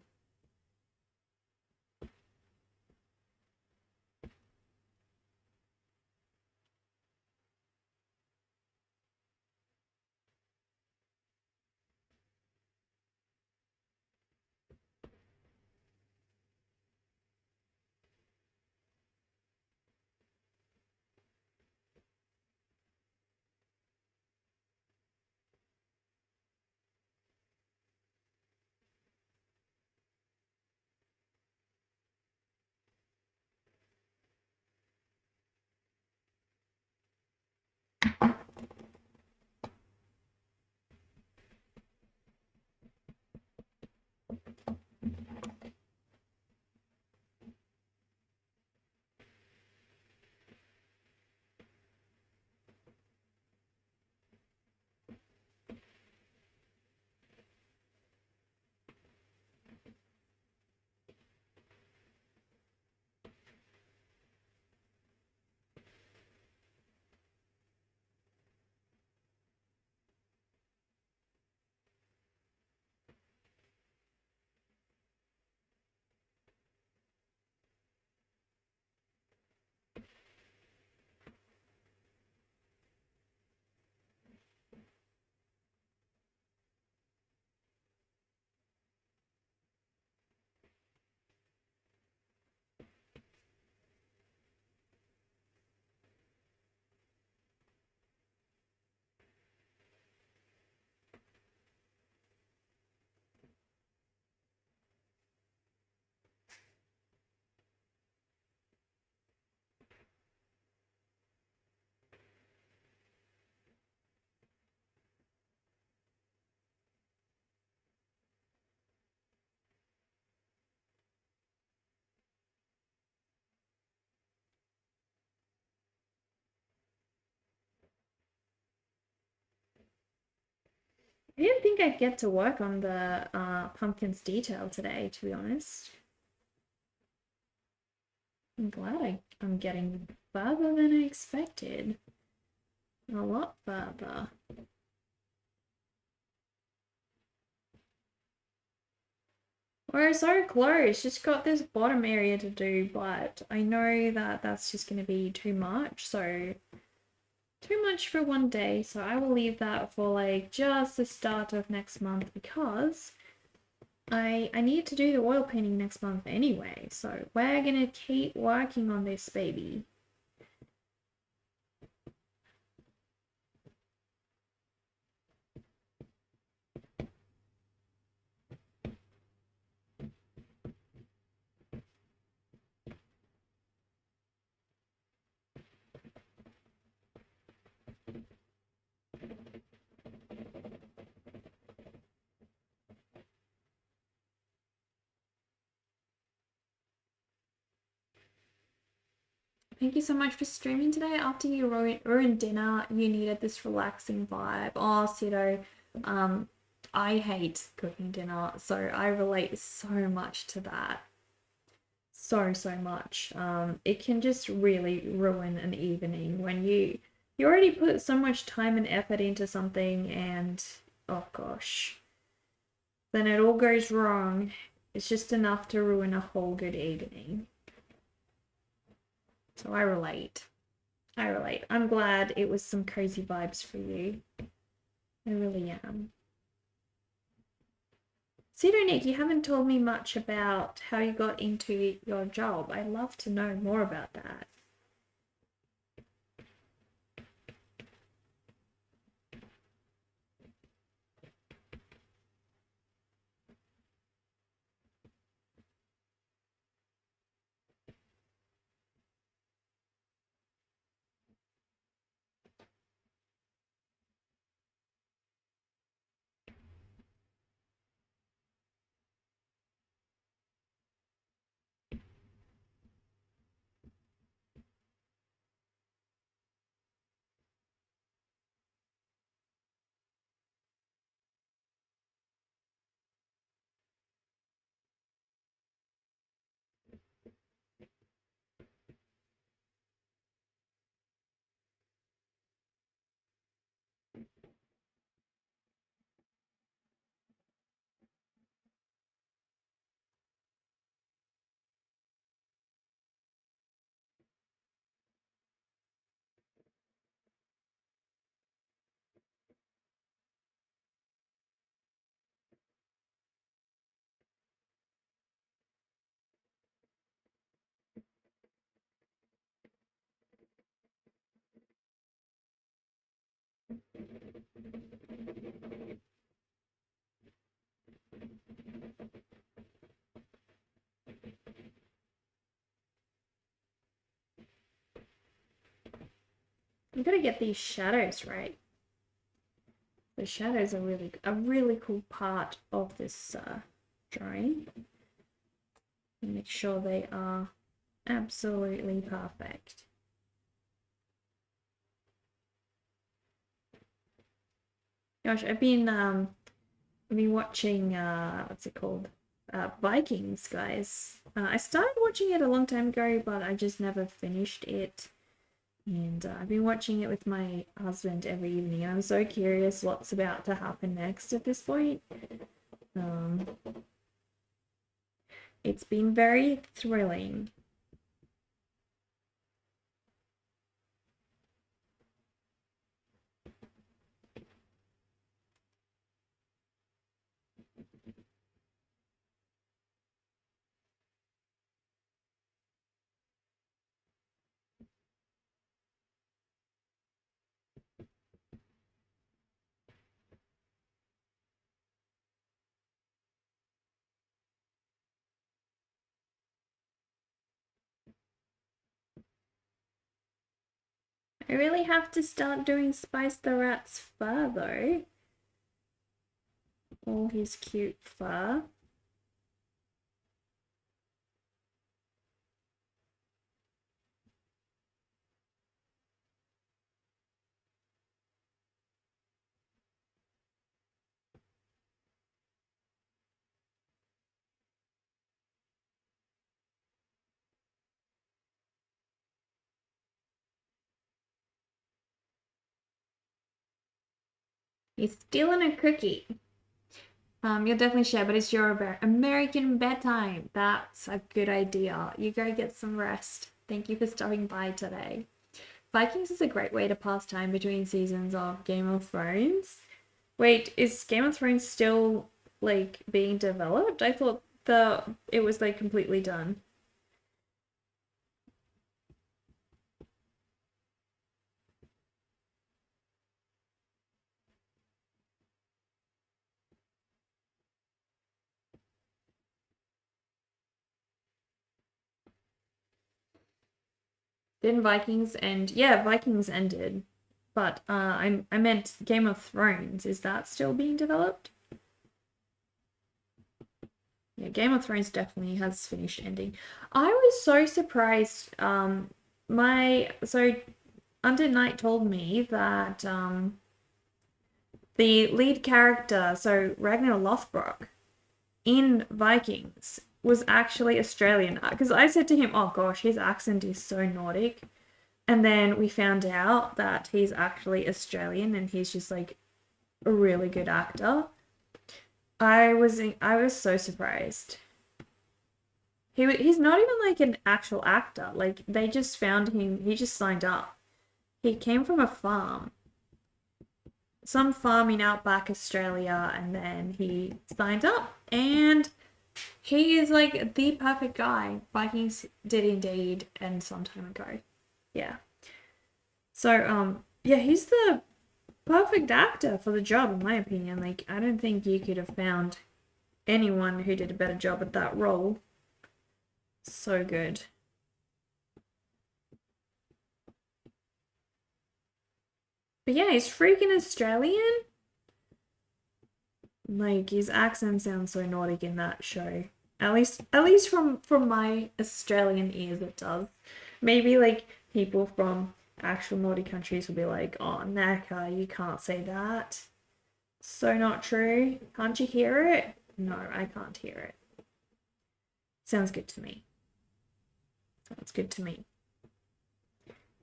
I didn't think I'd get to work on the pumpkins detail today, to be honest. I'm glad I'm getting further than I expected. A lot further. We're so close, just got this bottom area to do, but I know that that's just going to be too much, so too much for one day, so I will leave that for like just the start of next month because I need to do the oil painting next month anyway, so we're going to keep working on this baby. Thank you so much for streaming today. After you ruined dinner, you needed this relaxing vibe. Oh, Sido, I hate cooking dinner, so I relate so much to that. So much. It can just really ruin an evening when you already put so much time and effort into something and oh gosh, then it all goes wrong. It's just enough to ruin a whole good evening. So I relate. I relate. I'm glad it was some cozy vibes for you. I really am. Cedar Nick, you haven't told me much about how you got into your job. I'd love to know more about that. You gotta get these shadows right. The shadows are a really cool part of this drawing. Make sure they are absolutely perfect. Gosh, I've been watching what's it called? Vikings, guys. I started watching it a long time ago, but I just never finished it. And I've been watching it with my husband every evening. I'm so curious what's about to happen next at this point. It's been very thrilling. I really have to start doing Spice the Rat's fur though. All his cute fur. He's stealing a cookie. You'll definitely share, but it's your American bedtime. That's a good idea. You go get some rest. Thank you for stopping by today. Vikings is a great way to pass time between seasons of Game of Thrones. Wait, is Game of Thrones still like being developed? I thought it was like completely done. Didn't Vikings end? Yeah, Vikings ended. But I meant Game of Thrones. Is that still being developed? Yeah, Game of Thrones definitely has finished ending. I was so surprised. Under Night told me that the lead character, so Ragnar Lothbrok, in Vikings was actually Australian. Because I said to him, oh gosh, his accent is so Nordic. And then we found out that he's actually Australian and he's just like a really good actor. I was so surprised. He's not even like an actual actor. Like they just found him, he just signed up. He came from a farm. Some farm in outback Australia, and then he signed up and he is like the perfect guy. Vikings did indeed end some time ago. Yeah. So yeah, he's the perfect actor for the job in my opinion. Like I don't think you could have found anyone who did a better job at that role. So good. But yeah, he's freaking Australian. Like his accent sounds so Nordic in that show. At least from my Australian ears it does. Maybe like people from actual Nordic countries will be like, oh Naka, you can't say that. So not true. Can't you hear it? No, I can't hear it. Sounds good to me. Sounds good to me.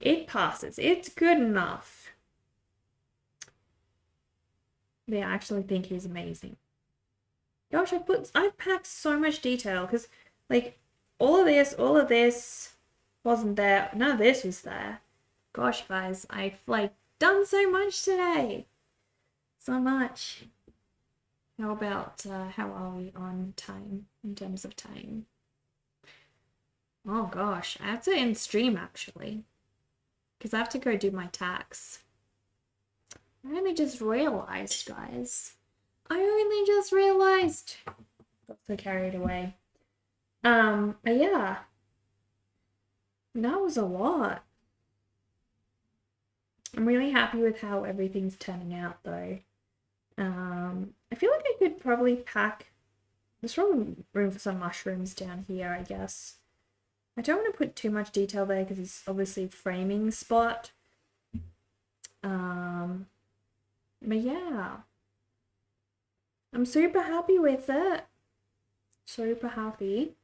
It passes. It's good enough. They actually think he's amazing. Gosh, I've packed so much detail because like all of this wasn't there. None of this was there. Gosh, guys, I've like done so much today. So much. How about how are we on time in terms of time? Oh gosh, I have to end stream actually. Because I have to go do my tax. I only just realized, guys. I only just realized. Got so carried away. Yeah. That was a lot. I'm really happy with how everything's turning out though. I feel like I could probably pack. There's room for some mushrooms down here, I guess. I don't want to put too much detail there because it's obviously framing spot. But yeah. I'm super happy with it. Super happy.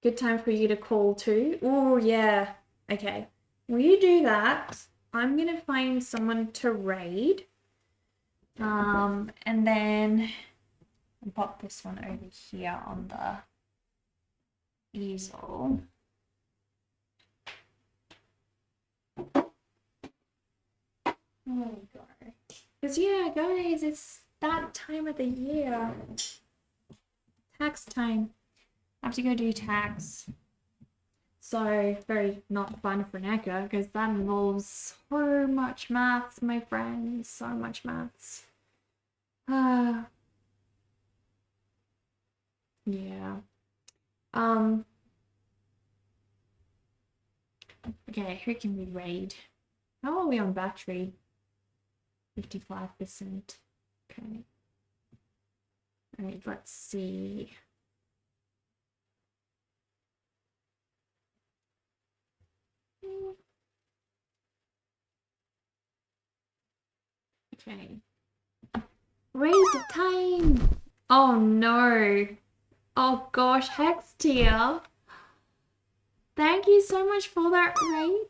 Good time for you to call too. Oh, yeah. Okay. Will you do that? I'm going to find someone to raid. And then I'll pop this one over here on the easel. There we go. Because yeah, guys, it's that time of the year. Tax time. I have to go do tax. So very not fun for Neka because that involves so much maths, my friends. So much maths. Yeah. Okay, who can we raid? How are we on battery? 55%. Okay. Alright, let's see. Okay. Raid time! Oh no! Oh gosh, Hex tier! Thank you so much for that raid.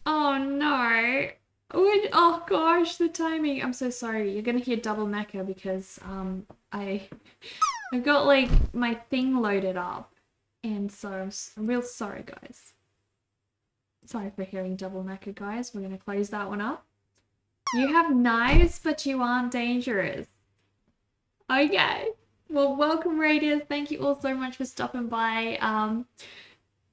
Oh no. Oh gosh, the timing. I'm so sorry. You're gonna hear double mecha because I've got like my thing loaded up, and so I'm real sorry, guys. Sorry for hearing double mecha, guys. We're gonna close that one up. You have knives, but you aren't dangerous. Okay. Well, welcome, raiders. Thank you all so much for stopping by.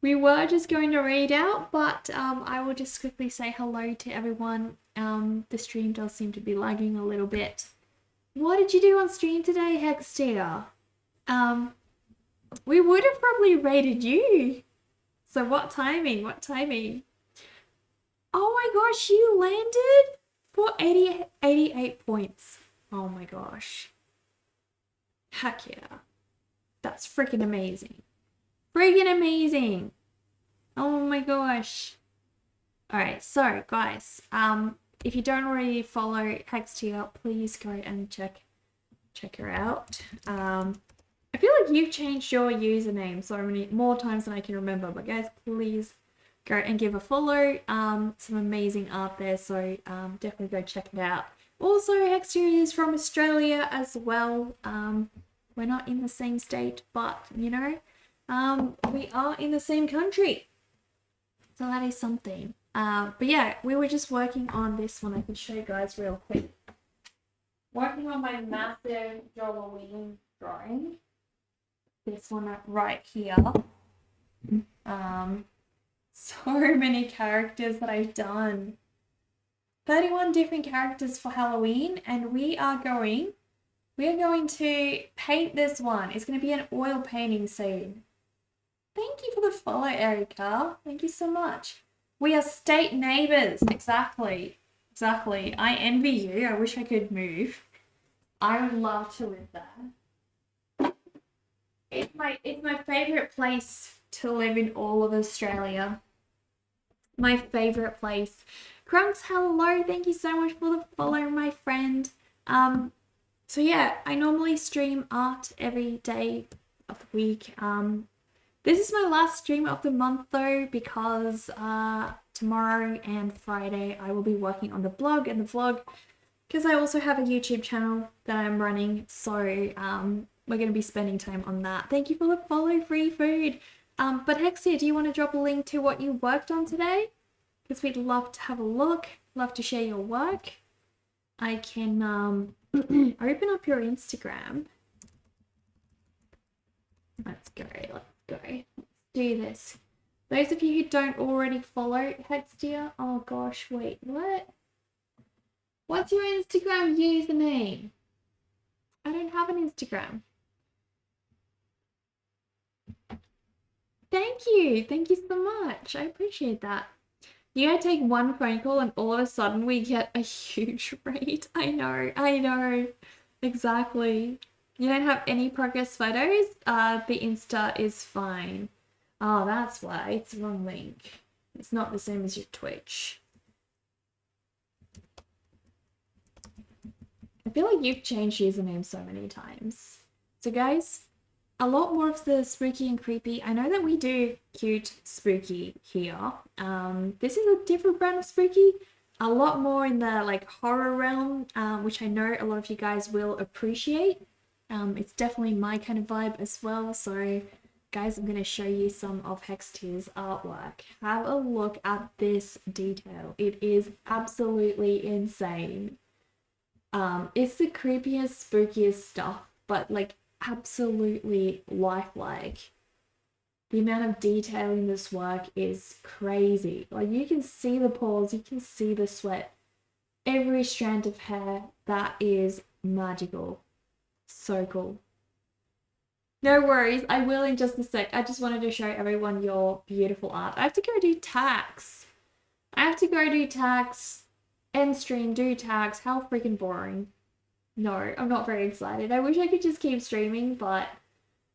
We were just going to read out, but I will just quickly say hello to everyone. The stream does seem to be lagging a little bit. What did you do on stream today, Hextier? We would have probably rated you. So what timing? What timing? Oh my gosh, you landed for 88 points. Oh my gosh. Heck yeah. That's freaking amazing. Freaking amazing. Oh my gosh. Alright, so guys, if you don't already follow Hextier, please go and check her out. I feel like you've changed your username so many more times than I can remember, but guys, please go and give a follow. Some amazing art there, so definitely go check it out. Also, Hextier is from Australia as well. We're not in the same state, but you know, we are in the same country. So that is something. But yeah, we were just working on this one. I can show you guys real quick. Working on my massive Halloween drawing. This one right here. So many characters that I've done. 31 different characters for Halloween, and we are going to paint this one. It's going to be an oil painting scene. Thank you for the follow, Erica. Thank you so much. We are state neighbors. Exactly. I envy you. I wish I could move. I would love to live there. It's my favorite place to live in all of Australia. My favorite place. Crunks, hello. Thank you so much for the follow, my friend. So yeah, I normally stream art every day of the week. This is my last stream of the month though, because tomorrow and Friday I will be working on the blog and the vlog, because I also have a YouTube channel that I'm running. So we're going to be spending time on that. Thank you for the follow, free food. But Hexia, do you want to drop a link to what you worked on today? Because we'd love to have a look, love to share your work. I can open up your Instagram. Let's go. Let's do this. Those of you who don't already follow Hextia, oh gosh, wait, what? What's your Instagram username? I don't have an Instagram. Thank you so much. I appreciate that. You gotta take one phone call and all of a sudden we get a huge rate. I know. Exactly. You don't have any progress photos? The Insta is fine. Oh, that's why. It's the wrong link. It's not the same as your Twitch. I feel like you've changed username so many times. So guys, a lot more of the spooky and creepy. I know that we do cute spooky here. This is a different brand of spooky. A lot more in the like horror realm, which I know a lot of you guys will appreciate. It's definitely my kind of vibe as well. So guys, I'm going to show you some of Hextia's artwork. Have a look at this detail. It is absolutely insane. It's the creepiest, spookiest stuff, but like absolutely lifelike. The amount of detail in this work is crazy. Like you can see the pores, you can see the sweat. Every strand of hair, that is magical. So cool. No worries, I will in just a sec. I just wanted to show everyone your beautiful art. I have to go do tax. End stream, do tax. How freaking boring. No, I'm not very excited. I wish I could just keep streaming, but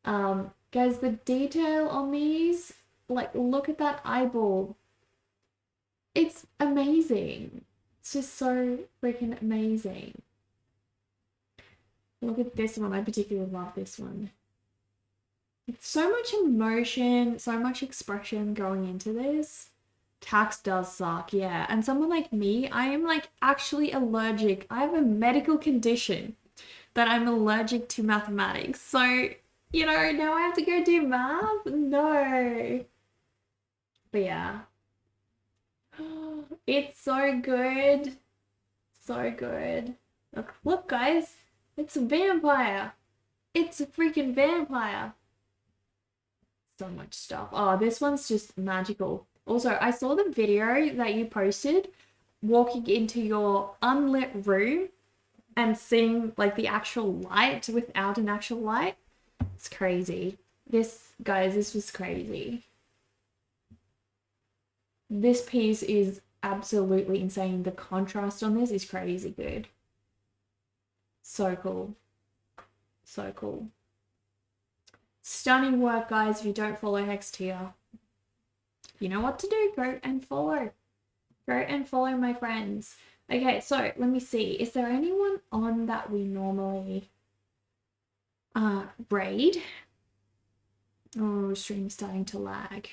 guys, the detail on these, like look at that eyeball. It's amazing. It's just so freaking amazing. Look at this one. I particularly love this one. It's so much emotion, so much expression going into this. Tax does suck, yeah. And someone like me, I am like actually allergic. I have a medical condition that I'm allergic to mathematics. So, you know, now I have to go do math? No. But yeah. It's so good. So good. Look, guys. It's a vampire. It's a freaking vampire. So much stuff. Oh, this one's just magical. Also, I saw the video that you posted walking into your unlit room and seeing like the actual light without an actual light. It's crazy. Guys, this was crazy. This piece is absolutely insane. The contrast on this is crazy good. So cool. So cool. Stunning work, guys. If you don't follow Hextia, you know what to do. Go and follow. Go and follow my friends. Okay, so let me see. Is there anyone on that we normally raid? Oh, stream's starting to lag.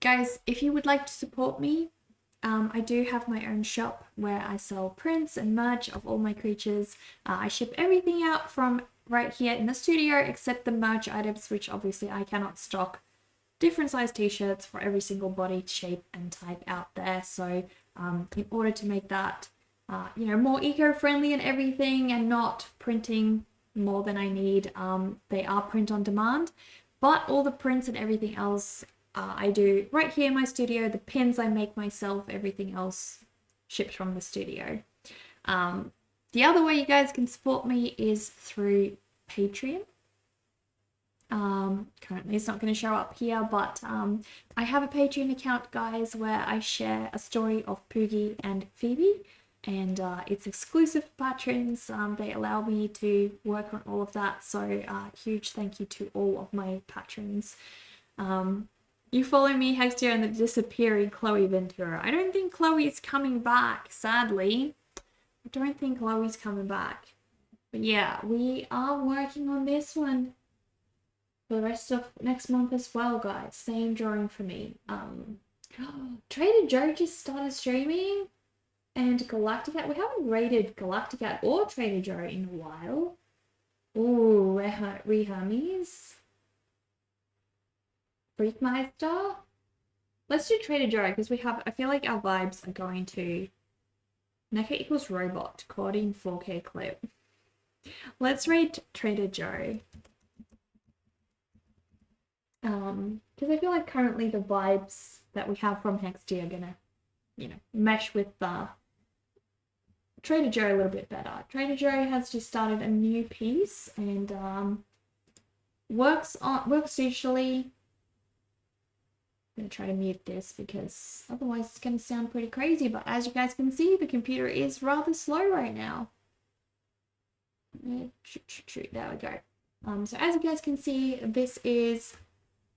Guys, if you would like to support me, I do have my own shop where I sell prints and merch of all my creatures. I ship everything out from right here in the studio except the merch items, which obviously I cannot stock. Different size t-shirts for every single body shape and type out there. So in order to make that you know, more eco-friendly and everything and not printing more than I need, they are print on demand, but all the prints and everything else I do right here in my studio. The pins I make myself, everything else shipped from the studio. The other way you guys can support me is through Patreon. Currently it's not going to show up here, but I have a Patreon account, guys, where I share a story of Poogie and Phoebe, and it's exclusive for patrons. They allow me to work on all of that, so huge thank you to all of my patrons. You follow me, Hextia, and the disappearing Chloe Ventura. I don't think Chloe's coming back, sadly. I don't think Chloe's coming back. But yeah, we are working on this one for the rest of next month as well, guys. Same drawing for me. Trader Joe just started streaming, and Galactica. We haven't rated Galactica or Trader Joe in a while. Ooh, Rehamis. Freakmeister. Let's do Trader Joe because I feel like our vibes are going to NECA equals robot, Claudine 4K clip. Let's read Trader Joe. Because I feel like currently the vibes that we have from Hextia are gonna, you know, mesh with the Trader Joe a little bit better. Trader Joe has just started a new piece and works digitally. I'm gonna try to mute this because otherwise it's gonna sound pretty crazy, but as you guys can see, the computer is rather slow right now. There we go. So as you guys can see, this is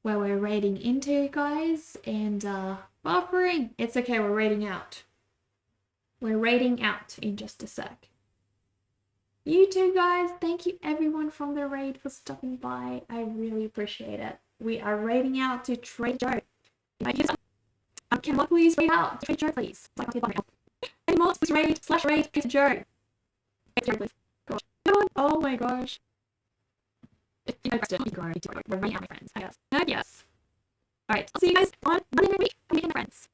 where we're raiding into, guys, and buffering. It's okay, we're raiding out. We're raiding out in just a sec. You too, guys. Thank you everyone from the raid for stopping by. I really appreciate it. We are raiding out to Trader Joe. Can one please raid out to Trader Joe, please? Any more, please raid Trader Joe. Gosh. Oh my gosh. We're running out, my friends, I guess. Yes. Alright, I'll see you guys on Monday next week. I'm meeting my friends.